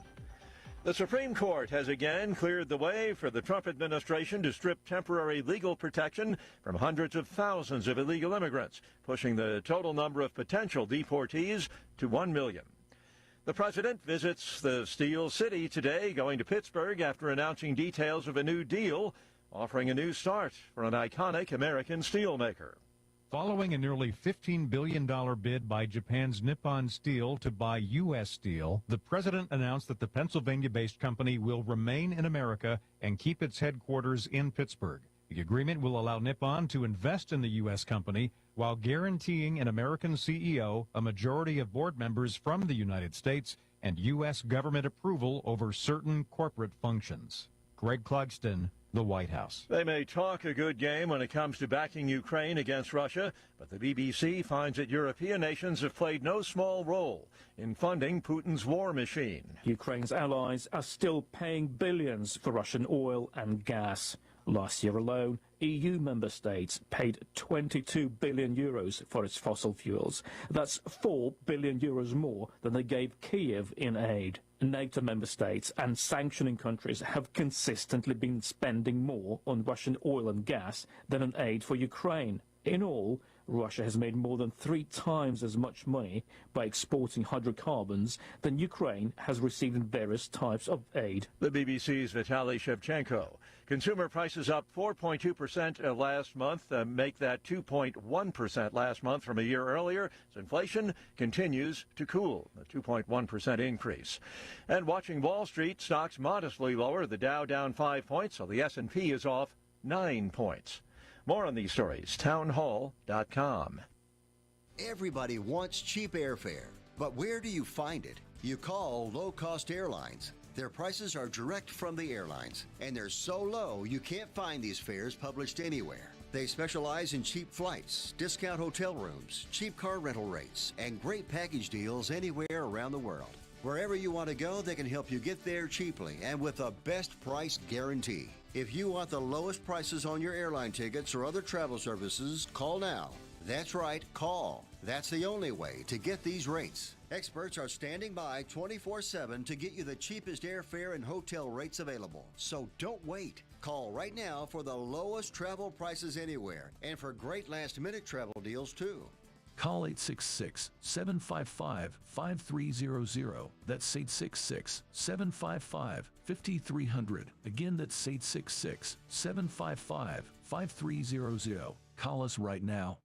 The Supreme Court has again cleared the way for the Trump administration to strip temporary legal protection from hundreds of thousands of illegal immigrants, pushing the total number of potential deportees to 1 million. The president visits the Steel City today, going to Pittsburgh after announcing details of a new deal, offering a new start for an iconic American steelmaker. Following a nearly $15 billion bid by Japan's Nippon Steel to buy U.S. steel, the president announced that the Pennsylvania-based company will remain in America and keep its headquarters in Pittsburgh. The agreement will allow Nippon to invest in the U.S. company while guaranteeing an American CEO, a majority of board members from the United States, and U.S. government approval over certain corporate functions. Greg Clugston, the White House. They may talk a good game when it comes to backing Ukraine against Russia, but the BBC finds that European nations have played no small role in funding Putin's war machine. Ukraine's allies are still paying billions for Russian oil and gas. Last year alone, EU member states paid 22 billion euros for its fossil fuels. That's 4 billion euros more than they gave Kiev in aid. NATO member states and sanctioning countries have consistently been spending more on Russian oil and gas than on aid for Ukraine. In all, Russia has made more than 3 times as much money by exporting hydrocarbons than Ukraine has received in various types of aid. The BBC's Vitaly Shevchenko. Consumer prices up 4.2% last month, make that 2.1% last month from a year earlier. As inflation continues to cool, a 2.1% increase. And watching Wall Street, stocks modestly lower. The Dow down 5 points, so the S&P is off 9 points. More on these stories, townhall.com. Everybody wants cheap airfare, but where do you find it? You call low-cost airlines. Their prices are direct from the airlines, and they're so low you can't find these fares published anywhere. They specialize in cheap flights, discount hotel rooms, cheap car rental rates, and great package deals anywhere around the world. Wherever you want to go, they can help you get there cheaply and with a best price guarantee. If you want the lowest prices on your airline tickets or other travel services, call now. That's right, call. That's the only way to get these rates. Experts are standing by 24/7 to get you the cheapest airfare and hotel rates available. So don't wait. Call right now for the lowest travel prices anywhere and for great last-minute travel deals, too. Call 866-755-5300. That's 866-755-5300. Again, that's 866-755-5300. Call us right now.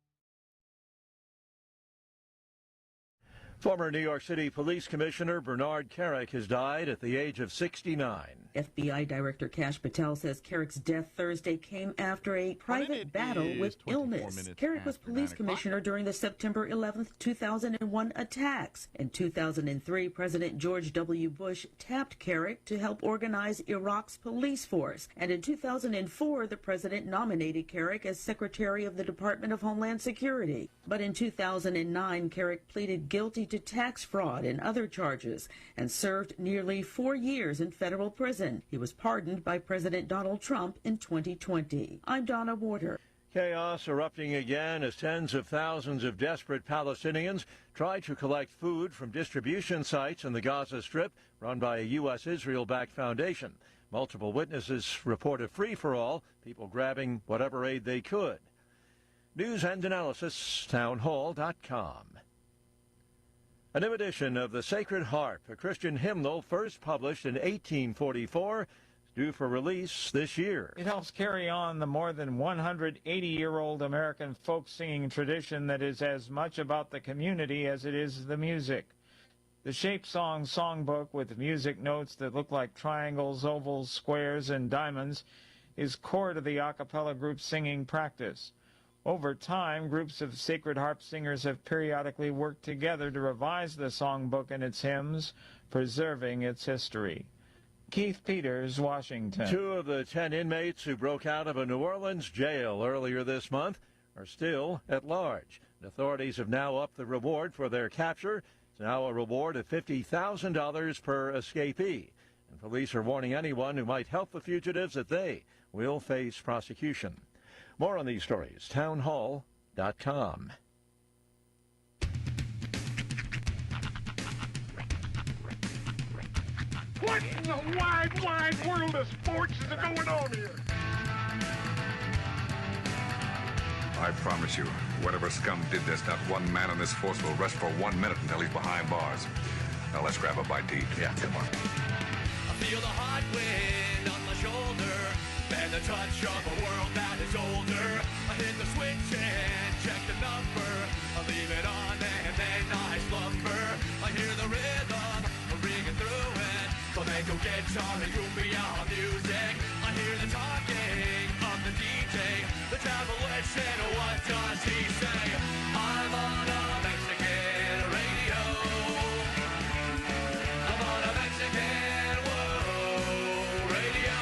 Former New York City Police Commissioner Bernard Kerik has died at the age of 69. FBI Director Kash Patel says Kerrick's death Thursday came after a private battle with illness. Kerik was police commissioner during the September 11th, 2001 attacks. In 2003, President George W. Bush tapped Kerik to help organize Iraq's police force. And in 2004, the president nominated Kerik as Secretary of the Department of Homeland Security. But in 2009, Kerik pleaded guilty to tax fraud and other charges and served nearly 4 years in federal prison. He was pardoned by President Donald Trump in 2020. I'm Donna Warder. Chaos erupting again as tens of thousands of desperate Palestinians try to collect food from distribution sites in the Gaza Strip run by a U.S. Israel-backed foundation. Multiple witnesses report a free-for-all, people grabbing whatever aid they could. News and analysis, townhall.com. A new edition of the Sacred Harp, a Christian hymnal first published in 1844, due for release this year. It helps carry on the more than 180-year-old American folk singing tradition that is as much about the community as it is the music. The Shape Song songbook with music notes that look like triangles, ovals, squares, and diamonds is core to the a cappella group singing practice. Over time, groups of sacred harp singers have periodically worked together to revise the songbook and its hymns, preserving its history. Keith Peters, Washington. 2 of the 10 inmates who broke out of a New Orleans jail earlier this month are still at large. Authorities have now upped the reward for their capture. It's now a reward of $50,000 per escapee. And police are warning anyone who might help the fugitives that they will face prosecution. More on these stories, townhall.com. What in the wide, wide world of sports is going on here? I promise you, whatever scum did this, not one man in this force will rest for 1 minute until he's behind bars. Now let's grab a bite to eat. Yeah, come on. I feel the hot wind on my shoulder and the touch of a world that is older. I hit the switch and check the number. I leave it on and then I slumber. I hear the rhythm ringing through it. Flamenco guitar and cumbia music. I hear the talking of the DJ. The travel listen, what does he say? I'm on a Mexican radio. I'm on a Mexican radio.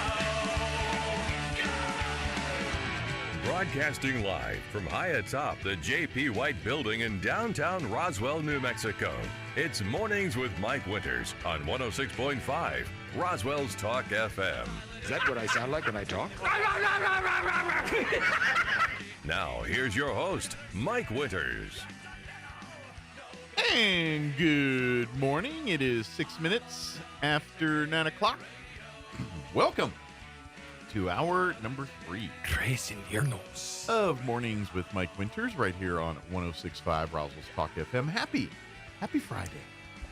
Broadcasting live from high atop the J.P. White Building in downtown Roswell, New Mexico. It's Mornings with Mike Winters on 106.5 Roswell's Talk FM. Is that what I sound like when I talk? Now, here's your host, Mike Winters. And good morning. It is 6 minutes after 9 o'clock. Welcome to hour number 3. Tres Inviernos of Mornings with Mike Winters right here on 106.5 Roswell's Talk FM. Happy Friday.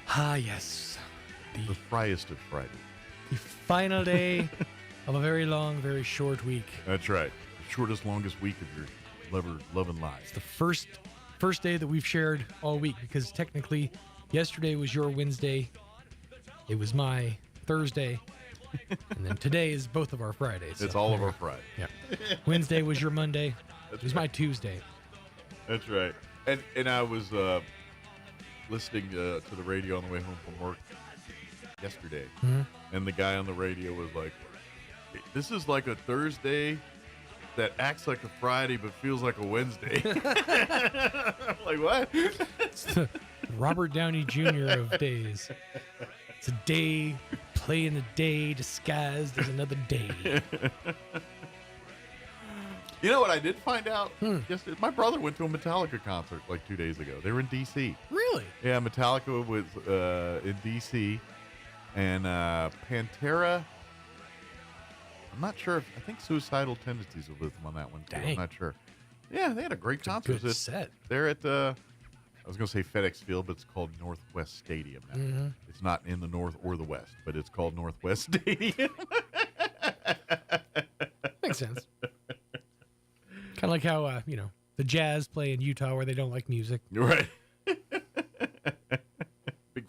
Ah, yes. The friest of Friday. The final day of a very long, very short week. That's right. The shortest, longest week of your loving life. It's the first day that we've shared all week because technically yesterday was your Wednesday. It was my Thursday. And then today is both of our Fridays. It's all of our Fridays. Yeah. Wednesday was your Monday. It was my Tuesday. That's right. And I was listening to the radio on the way home from work yesterday. Mm-hmm. And the guy on the radio was like, this is like a Thursday that acts like a Friday but feels like a Wednesday. Like, what? It's the Robert Downey Jr. of days. It's a day playing a day disguised as another day. You know what I did find out? Yesterday, my brother went to a Metallica concert like 2 days ago. They were in D.C. Really? Yeah, Metallica was in D.C. And Pantera, I'm not sure. I think Suicidal Tendencies were with them on that one, too. Dang. I'm not sure. Yeah, they had a great concert. Good set. They're at I was going to say FedEx Field, but it's called Northwest Stadium now. Mm-hmm. It's not in the North or the West, but it's called Northwest Stadium. Makes sense. Kind of like how, the Jazz play in Utah where they don't like music. Right. Big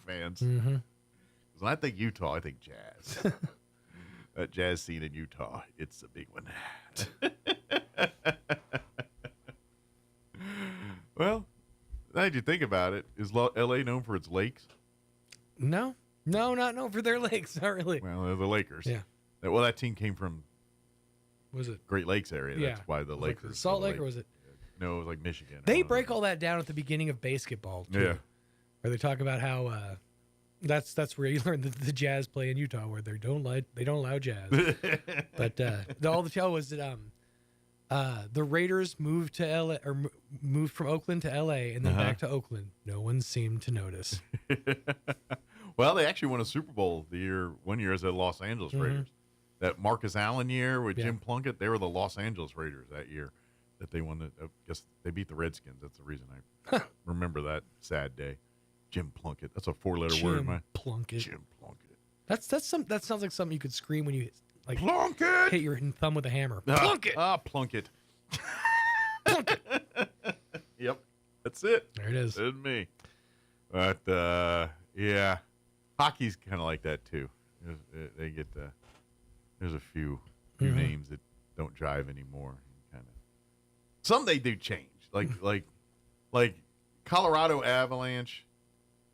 fans. Mm-hmm. When I think Utah, I think jazz. That jazz scene in Utah, it's a big one. Well, now that you think about it, is L.A. known for its lakes? No, not known for their lakes. Not really. Well, they're the Lakers. Yeah. Well, that team came from Was it Great Lakes area. Yeah. That's why the Like Lakers. Salt Lake, or was it? No, it was like Michigan. They break all that down at the beginning of basketball, too. Yeah. Where they talk about how that's where you learn the Jazz play in Utah, where they don't allow jazz. But all the tell was that The Raiders moved to LA, or moved from Oakland to LA, and then back to Oakland. No one seemed to notice. Well, they actually won a Super Bowl one year as the Los Angeles Raiders. That Marcus Allen year with Jim Plunkett, they were the Los Angeles Raiders that year that they won. I guess they beat the Redskins. That's the reason I remember that sad day. Jim Plunkett. That's a 4-letter word, man. Plunkett. Jim Plunkett. That sounds like something you could scream when you like Plunkett! Hit your thumb with a hammer. Plunkett. Plunkett. Plunkett. Yep, that's it. There it is. That's me. But yeah, hockey's kind of like that too. They get there's a few names that don't jive anymore. Kind of. Some they do change. Like Colorado Avalanche.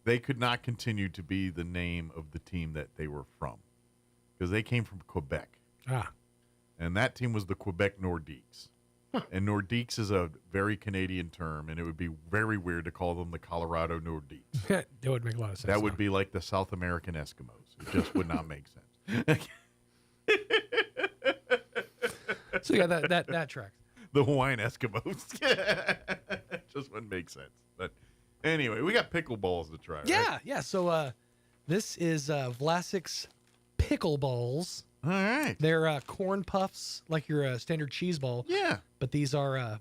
They could not continue to be the name of the team that they were from because they came from Quebec. And that team was the Quebec Nordiques. And Nordiques is a very Canadian term, and it would be very weird to call them the Colorado Nordiques. That would make a lot of sense. That would be like the South American Eskimos. It just would not make sense. So you got that track. The Hawaiian Eskimos. Just wouldn't make sense. But anyway, we got pickleballs to try. Yeah, right? yeah. So this is Vlasic's pickleballs. All right. They're corn puffs, like your standard cheese ball. Yeah. But these are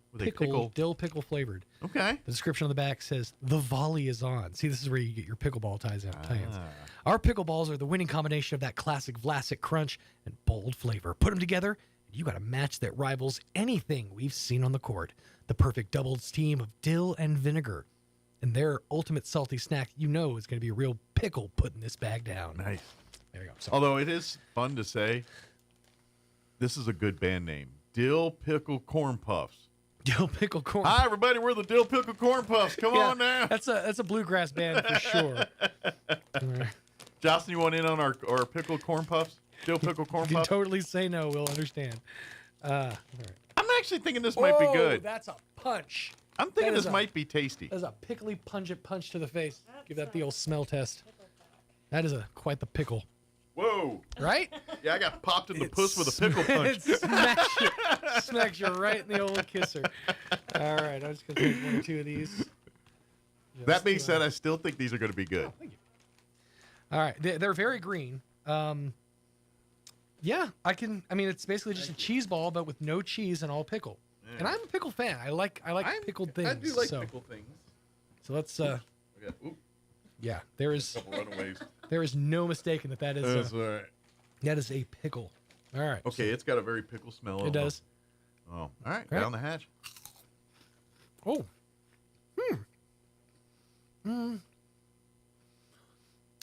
dill pickle flavored. Okay. The description on the back says, "The volley is on." See, this is where you get your pickleball tie-ins. Our pickleballs are the winning combination of that classic Vlasic crunch and bold flavor. Put them together, and you got a match that rivals anything we've seen on the court. The perfect doubles team of dill and vinegar. And their ultimate salty snack, is going to be a real pickle putting this bag down. Nice. There you go. Although it is fun to say, this is a good band name. Dill Pickle Corn Puffs. Dill Pickle Corn. Hi, everybody. We're the Dill Pickle Corn Puffs. Come on now. That's a bluegrass band for sure. Jocelyn, you want in on our Pickle Corn Puffs? Dill Pickle Corn You Puffs? can totally say no. We'll understand. All right. I'm actually thinking this might be good. That's a punch. I'm thinking this might be tasty. That's a pickly, pungent punch to the face. Give that the old smell test. That is quite the pickle. Whoa. Right? Yeah, I got popped in the puss with a pickle punch. It smacks you right in the old kisser. All right, I'm just going to take 1 or 2 of these. That being said, I still think these are going to be good. Oh, thank you. All right, they're very green. Yeah, it's basically just a cheese ball, but with no cheese and all pickle. Yeah. And I'm a pickle fan. I like pickled things. I do like pickled things. So let's yeah, there is runaways. There is no mistaking that is That's all right. That is a pickle. All right. Okay, it's got a very pickle smell. It does. Oh, all right. Down the hatch. Oh.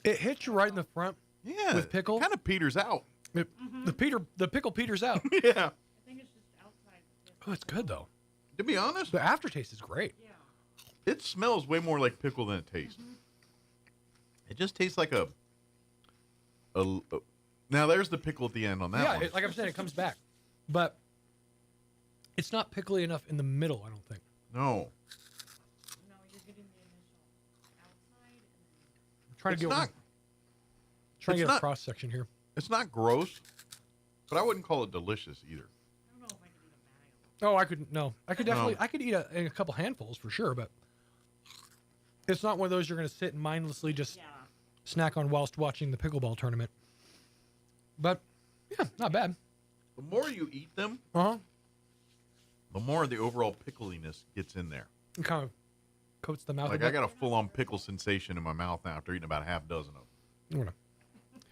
It hits you right in the front. Yeah. With pickle. Kind of peters out. The pickle peters out. Yeah. I think it's just outside. Oh, it's good though. To be honest, the aftertaste is great. Yeah. It smells way more like pickle than it tastes. It just tastes like a now there's the pickle at the end on that one. Yeah, like I'm saying, it comes back. But it's not pickly enough in the middle, I don't think. No. No, you're getting the initial outside. I'm trying to get a cross section here. It's not gross, but I wouldn't call it delicious either. I don't know if I could eat a bag of Oh, I couldn't. No, I could definitely. I could eat a couple handfuls for sure, but it's not one of those you're going to sit and mindlessly just snack on whilst watching the pickleball tournament. But yeah, not bad. The more you eat them, the more the overall pickliness gets in there. It kind of coats the mouth. Like I got a full-on pickle sensation in my mouth now after eating about half dozen of them. I'm gonna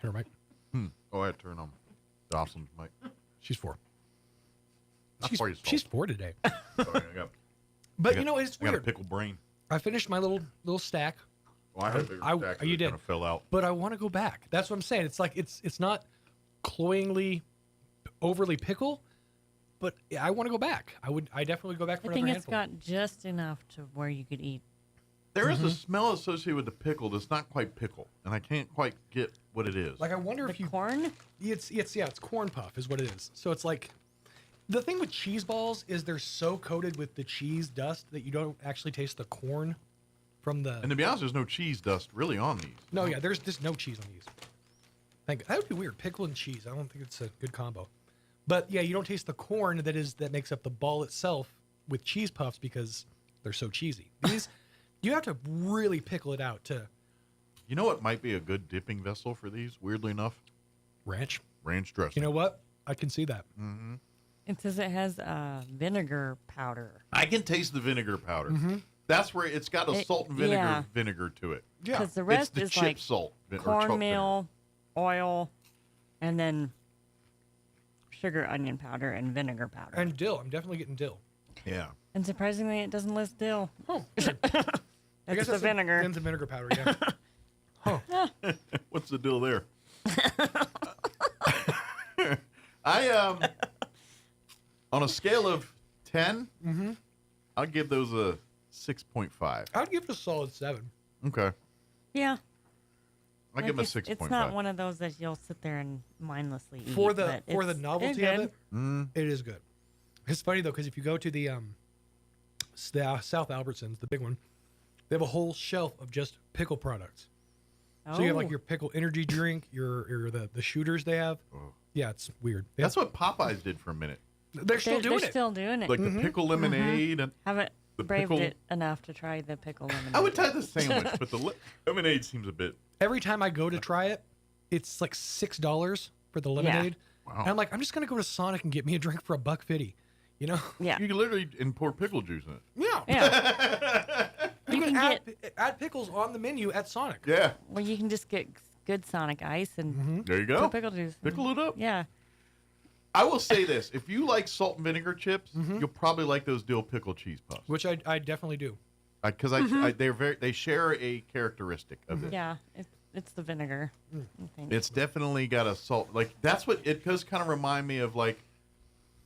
hit her mic. Go ahead, turn on Jocelyn's mic. She's 4. She's 4 today. Sorry, But it's weird. I got a pickle brain. I finished my little stack. Well, I had a bigger stack. You did. Kind of fell out. But I want to go back. That's what I'm saying. It's like it's not cloyingly overly pickle, but I want to go back. I definitely go back for I another think it's handful. got just enough to where you could eat. There is a smell associated with the pickle that's not quite pickle, and I can't quite get what it is. Like I wonder if you corn. It's corn puff is what it is. So it's like the thing with cheese balls is they're so coated with the cheese dust that you don't actually taste the corn from the. And to be honest, there's no cheese dust really on these. No, yeah, there's just no cheese on these. That would be weird. Pickle and cheese. I don't think it's a good combo. But yeah, you don't taste the corn that makes up the ball itself with cheese puffs because they're so cheesy. These, you have to really pickle it out to. You know what might be a good dipping vessel for these, weirdly enough? Ranch. Ranch dressing. You know what? I can see that. Mm-hmm. It says it has vinegar powder. I can taste the vinegar powder. Mm-hmm. That's where it's got a salt and vinegar to it. Yeah. Because the rest it's the is chip like salt, cornmeal, oil, and then sugar, onion powder, and vinegar powder. And dill. I'm definitely getting dill. Yeah. And surprisingly, it doesn't list dill. Oh. I guess the vinegar. And the vinegar powder, yeah. Huh. What's the deal there? I on a scale of 10, I'll give those a 6.5. I'd give it a solid 7. Okay. Yeah. I'll give them a 6.5. It's not one of those that you'll sit there and mindlessly eat. For the novelty of it, it is good. It's funny though, because if you go to the South Albertsons, the big one, they have a whole shelf of just pickle products. So you have like your pickle energy drink, your the shooters they have. Oh. Yeah, it's weird. That's what Popeyes did for a minute. They're still doing it. Like the pickle lemonade. And haven't the braved pickle... it enough to try the pickle lemonade. I would try the sandwich, but the lemonade seems a bit. Every time I go to try it, it's like $6 for the lemonade. Wow. And I'm like, I'm just gonna go to Sonic and get me a drink for $1.50. You know? Yeah. You can literally pour pickle juice in it. Yeah. You can add pickles on the menu at Sonic. Yeah. Well, you can just get good Sonic ice and there you go. put pickle juice. Pickle it up. Yeah. I will say this: if you like salt and vinegar chips, you'll probably like those dill pickle cheese puffs. Which I definitely do. Because they share a characteristic of it. Yeah, it's the vinegar. I think. It's definitely got a salt. Like that's what it does. Kind of remind me of like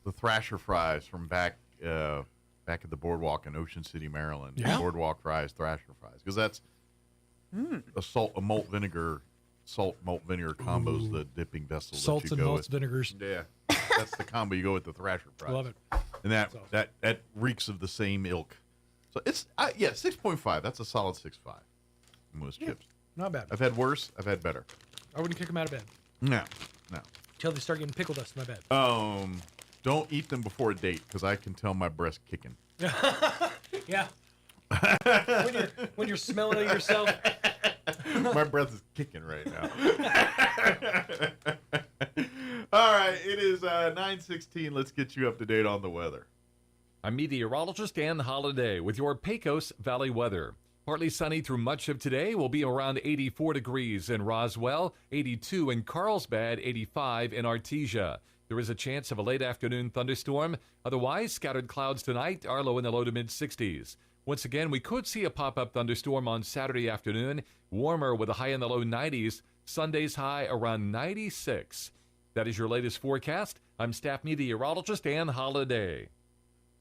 the Thrasher fries from back at the boardwalk in Ocean City, Maryland. Yeah. Boardwalk fries, Thrasher fries, because that's a malt vinegar combos the dipping vessel. Salts that you and go malts with. vinegars. Yeah, that's the combo you go with the Thrasher fries. Love it. And that reeks of the same ilk. So it's 6.5. That's a solid 6.5. Most chips. Not bad. I've had worse. I've had better. I wouldn't kick them out of bed. No. Till they start getting pickle dust in my bed. Don't eat them before a date because I can tell my breast kicking. Yeah. when you're smelling it yourself. My breath is kicking right now. All right, it is 9:16. Let's get you up to date on the weather. I'm meteorologist Dan Holliday with your Pecos Valley weather. Partly sunny through much of today. Will be around 84 degrees in Roswell, 82 in Carlsbad, 85 in Artesia. There is a chance of a late afternoon thunderstorm. Otherwise, scattered clouds tonight are low in the low to mid-60s. Once again, we could see a pop-up thunderstorm on Saturday afternoon. Warmer with a high in the low 90s. Sunday's high around 96. That is your latest forecast. I'm staff meteorologist Dan Holliday.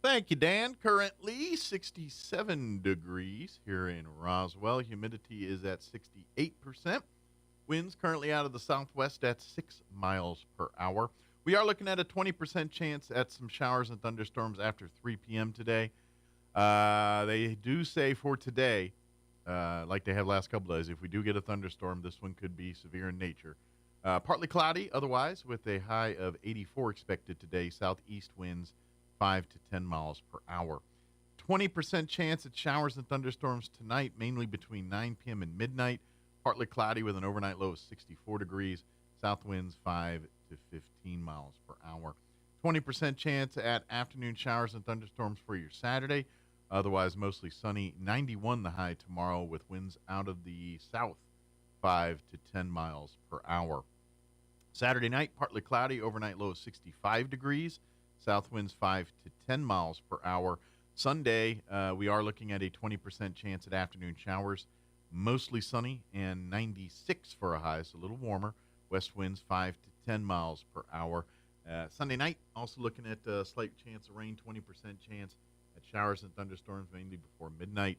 Thank you, Dan. Currently 67 degrees here in Roswell. Humidity is at 68%. Winds currently out of the southwest at 6 miles per hour. We are looking at a 20% chance at some showers and thunderstorms after 3 p.m. today. They do say for today, like they have last couple days, if we do get a thunderstorm, this one could be severe in nature. Partly cloudy otherwise with a high of 84 expected today. Southeast winds 5 to 10 miles per hour. 20% chance at showers and thunderstorms tonight, mainly between 9 p.m. and midnight. Partly cloudy with an overnight low of 64 degrees. South winds 5 to 15 miles per hour. 20% chance at afternoon showers and thunderstorms for your Saturday. Otherwise, mostly sunny. 91 the high tomorrow with winds out of the south, 5 to 10 miles per hour. Saturday night, partly cloudy, overnight low of 65 degrees. South winds 5 to 10 miles per hour. Sunday, we are looking at a 20% chance at afternoon showers. Mostly sunny and 96 for a high, so a little warmer. West winds 5 to 10 miles per hour. Sunday night, also looking at a slight chance of rain, 20% chance at showers and thunderstorms, mainly before midnight.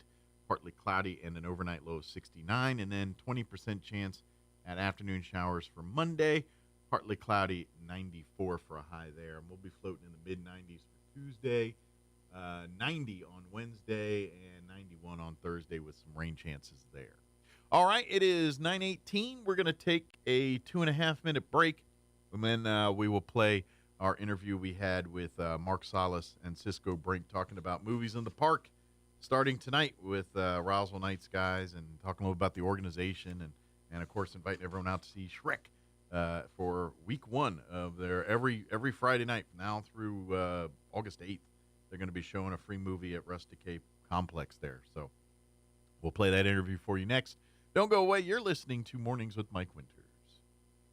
Partly cloudy and an overnight low of 69. And then 20% chance at afternoon showers for Monday. Partly cloudy, 94 for a high there. And we'll be floating in the mid-90s for Tuesday. 90 on Wednesday and 91 on Thursday with some rain chances there. All right, it is 9:18. We're going to take a 2.5-minute break, and then we will play our interview we had with Mark Salas and Cisco Brink talking about movies in the park starting tonight with Roswell Night Skies and talking a little about the organization and of course, inviting everyone out to see Shrek for week 1 of their every Friday night now through August 8th. They're going to be showing a free movie at Rustic Cape Complex there. So we'll play that interview for you next. Don't go away. You're listening to Mornings with Mike Winters.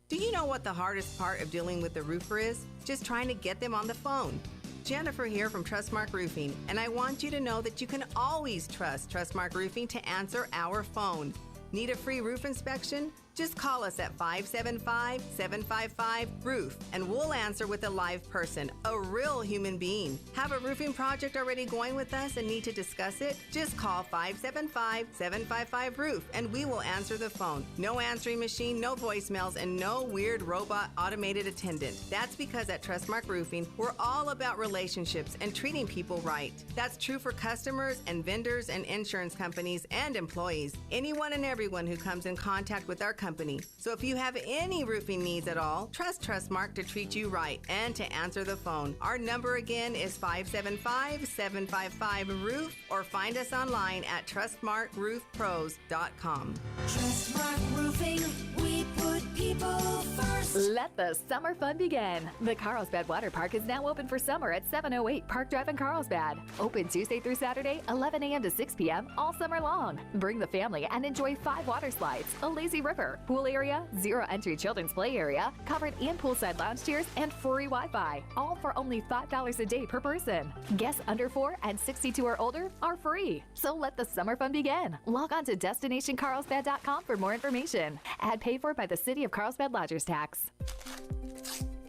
Do you know what the hardest part of dealing with the roofer is? Just trying to get them on the phone. Jennifer here from Trustmark Roofing, and I want you to know that you can always trust Trustmark Roofing to answer our phone. Need a free roof inspection? Just call us at 575-755-ROOF, and we'll answer with a live person, a real human being. Have a roofing project already going with us and need to discuss it? Just call 575-755-ROOF, and we will answer the phone. No answering machine, no voicemails, and no weird robot automated attendant. That's because at Trustmark Roofing, we're all about relationships and treating people right. That's true for customers and vendors and insurance companies and employees. Anyone and everyone who comes in contact with our company. So if you have any roofing needs at all, trust Trustmark to treat you right and to answer the phone. Our number again is 575-755-ROOF, or find us online at trustmarkroofpros.com. Trustmark Roofing, we put people first. Let the summer fun begin. The Carlsbad Water Park is now open for summer at 708 Park Drive in Carlsbad. Open Tuesday through Saturday, 11 a.m. to 6 p.m. all summer long. Bring the family and enjoy 5 water slides, a lazy river, pool area, zero entry children's play area, covered and poolside lounge chairs, and free Wi-Fi. All for only $5 a day per person. Guests under 4 and 62 or older are free. So let the summer fun begin. Log on to destinationcarlsbad.com for more information. Ad paid for by the City of Carlsbad Lodgers Tax.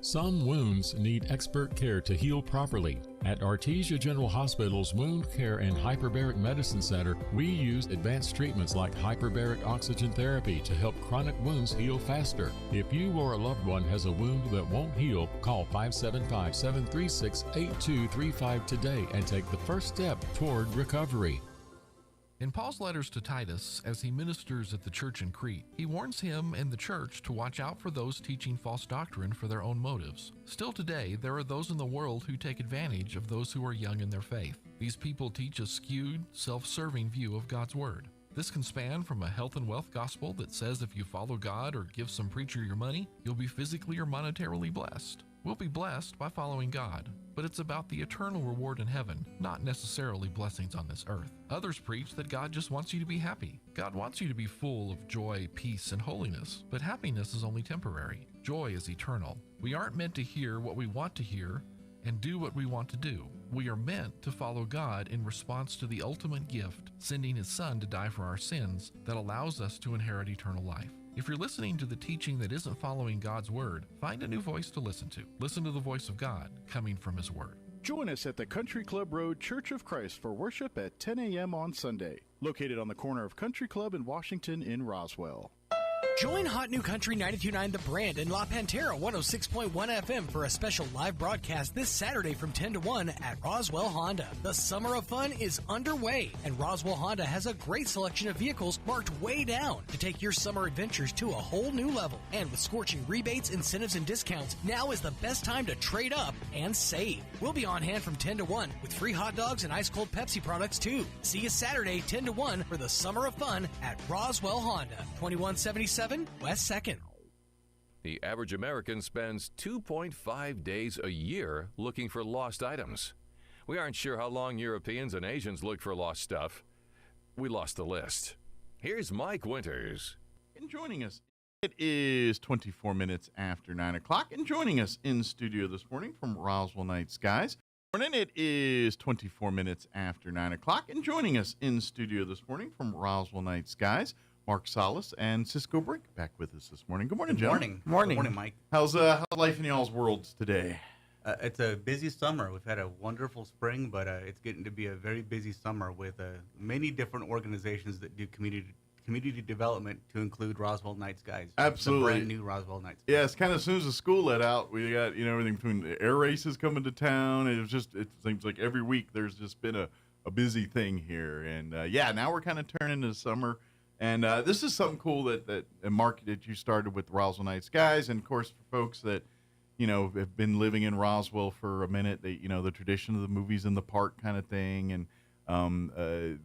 Some wounds need expert care to heal properly. At Artesia General Hospital's Wound Care and Hyperbaric Medicine Center, we use advanced treatments like hyperbaric oxygen therapy to help chronic wounds heal faster. If you or a loved one has a wound that won't heal, call 575-736-8235 today and take the first step toward recovery. In Paul's letters to Titus, as he ministers at the church in Crete, he warns him and the church to watch out for those teaching false doctrine for their own motives. Still today, there are those in the world who take advantage of those who are young in their faith. These people teach a skewed, self-serving view of God's Word. This can span from a health and wealth gospel that says if you follow God or give some preacher your money, you'll be physically or monetarily blessed. We'll be blessed by following God, but it's about the eternal reward in heaven, not necessarily blessings on this earth. Others preach that God just wants you to be happy. God wants you to be full of joy, peace, and holiness, but happiness is only temporary. Joy is eternal. We aren't meant to hear what we want to hear and do what we want to do. We are meant to follow God in response to the ultimate gift, sending His Son to die for our sins, that allows us to inherit eternal life. If you're listening to the teaching that isn't following God's Word, find a new voice to listen to. Listen to the voice of God coming from His Word. Join us at the Country Club Road Church of Christ for worship at 10 a.m. on Sunday, located on the corner of Country Club and Washington in Roswell. Join Hot New Country 92.9 The Brand and La Pantera 106.1 FM for a special live broadcast this Saturday from 10 to 1 at Roswell Honda. The summer of fun is underway, and Roswell Honda has a great selection of vehicles marked way down to take your summer adventures to a whole new level. And with scorching rebates, incentives, and discounts, now is the best time to trade up and save. We'll be on hand from 10 to 1 with free hot dogs and ice-cold Pepsi products, too. See you Saturday, 10 to 1 for the summer of fun at Roswell Honda, 2177 West 2nd. The average American spends 2.5 days a year looking for lost items. We aren't sure how long Europeans and Asians looked for lost stuff. We lost the list. Here's Mike Winters. And joining us, it is 24 minutes after 9 o'clock. And joining us in studio this morning from Roswell Night Skies. Morning, it is 24 minutes after 9 o'clock. And joining us in studio this morning from Roswell Night Skies, Mark Salas and Cisco Brink back with us this morning. Good morning, gentlemen. Morning. Good morning, Mike. How's life in y'all's worlds today? It's a busy summer. We've had a wonderful spring, but it's getting to be a very busy summer with many different organizations that do community development to include Roswell Night Skies. Absolutely. The brand new Roswell Night Skies. Yeah, it's kind of as soon as the school let out, we got everything between the air races coming to town. It seems like every week there's just been a busy thing here. And now we're kind of turning to summer. And this is something cool that Mark, that you started with Roswell Night Skies. And, of course, for folks that have been living in Roswell for a minute. They, the tradition of the movies in the park kind of thing, and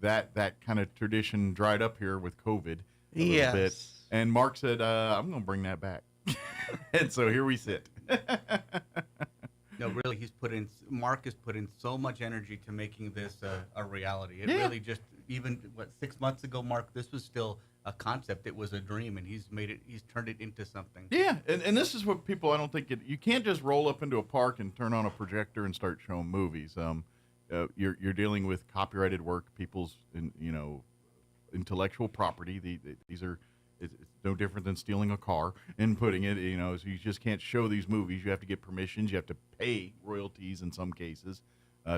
that kind of tradition dried up here with COVID a little bit. And Mark said, "I'm going to bring that back," and so here we sit. No, really, Mark has put in so much energy to making this a reality. It really just, even 6 months ago, Mark, this was still a concept. It was a dream, and he's turned it into something. Yeah, and this is what people, I don't think, you can't just roll up into a park and turn on a projector and start showing movies. You're dealing with copyrighted work, people's, intellectual property. It's no different than stealing a car and putting it, so you just can't show these movies. You have to get permissions. You have to pay royalties in some cases,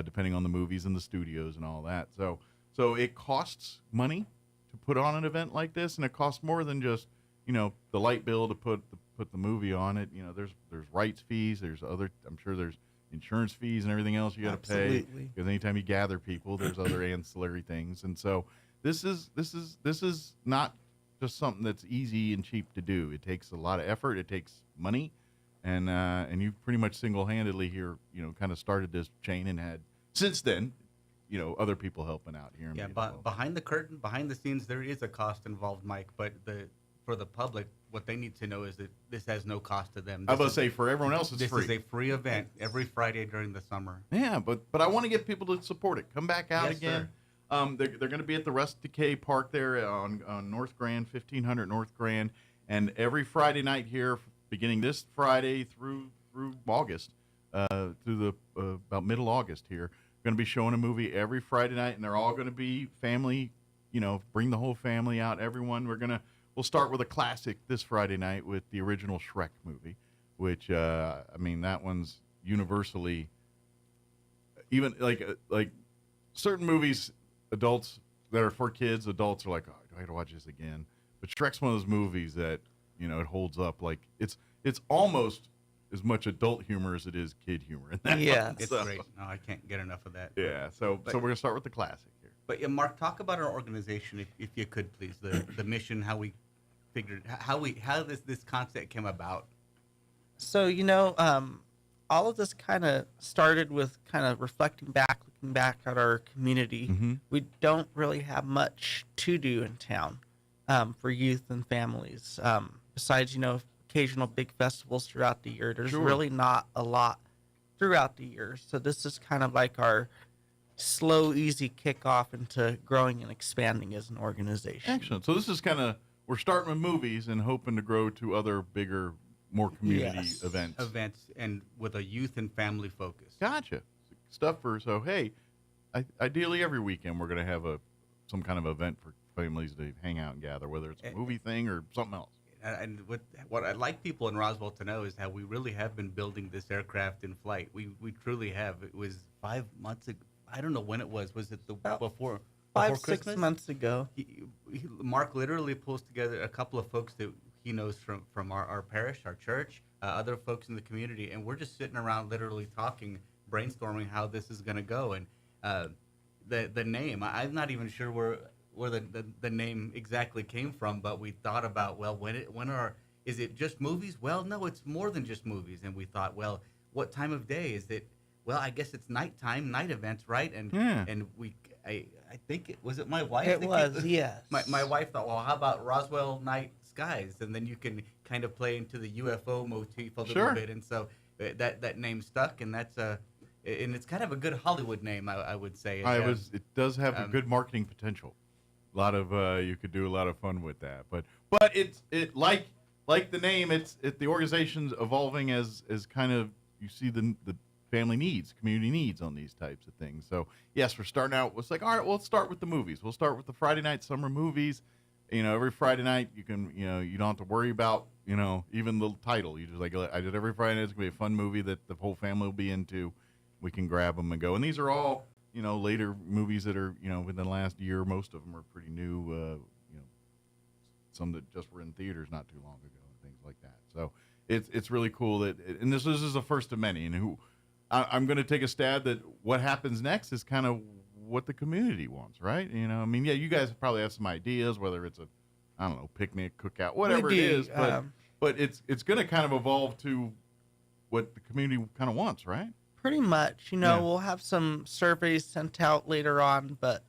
depending on the movies and the studios and all that. So it costs money to put on an event like this, and it costs more than just, the light bill to put the movie on it. There's rights fees. I'm sure there's insurance fees and everything else you got to pay. Because anytime you gather people, there's other ancillary things. And so this is not just something that's easy and cheap to do. It takes a lot of effort. It takes money, and you pretty much single-handedly here, kind of started this chain and had since then, other people helping out here. Yeah, but behind the curtain, behind the scenes, there is a cost involved, Mike. But for the public, what they need to know is that this has no cost to them. I was about to say, for everyone else, it's free. This is a free event every Friday during the summer. Yeah, but I want to get people to support it. Come back out again. Sir. They're going to be at the Rust Decay Park there on North Grand, 1500 North Grand, and every Friday night here, beginning this Friday through August, through the about middle August here, going to be showing a movie every Friday night, and they're all going to be family. Bring the whole family out. Everyone. We'll start with a classic this Friday night with the original Shrek movie, which that one's universally, even like certain movies. Adults that are for kids, adults are like, oh, do I have to watch this again? But Shrek's one of those movies that, it holds up. Like it's almost as much adult humor as it is kid humor. In that one. It's great. No, I can't get enough of that. Yeah, so we're gonna start with the classic here. But yeah, Mark, talk about our organization if you could, please. The mission, how we figured, how this concept came about. So all of this kind of started with kind of looking back at our community. Mm-hmm. We don't really have much to do in town for youth and families. Besides, occasional big festivals throughout the year, there's really not a lot throughout the year. So this is kind of like our slow, easy kickoff into growing and expanding as an organization. Excellent. So this is we're starting with movies and hoping to grow to other bigger, more community events. And with a youth and family focus. Gotcha. Ideally every weekend we're going to have some kind of event for families to hang out and gather, whether it's a movie thing or something else. And what I'd like people in Roswell to know is how we really have been building this aircraft in flight. We truly have. It was 5 months ago. I don't know when it was. Was it before 6 months ago? Mark literally pulls together a couple of folks that he knows from our parish, our church, other folks in the community, and we're just sitting around literally talking, brainstorming how this is going to go. And the name, I'm not even sure where the name exactly came from, but we thought about, is it just movies? Well, no, it's more than just movies. And we thought, well, what time of day is it? Well, I guess it's nighttime, night events, right? And I think it was my wife. It was, yes. My wife thought, well, how about Roswell Night Skies? And then you can kind of play into the UFO motif a little bit. And so that name stuck, and that's and it's kind of a good Hollywood name, I would say. It does have a good marketing potential. A lot of you could do a lot of fun with that, but it's like the name. The organization's evolving as kind of you see the family needs, community needs on these types of things. So yes, we're starting out. It's like, all right, we'll start with the movies. We'll start with the Friday night summer movies. Every Friday night you can you don't have to worry about even the title. You just I did every Friday night. It's gonna be a fun movie that the whole family will be into. We can grab them and go. And these are all later movies that are, within the last year. Most of them are pretty new, some that just were in theaters not too long ago and things like that. So it's really cool and this is the first of many. And I'm going to take a stab that what happens next is kind of what the community wants, right? You guys probably have some ideas, whether it's picnic, cookout, whatever it is, but it's going to kind of evolve to what the community kind of wants, right? Pretty much. We'll have some surveys sent out later on, but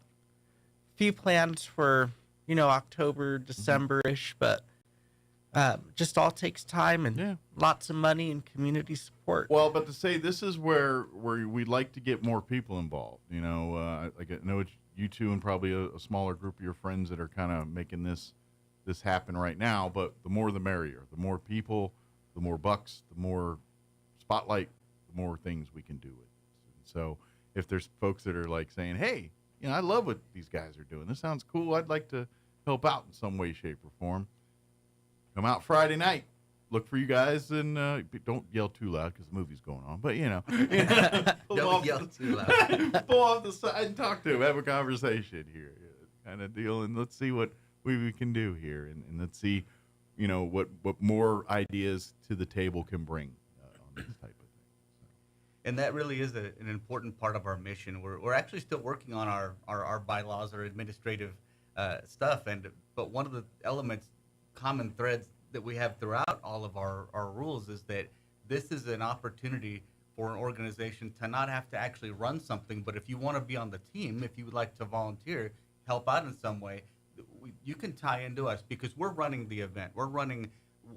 few plans for, October, December-ish, but just all takes time and lots of money and community support. Well, but to say this is where we'd like to get more people involved. Like I know it's you two and probably a smaller group of your friends that are kind of making this happen right now, but the more the merrier. The more people, the more bucks, the more spotlight, the more things we can do with it. So if there's folks that are like saying, hey, I love what these guys are doing. This sounds cool. I'd like to help out in some way, shape, or form. Come out Friday night. Look for you guys, and don't yell too loud because the movie's going on. But, Don't yell too loud. Pull off the side and talk to him. Have a conversation here kind of deal. And let's see what we can do here. And let's see, what more ideas to the table can bring on this type of thing. And that really is an important part of our mission. We're actually still working on our bylaws, our administrative stuff. But one of the elements, common threads that we have throughout all of our rules is that this is an opportunity for an organization to not have to actually run something, but if you want to be on the team, if you would like to volunteer, help out in some way, you can tie into us because we're running the event. We're running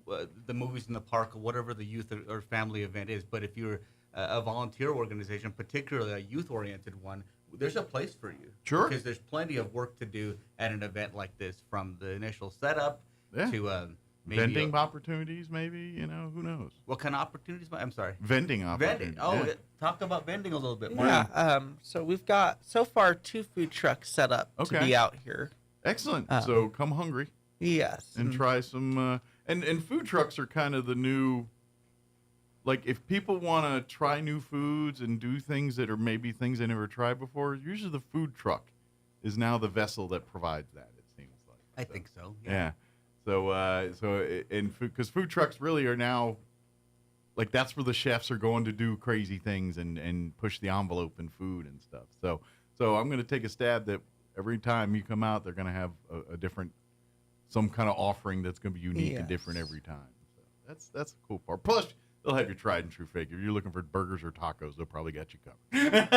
the movies in the park or whatever the youth or family event is. But if you're a volunteer organization, particularly a youth-oriented one, there's a place for you. Sure. Because there's plenty of work to do at an event like this, from the initial setup to maybe vending opportunities, maybe, who knows? What kind of opportunities? I'm sorry. Vending opportunities. Vending. Oh, talk about vending a little bit more. Yeah. So we've got so far 2 food trucks set up to be out here. Excellent. So come hungry. Yes. And try some. And food trucks are kind of the new. Like if people want to try new foods and do things that are maybe things they never tried before, usually the food truck is now the vessel that provides that. It seems like. I think so. Yeah. Because food trucks really are now, like that's where the chefs are going to do crazy things and push the envelope in food and stuff. So I'm going to take a stab that every time you come out, they're going to have a different, some kind of offering that's going to be unique and different every time. So that's the cool part. Plus, they'll have your tried and true figure. If you're looking for burgers or tacos, they'll probably got you covered.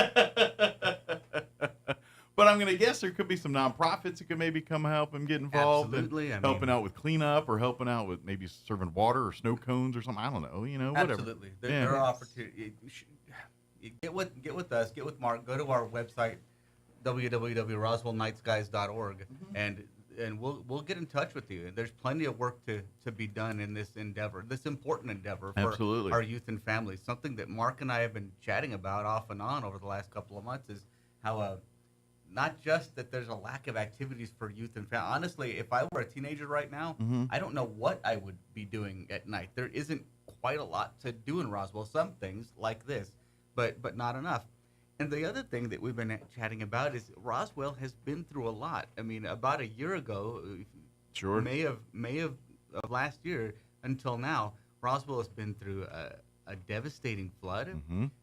But I'm going to guess there could be some nonprofits that could maybe come help and get involved. Absolutely. Helping out with cleanup or helping out with maybe serving water or snow cones or something. I don't know, whatever. Absolutely. There are opportunities. Get with us, get with Mark, go to our website, www.roswellnightsguys.org, and we'll get in touch with you. And there's plenty of work to be done in this endeavor, this important endeavor for our youth and families. Something that Mark and I have been chatting about off and on over the last couple of months is how not just that there's a lack of activities for youth and family. Honestly, if I were a teenager right now, I don't know what I would be doing at night. There isn't quite a lot to do in Roswell. Some things like this, but not enough. And the other thing that we've been chatting about is Roswell has been through a lot. I mean, about a year ago, May of last year until now, Roswell has been through a devastating flood,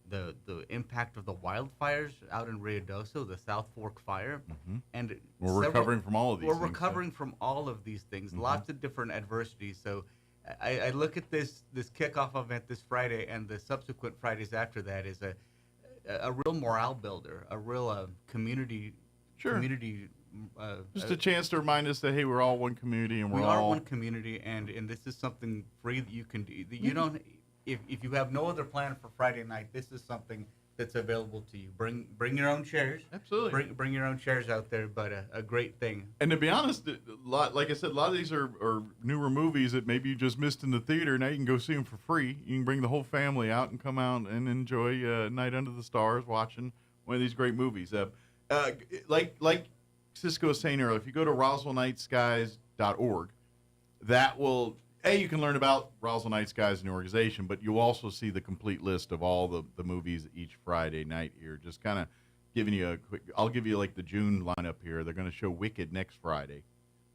the impact of the wildfires out in Ruidoso, the South Fork fire, and we're recovering from all of these. We're recovering from all of these things, lots of different adversities. So I look at this kickoff event this Friday and the subsequent Fridays after that is a real morale builder, a real community. Just a chance to remind us that hey, we're all one community and we are one community, and this is something free that you can do. You don't. If you have no other plan for Friday night, this is something that's available to you. Bring your own chairs. Absolutely. Bring your own chairs out there, but a great thing. And to be honest, like I said, a lot of these are newer movies that maybe you just missed in the theater. Now you can go see them for free. You can bring the whole family out and come out and enjoy Night Under the Stars watching one of these great movies. Like Cisco was saying earlier, if you go to roswellnightskies.org, that will... you can learn about Roswell Night Skies and the organization, but you'll also see the complete list of all the movies each Friday night here. Just kind of giving you a quick... I'll give you like the June lineup here. They're going to show Wicked next Friday.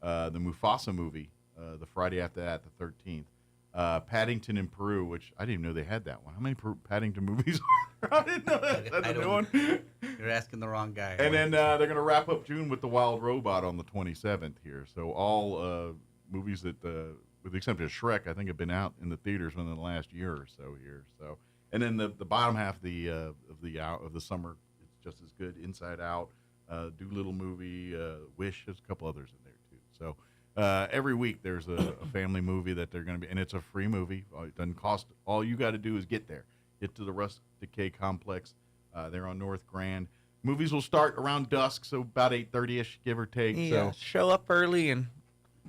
The Mufasa movie the Friday after that, the 13th. Paddington in Peru, which I didn't even know they had that one. How many Paddington movies are I didn't know that. That's a new one. You're asking the wrong guy. And then they're going to wrap up June with The Wild Robot on the 27th here. So all movies that... with the exception of Shrek, I think have been out in the theaters within the last year or so here. So, and then the bottom half of the summer, it's just as good. Inside Out, Doolittle movie, Wish, there's a couple others in there too. So every week there's a family movie that they're going to be, and it's a free movie. It doesn't cost. All you got to do is get there, get to the Rust Decay Complex. They're on North Grand. Movies will start around dusk, so about 8:30ish, give or take. Yeah, so show up early and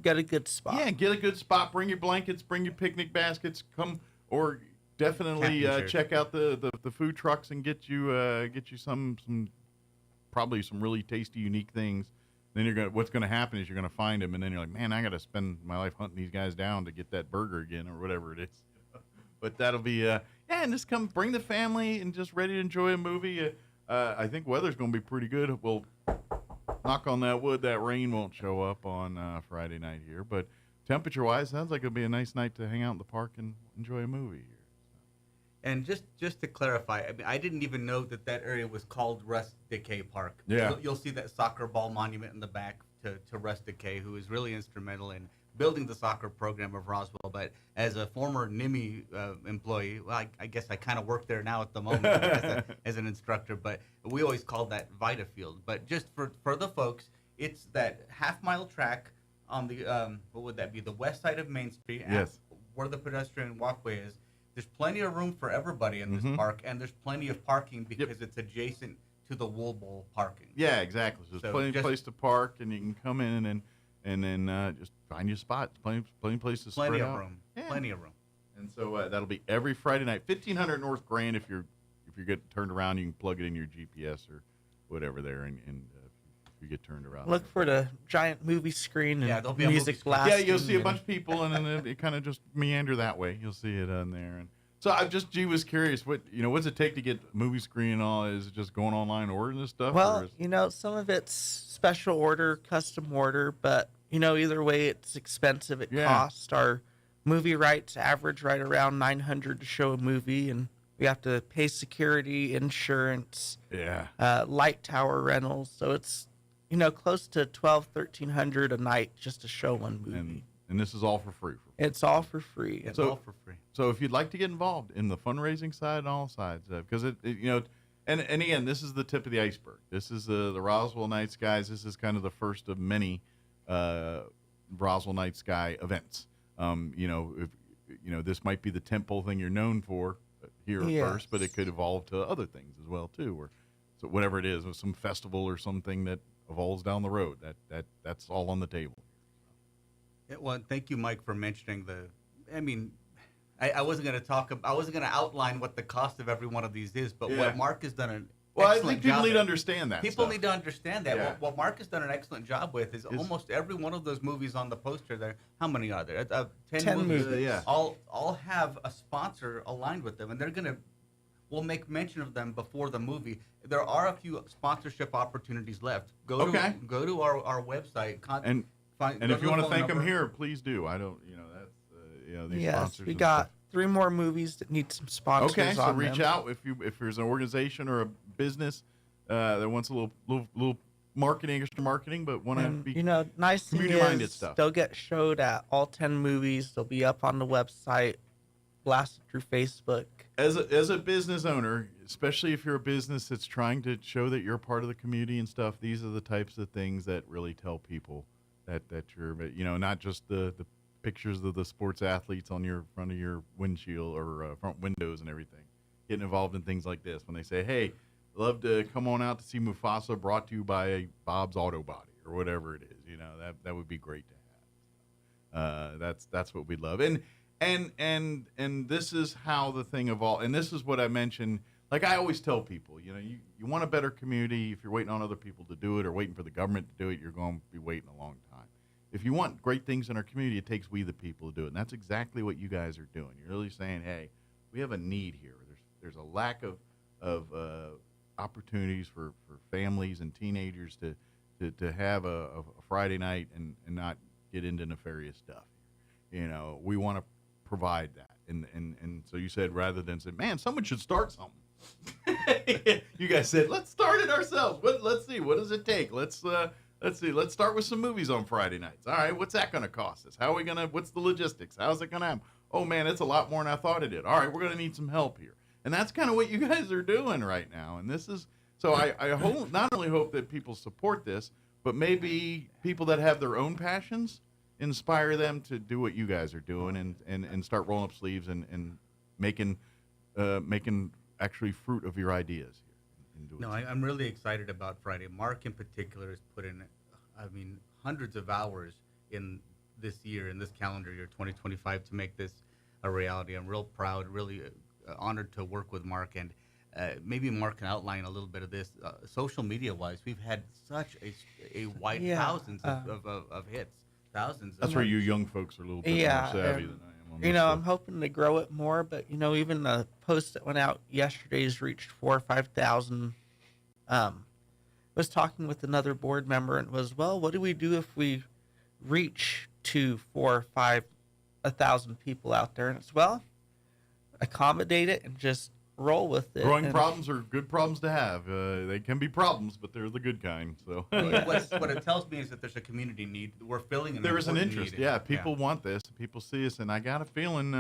get a good spot. Yeah, get a good spot. Bring your blankets, bring your picnic baskets. Come, or definitely check out the food trucks and get you some probably some really tasty, unique things. Then what's gonna happen is you're gonna find them, and then you're like, man, I gotta spend my life hunting these guys down to get that burger again or whatever it is. But that'll be and just come bring the family and just ready to enjoy a movie. I think weather's gonna be pretty good. Well, knock on that wood, that rain won't show up on Friday night here. But temperature-wise, sounds like it'll be a nice night to hang out in the park and enjoy a movie here. And just to clarify, I mean, I didn't even know that area was called Rust Decay Park. Yeah. You'll see that soccer ball monument in the back to Rust Decay, who is really instrumental in building the soccer program of Roswell. But as a former NIMI employee, well, I guess I kind of work there now at the moment as an instructor, but we always called that Vita Field. But just for the folks, it's that half-mile track on the, what would that be, the west side of Main Street, yes, where the pedestrian walkway is. There's plenty of room for everybody in this park, and there's plenty of parking because it's adjacent to the Wool Bowl parking. Yeah, exactly. So there's plenty of place to park, and you can come in and then just find your spot. Plenty of places to spread out. Plenty of room. Yeah. Plenty of room. And so that'll be every Friday night, 1500 North Grand. If you get turned around, you can plug it in your GPS or whatever there, and if you get turned around. Look for the giant movie screen and there'll be a music movie blasting. Yeah, you'll see a bunch of people, and then it kind of just meander that way. You'll see it on there. And so I just was curious, what's it take to get movie screen and all? Is it just going online ordering this stuff? Well, some of it's special order, custom order, but either way, it's expensive. It costs. Our movie rights average right around $900 to show a movie, and we have to pay security, insurance, light tower rentals. So it's close to $1,200-$1,300 a night just to show one movie. And this is all for free. It's all for free. It's all for free. So if you'd like to get involved in the fundraising side and all sides, because and again, this is the tip of the iceberg. This is the Roswell Night Skies. This is kind of the first of many Roswell Night Sky events. If this might be the tentpole thing you're known for here first, but it could evolve to other things as well too, or so whatever it is, or some festival or something that evolves down the road. That's all on the table. Well, thank you, Mike, for mentioning I wasn't going to I wasn't going to outline what the cost of every one of these is, but what Mark has done an excellent I think people job need to understand that. People need to understand that. Yeah. What Mark has done an excellent job with is almost every one of those movies on the poster there. How many are there? 10 movies. All have a sponsor aligned with them, and we'll make mention of them before the movie. There are a few sponsorship opportunities left. Go to our website. And if you want to thank them here, please do. I don't, these sponsors. We got 3 more movies that need some sponsors. Okay, so reach them. out if there's an organization or a business that wants a little marketing, extra marketing, but want to be nice community-minded stuff. They'll get showed at all 10 movies. They'll be up on the website, blasted through Facebook. As a business owner, especially if you're a business that's trying to show that you're a part of the community and stuff, these are the types of things that really tell people that you're, not just the pictures of the sports athletes on your front of your windshield or front windows and everything. Getting involved in things like this when they say, "Hey, love to come on out to see Mufasa," brought to you by Bob's Auto Body or whatever it is. That would be great to have. That's what we love. And this is how the thing evolved. And this is what I mentioned. Like I always tell people, you want a better community. If you're waiting on other people to do it or waiting for the government to do it, you're going to be waiting a long time. If you want great things in our community, it takes we the people to do it. And that's exactly what you guys are doing. You're really saying, hey, we have a need here. There's a lack of opportunities for families and teenagers to have a Friday night and not get into nefarious stuff. We want to provide that. And so you said, rather than say, man, someone should start something. You guys said, let's start it ourselves. Let's see, what does it take? Let's Let's see. Let's start with some movies on Friday nights. All right, what's that going to cost us? How are we going to? What's the logistics? How's it going to happen? Oh man, it's a lot more than I thought it did. All right, we're going to need some help here, and that's kind of what you guys are doing right now. And this is so. I hope not only hope that people support this, but maybe people that have their own passions inspire them to do what you guys are doing and start rolling up sleeves and making actually fruit of your ideas here. No, I'm really excited about Friday. Mark in particular has put in, hundreds of hours in this year, in this calendar year, 2025, to make this a reality. I'm real proud, really honored to work with Mark. And maybe Mark can outline a little bit of this. Social media-wise, we've had such a wide thousands of hits. Thousands. That's where you young folks are a little bit more savvy than I am. I'm hoping to grow it more, but even the post that went out yesterday's reached 4,000 or 5,000. Was talking with another board member and was, well, what do we do if we reach to 4,000 or 5,000 people out there? And it's, well, accommodate it and just roll with it. Growing problems are good problems to have. They can be problems, but they're the good kind. So what it tells me is that there's a community need. We're filling an there is an important interest. need. Yeah, people want this. People see us, and I got a feeling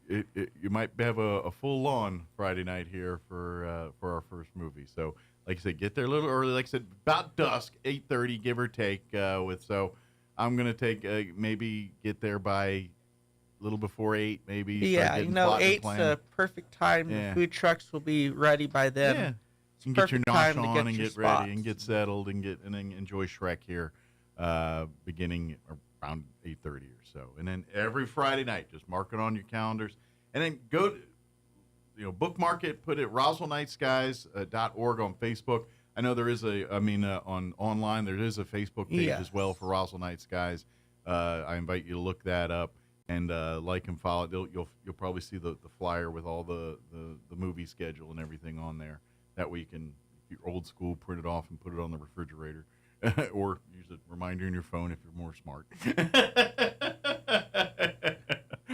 you might have a full lawn Friday night here for our first movie. So, like I said, get there a little early. Like I said, about dusk, 8:30, give or take. So I'm gonna take maybe get there by a little before 8, maybe. Yeah, 8's a perfect time. Yeah. The food trucks will be ready by then. Yeah, you can get your nosh on and get ready and get settled and then enjoy Shrek here, beginning around 8:30 or so. And then every Friday night, just mark it on your calendars, and then go to, bookmark it, put it RoswellNightSkies.org on Facebook. I know there is on online there is a Facebook page as well for Roswell Night Skies. I invite you to look that up and like and follow it. You'll probably see the flyer with all the movie schedule and everything on there. That way you can, if you're old school, print it off and put it on the refrigerator. Or use a reminder in your phone if you're more smart.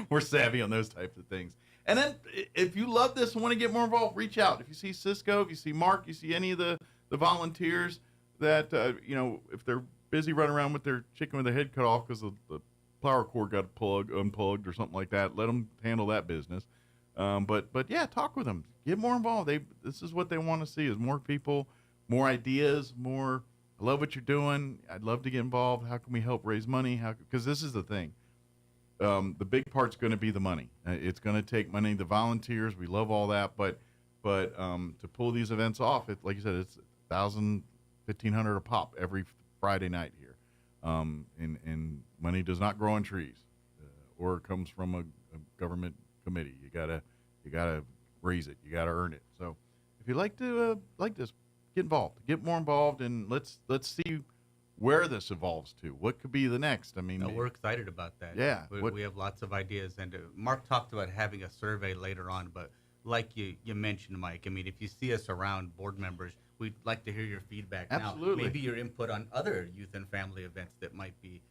More savvy on those types of things. And then if you love this and want to get more involved, reach out. If you see Cisco, if you see Mark, you see any of the volunteers that, if they're busy running around with their chicken with their head cut off because the power cord got unplugged or something like that, let them handle that business. But yeah, talk with them. Get more involved. This is what they want to see is more people, more ideas, more... I love what you're doing. I'd love to get involved. How can we help raise money? Because this is the thing. The big part's going to be the money. It's going to take money. The volunteers, we love all that, but to pull these events off, like you said, it's $1,000, $1,500 a pop every Friday night here. And money does not grow on trees, or it comes from a government committee. You gotta raise it. You gotta earn it. So if you like this. Get involved. Get more involved, and let's see where this evolves to. What could be the next? We're excited about that. Yeah, we have lots of ideas, and Mark talked about having a survey later on. But like you mentioned, Mike, if you see us around board members, we'd like to hear your feedback. Absolutely. Now, maybe your input on other youth and family events that might be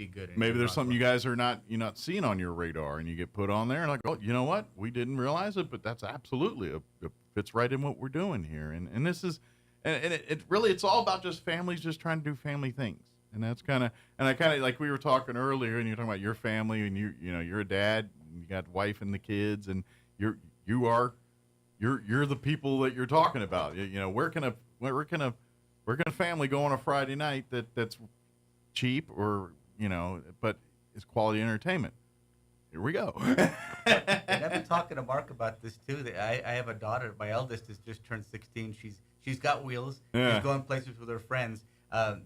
good. Maybe there's something you guys are not seeing on your radar, and you get put on there, and like, oh, you know what? We didn't realize it, but that's absolutely it fits right in what we're doing here, and this is, and it really, it's all about just families just trying to do family things, and that's I like we were talking earlier, and you're talking about your family, and you're a dad, and you got the wife and the kids, and you're the people that you're talking about. Where can a family go on a Friday night that's cheap or but it's quality entertainment? Here we go. And I've been talking to Mark about this too. I have a daughter. My eldest has just turned 16. She's got wheels. Yeah. She's going places with her friends.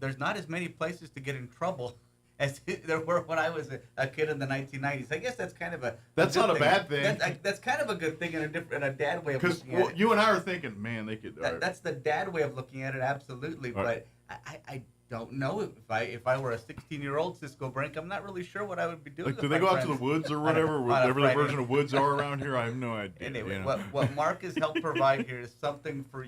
There's not as many places to get in trouble as there were when I was a kid in the 1990s. I guess that's kind of that's not a bad thing. That's kind of a good thing in a dad way of looking at it. You and I are thinking, man, they could. That's the dad way of looking at it, absolutely. But I don't know if I were a 16-year-old Cisco Brink, I'm not really sure what I would be doing. Like, do they go out to the woods or whatever, whatever the version of woods are around here? I have no idea. Anyway, what Mark has helped provide here is something for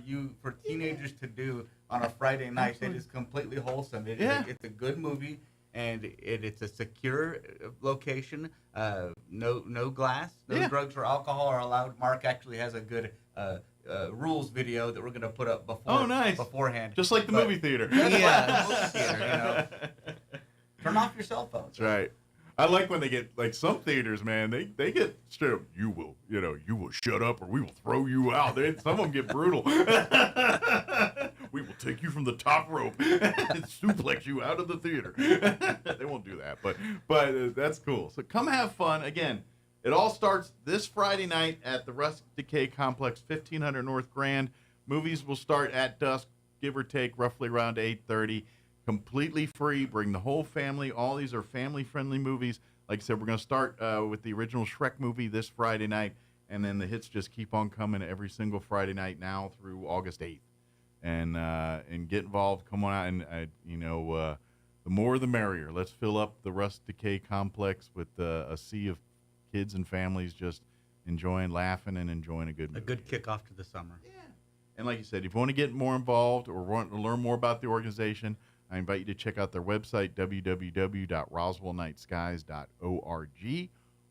teenagers to do on a Friday night that is completely wholesome. It's a good movie, and it's a secure location. No glass, no drugs or alcohol are allowed. Mark actually has a good rules video that we're going to put up beforehand. Just like the movie theater. Yeah, movie theater, you know. Turn off your cell phones. That's right. I like when they get, like, some theaters, man, they get straight up, you will shut up or we will throw you out. Some of them get brutal. We will take you from the top rope and suplex you out of the theater. They won't do that, but that's cool. So come have fun. Again, it all starts this Friday night at the Rust Decay Complex, 1500 North Grand. Movies will start at dusk, give or take, roughly around 8:30. Completely free. Bring the whole family. All these are family-friendly movies. Like I said, we're going to start with the original Shrek movie this Friday night, and then the hits just keep on coming every single Friday night now through August 8th. And get involved. Come on out, and the more the merrier. Let's fill up the Rust Decay Complex with a sea of kids and families just enjoying, laughing, and enjoying a good movie. A good kickoff to the summer. Yeah. And like you said, if you want to get more involved or want to learn more about the organization, I invite you to check out their website, www.roswellnightskies.org,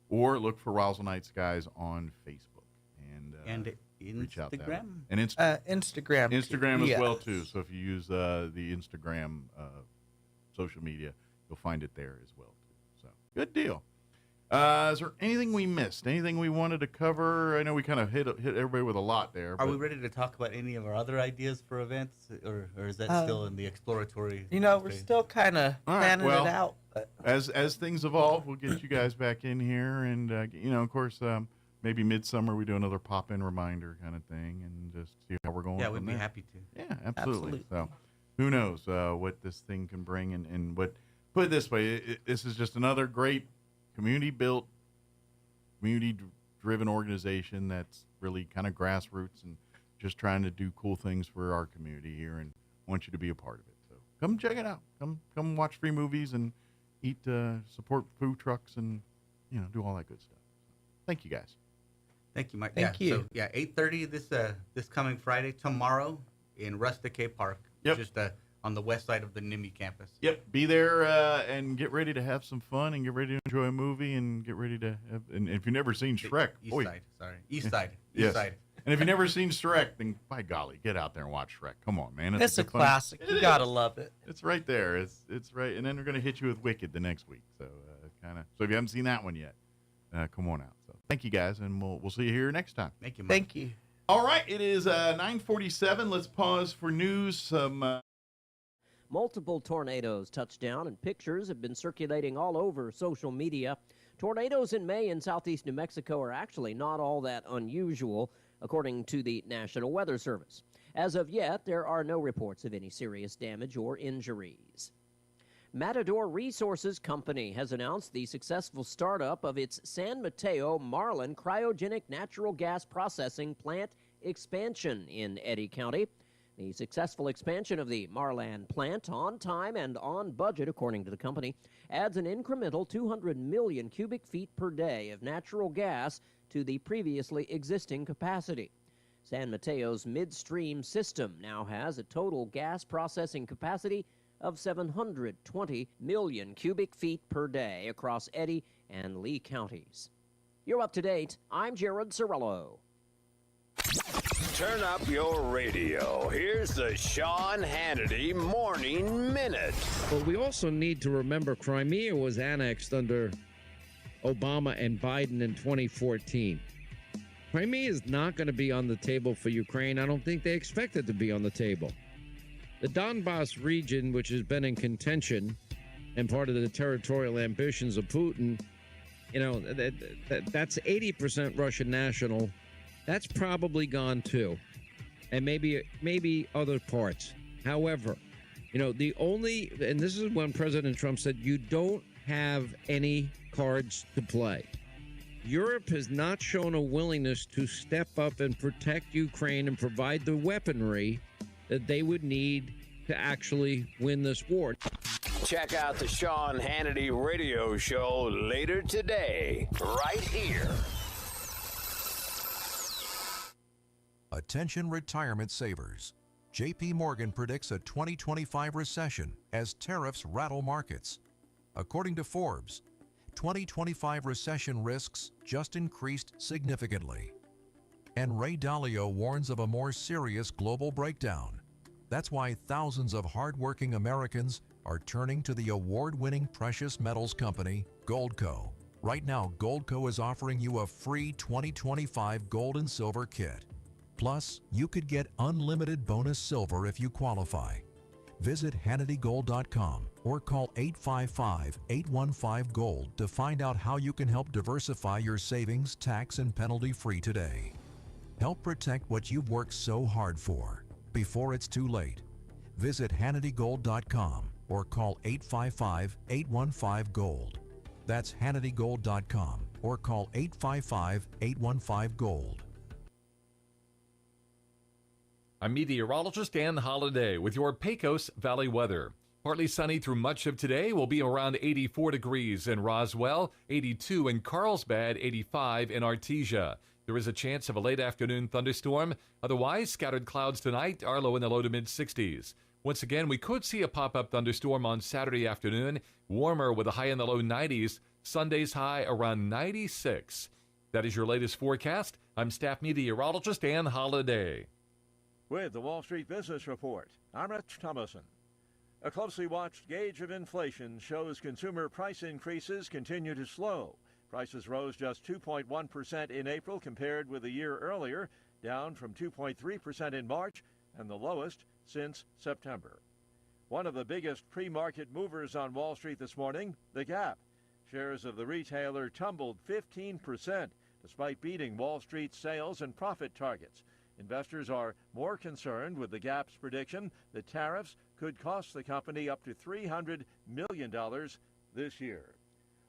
or look for Roswell Night Skies on Facebook. And reach out that way. And Instagram. Instagram as well, too. So if you use the Instagram social media, you'll find it there as well, too. So good deal. Is there anything we missed? Anything we wanted to cover? I know we kind of hit everybody with a lot there. Are we ready to talk about any of our other ideas for events, or is that still in the exploratory? We're still kind of planning it out. But. As things evolve, we'll get you guys back in here, and of course, maybe midsummer we do another pop-in reminder kind of thing, and just see how we're going. Yeah, we'd be happy to. Yeah, absolutely. So, who knows what this thing can bring, and what? Put it this way, this is just another great community-built, community-driven organization that's really kind of grassroots and just trying to do cool things for our community here, and want you to be a part of it. So come check it out. Come watch free movies and eat, support food trucks, and do all that good stuff. Thank you, guys. Thank you, Mike. Thank you. So 8:30 this coming Friday, tomorrow in Rust Decay Park. Yep. Just on the west side of the NIMI campus. Yep, be there and get ready to have some fun and get ready to enjoy a movie and get ready to have, and if you've never seen Shrek, East side. Yes. And if you've never seen Shrek, then by golly, get out there and watch Shrek. Come on, man. It's a classic. You gotta love it. It's right there. It's right, and then they're gonna hit you with Wicked the next week. So so if you haven't seen that one yet, come on out. So thank you guys, and we'll see you here next time. Thank you, Mike. Thank you. All right, it is 9:47. Let's pause for news. Multiple tornadoes touched down, and pictures have been circulating all over social media. Tornadoes in May in southeast New Mexico are actually not all that unusual, according to the National Weather Service. As of yet, there are no reports of any serious damage or injuries. Matador Resources Company has announced the successful startup of its San Mateo Marlin cryogenic natural gas processing plant expansion in Eddy County. The successful expansion of the Marlan plant on time and on budget, according to the company, adds an incremental 200 million cubic feet per day of natural gas to the previously existing capacity. San Mateo's midstream system now has a total gas processing capacity of 720 million cubic feet per day across Eddy and Lee counties. You're up to date. I'm Jared Cirillo. Turn up your radio. Here's the Sean Hannity Morning Minute. But we also need to remember Crimea was annexed under Obama and Biden in 2014. Crimea is not going to be on the table for Ukraine. I don't think they expect it to be on the table. The Donbass region, which has been in contention and part of the territorial ambitions of Putin, that's 80% Russian national. That's probably gone too, and maybe other parts. However, and this is when President Trump said, you don't have any cards to play. Europe has not shown a willingness to step up and protect Ukraine and provide the weaponry that they would need to actually win this war. Check out the Sean Hannity radio show later today, right here. Attention retirement savers. JP Morgan predicts a 2025 recession as tariffs rattle markets. According to Forbes, 2025 recession risks just increased significantly. And Ray Dalio warns of a more serious global breakdown. That's why thousands of hardworking Americans are turning to the award-winning precious metals company, Goldco. Right now, Goldco is offering you a free 2025 gold and silver kit. Plus, you could get unlimited bonus silver if you qualify. Visit HannityGold.com or call 855-815-GOLD to find out how you can help diversify your savings tax and penalty-free today. Help protect what you've worked so hard for before it's too late. Visit HannityGold.com or call 855-815-GOLD. That's HannityGold.com or call 855-815-GOLD. I'm meteorologist Dan Holliday with your Pecos Valley weather. Partly sunny through much of today. Will be around 84 degrees in Roswell, 82 in Carlsbad, 85 in Artesia. There is a chance of a late afternoon thunderstorm. Otherwise, scattered clouds tonight, are low in the low to mid 60s. Once again, we could see a pop-up thunderstorm on Saturday afternoon, warmer with a high in the low 90s. Sunday's high around 96. That is your latest forecast. I'm staff meteorologist Dan Holliday. With the Wall Street Business Report, I'm Rich Thomason. A closely watched gauge of inflation shows consumer price increases continue to slow. Prices rose just 2.1% in April compared with a year earlier, down from 2.3% in March and the lowest since September. One of the biggest pre-market movers on Wall Street this morning, the Gap. Shares of the retailer tumbled 15% despite beating Wall Street's sales and profit targets. Investors are more concerned with the Gap's prediction that tariffs could cost the company up to $300 million this year.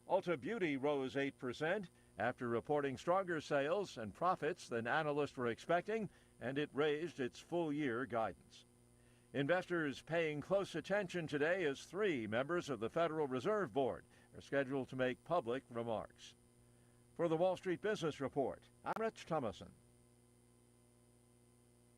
Ulta Beauty rose 8% after reporting stronger sales and profits than analysts were expecting, and it raised its full-year guidance. Investors paying close attention today as 3 members of the Federal Reserve Board are scheduled to make public remarks. For the Wall Street Business Report, I'm Rich Thomason.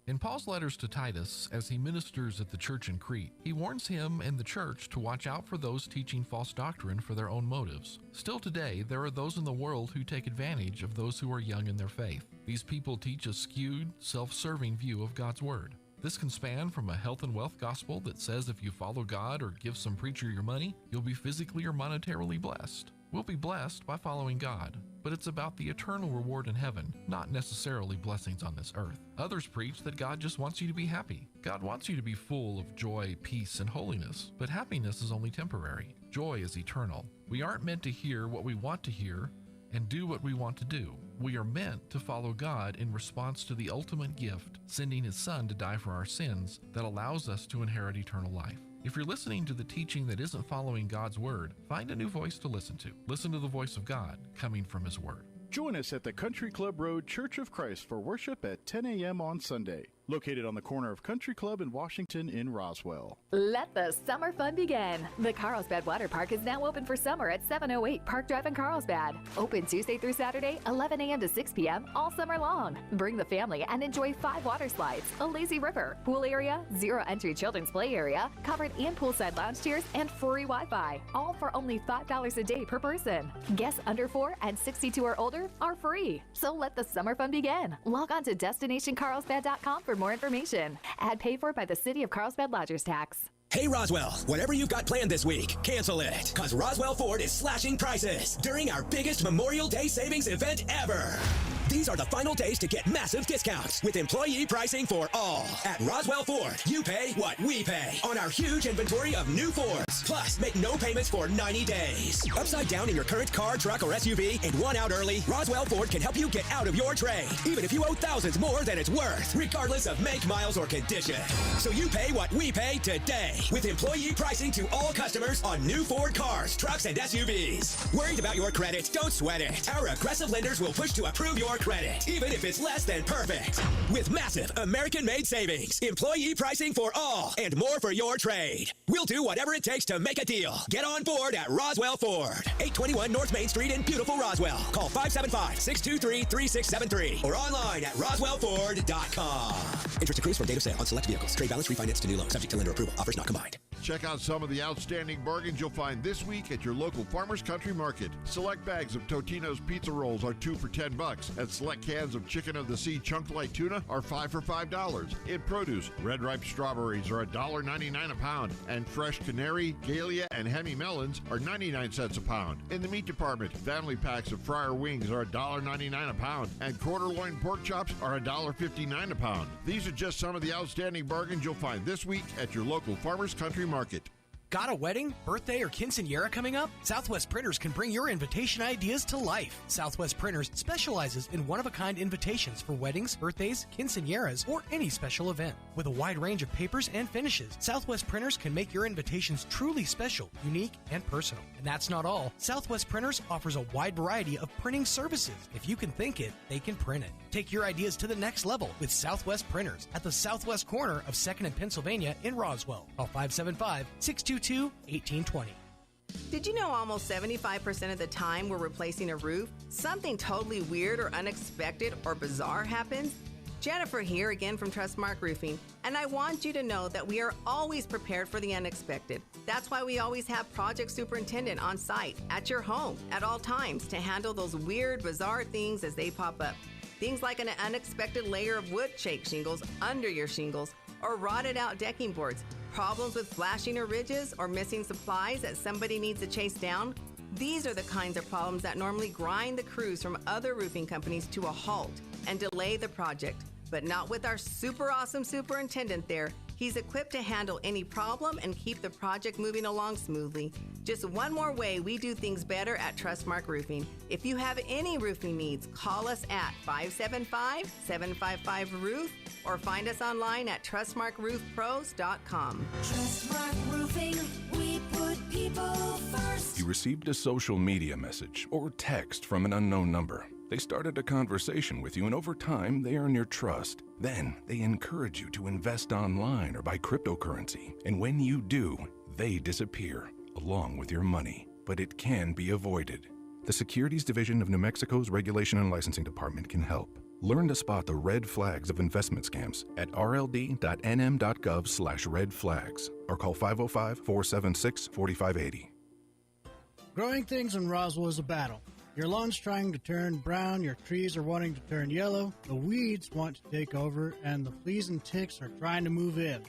In Paul's letters to Titus, as he ministers at the church in Crete, he warns him and the church to watch out for those teaching false doctrine for their own motives. Still today, there are those in the world who take advantage of those who are young in their faith. These people teach a skewed, self-serving view of God's Word. This can span from a health and wealth gospel that says if you follow God or give some preacher your money, you'll be physically or monetarily blessed. We'll be blessed by following God, but it's about the eternal reward in heaven, not necessarily blessings on this earth. Others preach that God just wants you to be happy. God wants you to be full of joy, peace, and holiness, but happiness is only temporary. Joy is eternal. We aren't meant to hear what we want to hear and do what we want to do. We are meant to follow God in response to the ultimate gift, sending His Son to die for our sins, that allows us to inherit eternal life. If you're listening to the teaching that isn't following God's Word, find a new voice to listen to. Listen to the voice of God coming from His Word. Join us at the Country Club Road Church of Christ for worship at 10 a.m. on Sunday, located on the corner of Country Club and Washington in Roswell. Let the summer fun begin. The Carlsbad Water Park is now open for summer at 708 Park Drive in Carlsbad. Open Tuesday through Saturday, 11 a.m. to 6 p.m. all summer long. Bring the family and enjoy 5 water slides, a lazy river, pool area, zero entry children's play area, covered and poolside lounge chairs, and free Wi-Fi. All for only $5 a day per person. Guests under 4 and 62 or older are free. So let the summer fun begin. Log on to DestinationCarlsbad.com for more information. Ad paid for by the City of Carlsbad Lodgers Tax. Hey Roswell, whatever you've got planned this week, cancel it, because Roswell Ford is slashing prices during our biggest Memorial Day savings event ever. These are the final days to get massive discounts with employee pricing for all. At Roswell Ford, you pay what we pay on our huge inventory of new Fords. Plus, make no payments for 90 days. Upside down in your current car, truck, or SUV and one out early, Roswell Ford can help you get out of your trade, even if you owe thousands more than it's worth, regardless of make, miles, or condition. So you pay what we pay today with employee pricing to all customers on new Ford cars, trucks, and SUVs. Worried about your credit? Don't sweat it. Our aggressive lenders will push to approve your credit, even if it's less than perfect. With massive American-made savings, employee pricing for all, and more for your trade. We'll do whatever it takes to make a deal. Get on board at Roswell Ford. 821 North Main Street in beautiful Roswell. Call 575-623-3673 or online at roswellford.com. Interest accrues from date of sale on select vehicles. Trade balance refinance to new loan. Subject to lender approval. Offers not combined. Check out some of the outstanding bargains you'll find this week at your local Farmers Country Market. Select bags of Totino's pizza rolls are 2 for $10, and select cans of Chicken of the Sea Chunk Light Tuna are 5 for $5. In produce, red ripe strawberries are $1.99 a pound, and fresh canary, Galia, and Hemi melons are 99 cents a pound. In the meat department, family packs of fryer wings are $1.99 a pound, and quarter loin pork chops are $1.59 a pound. These are just some of the outstanding bargains you'll find this week at your local Farmers Country Market. Got a wedding, birthday, or quinceañera coming up? Southwest Printers can bring your invitation ideas to life. Southwest Printers specializes in one-of-a-kind invitations for weddings, birthdays, quinceañeras, or any special event. With a wide range of papers and finishes, Southwest Printers can make your invitations truly special, unique, and personal. And that's not all. Southwest Printers offers a wide variety of printing services. If you can think it, they can print it. Take your ideas to the next level with Southwest Printers at the southwest corner of 2nd and Pennsylvania in Roswell. Call 575-622-1820. Did you know almost 75% of the time we're replacing a roof, something totally weird or unexpected or bizarre happens? Jennifer here again from Trustmark Roofing, and I want you to know that we are always prepared for the unexpected. That's why we always have project superintendent on site at your home at all times to handle those weird, bizarre things as they pop up. Things like an unexpected layer of wood shake shingles under your shingles, or rotted out decking boards, problems with flashing or ridges, or missing supplies that somebody needs to chase down. These are the kinds of problems that normally grind the crews from other roofing companies to a halt and delay the project. But not with our super awesome superintendent there. He's equipped to handle any problem and keep the project moving along smoothly. Just one more way we do things better at Trustmark Roofing. If you have any roofing needs, call us at 575-755-ROOF or find us online at trustmarkroofpros.com. Trustmark Roofing, we put people first. You received a social media message or text from an unknown number. They started a conversation with you, and over time, they earn your trust. Then, they encourage you to invest online or buy cryptocurrency. And when you do, they disappear, along with your money. But it can be avoided. The Securities Division of New Mexico's Regulation and Licensing Department can help. Learn to spot the red flags of investment scams at rld.nm.gov/red flags or call 505-476-4580. Growing things in Roswell is a battle. Your lawn's trying to turn brown, your trees are wanting to turn yellow, the weeds want to take over, and the fleas and ticks are trying to move in.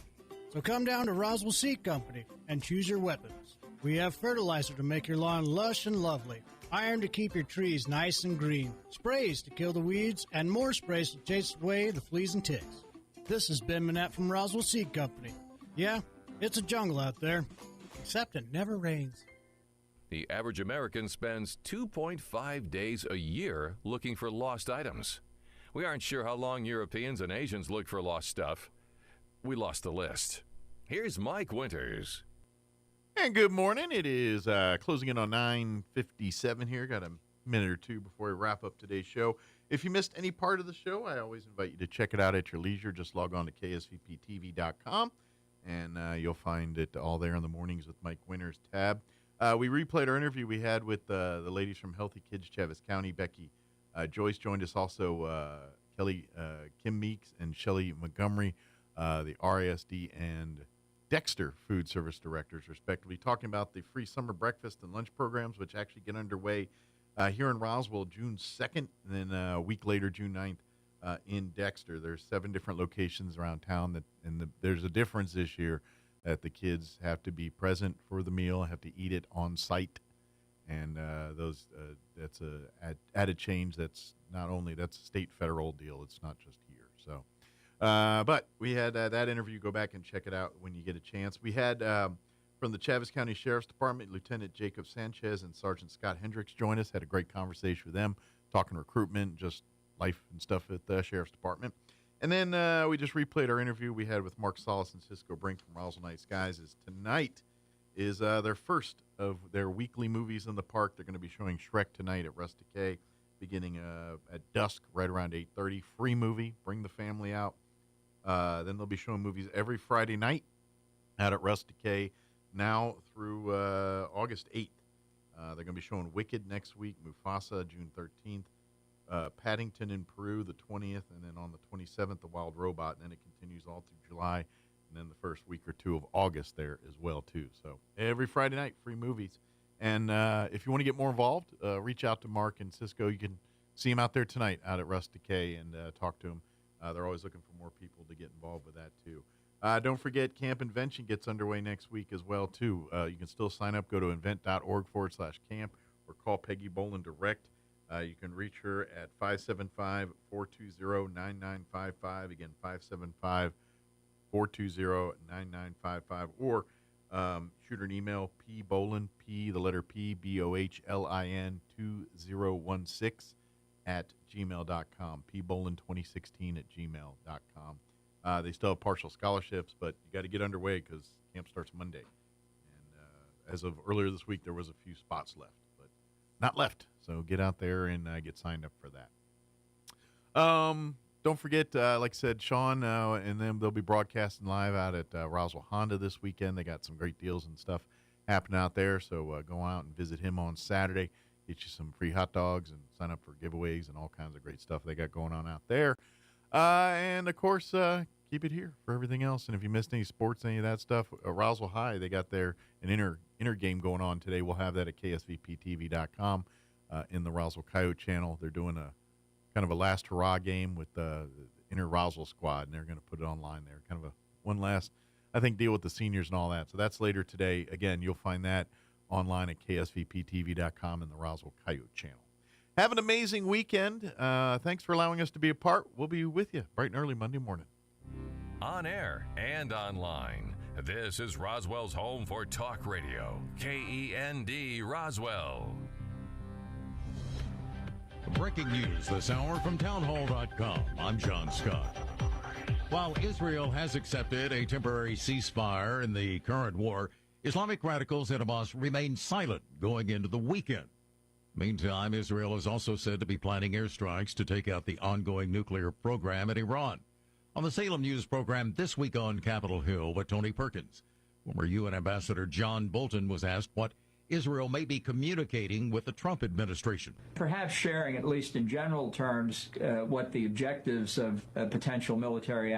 So come down to Roswell Seed Company and choose your weapons. We have fertilizer to make your lawn lush and lovely, iron to keep your trees nice and green, sprays to kill the weeds, and more sprays to chase away the fleas and ticks. This is Ben Manette from Roswell Seed Company. Yeah, it's a jungle out there, except it never rains. The average American spends 2.5 days a year looking for lost items. We aren't sure how long Europeans and Asians look for lost stuff. We lost the list. Here's Mike Winters. And good morning. It is closing in on 9:57 here. Got a minute or two before we wrap up today's show. If you missed any part of the show, I always invite you to check it out at your leisure. Just log on to ksvptv.com, and you'll find it all there in the Mornings with Mike Winters tab. We replayed our interview we had with the ladies from Healthy Kids, Chaves County. Becky Joyce joined us, also Kelly Kim Meeks and Shelly Montgomery, the RASD and Dexter Food Service Directors, respectively, talking about the free summer breakfast and lunch programs, which actually get underway here in Roswell June 2nd, and then a week later, June 9th, in Dexter. There's 7 different locations around town, there's a difference this year that the kids have to be present for the meal, have to eat it on site, and that's a added change. That's a state federal deal. It's not just here. So, but we had that interview. Go back and check it out when you get a chance. We had from the Chaves County Sheriff's Department, Lieutenant Jacob Sanchez and Sergeant Scott Hendricks join us. Had a great conversation with them, talking recruitment, just life and stuff at the Sheriff's Department. And then we just replayed our interview we had with Mark Solis and Cisco Brink from Roswell Night Skies. Tonight is their first of their weekly movies in the park. They're going to be showing Shrek tonight at Rustic K, beginning at dusk, right around 8:30. Free movie. Bring the family out. Then they'll be showing movies every Friday night out at Rustic K, now through August 8th. They're going to be showing Wicked next week, Mufasa June 13th. Paddington in Peru the 20th, and then on the 27th, The Wild Robot, and then it continues all through July. and then the first week or two of August there as well, too. So every Friday night, free movies. And if you want to get more involved, reach out to Mark and Cisco. You can see them out there tonight out at Rust Decay and talk to them. They're always looking for more people to get involved with that, too. Don't forget, Camp Invention gets underway next week as well, too. You can still sign up. Go to invent.org/camp or call Peggy Boland direct. You can reach her at 575-420-9955. Again, 575-420-9955. Or shoot her an email, pboland, P, the letter P, BOHLIN 2016 at gmail.com. pboland2016 at gmail.com. They still have partial scholarships, but you got to get underway because camp starts Monday. And as of earlier this week, there was a few spots left, but not left. So get out there and get signed up for that. Don't forget, like I said, Sean and them, they'll be broadcasting live out at Roswell Honda this weekend. They got some great deals and stuff happening out there. So go out and visit him on Saturday. Get you some free hot dogs and sign up for giveaways and all kinds of great stuff they got going on out there. And, of course, keep it here for everything else. And if you missed any sports, any of that stuff, Roswell High, they got an inner game going on today. We'll have that at ksvptv.com in the Roswell Coyote channel. They're doing a kind of a last hurrah game with the inner Roswell squad, and they're going to put it online there. Kind of a one last, I think, deal with the seniors and all that. So that's later today. Again, you'll find that online at ksvptv.com in the Roswell Coyote channel. Have an amazing weekend. Thanks for allowing us to be a part. We'll be with you bright and early Monday morning. On air and online, this is Roswell's home for talk radio, KEND Roswell. Breaking news this hour from townhall.com. I'm John Scott. While Israel has accepted a temporary ceasefire in the current war, Islamic radicals in Hamas remain silent going into the weekend. Meantime, Israel is also said to be planning airstrikes to take out the ongoing nuclear program in Iran. On the Salem News program this week on Capitol Hill with Tony Perkins, former UN Ambassador John Bolton was asked what Israel may be communicating with the Trump administration. Perhaps sharing, at least in general terms, what the objectives of potential military action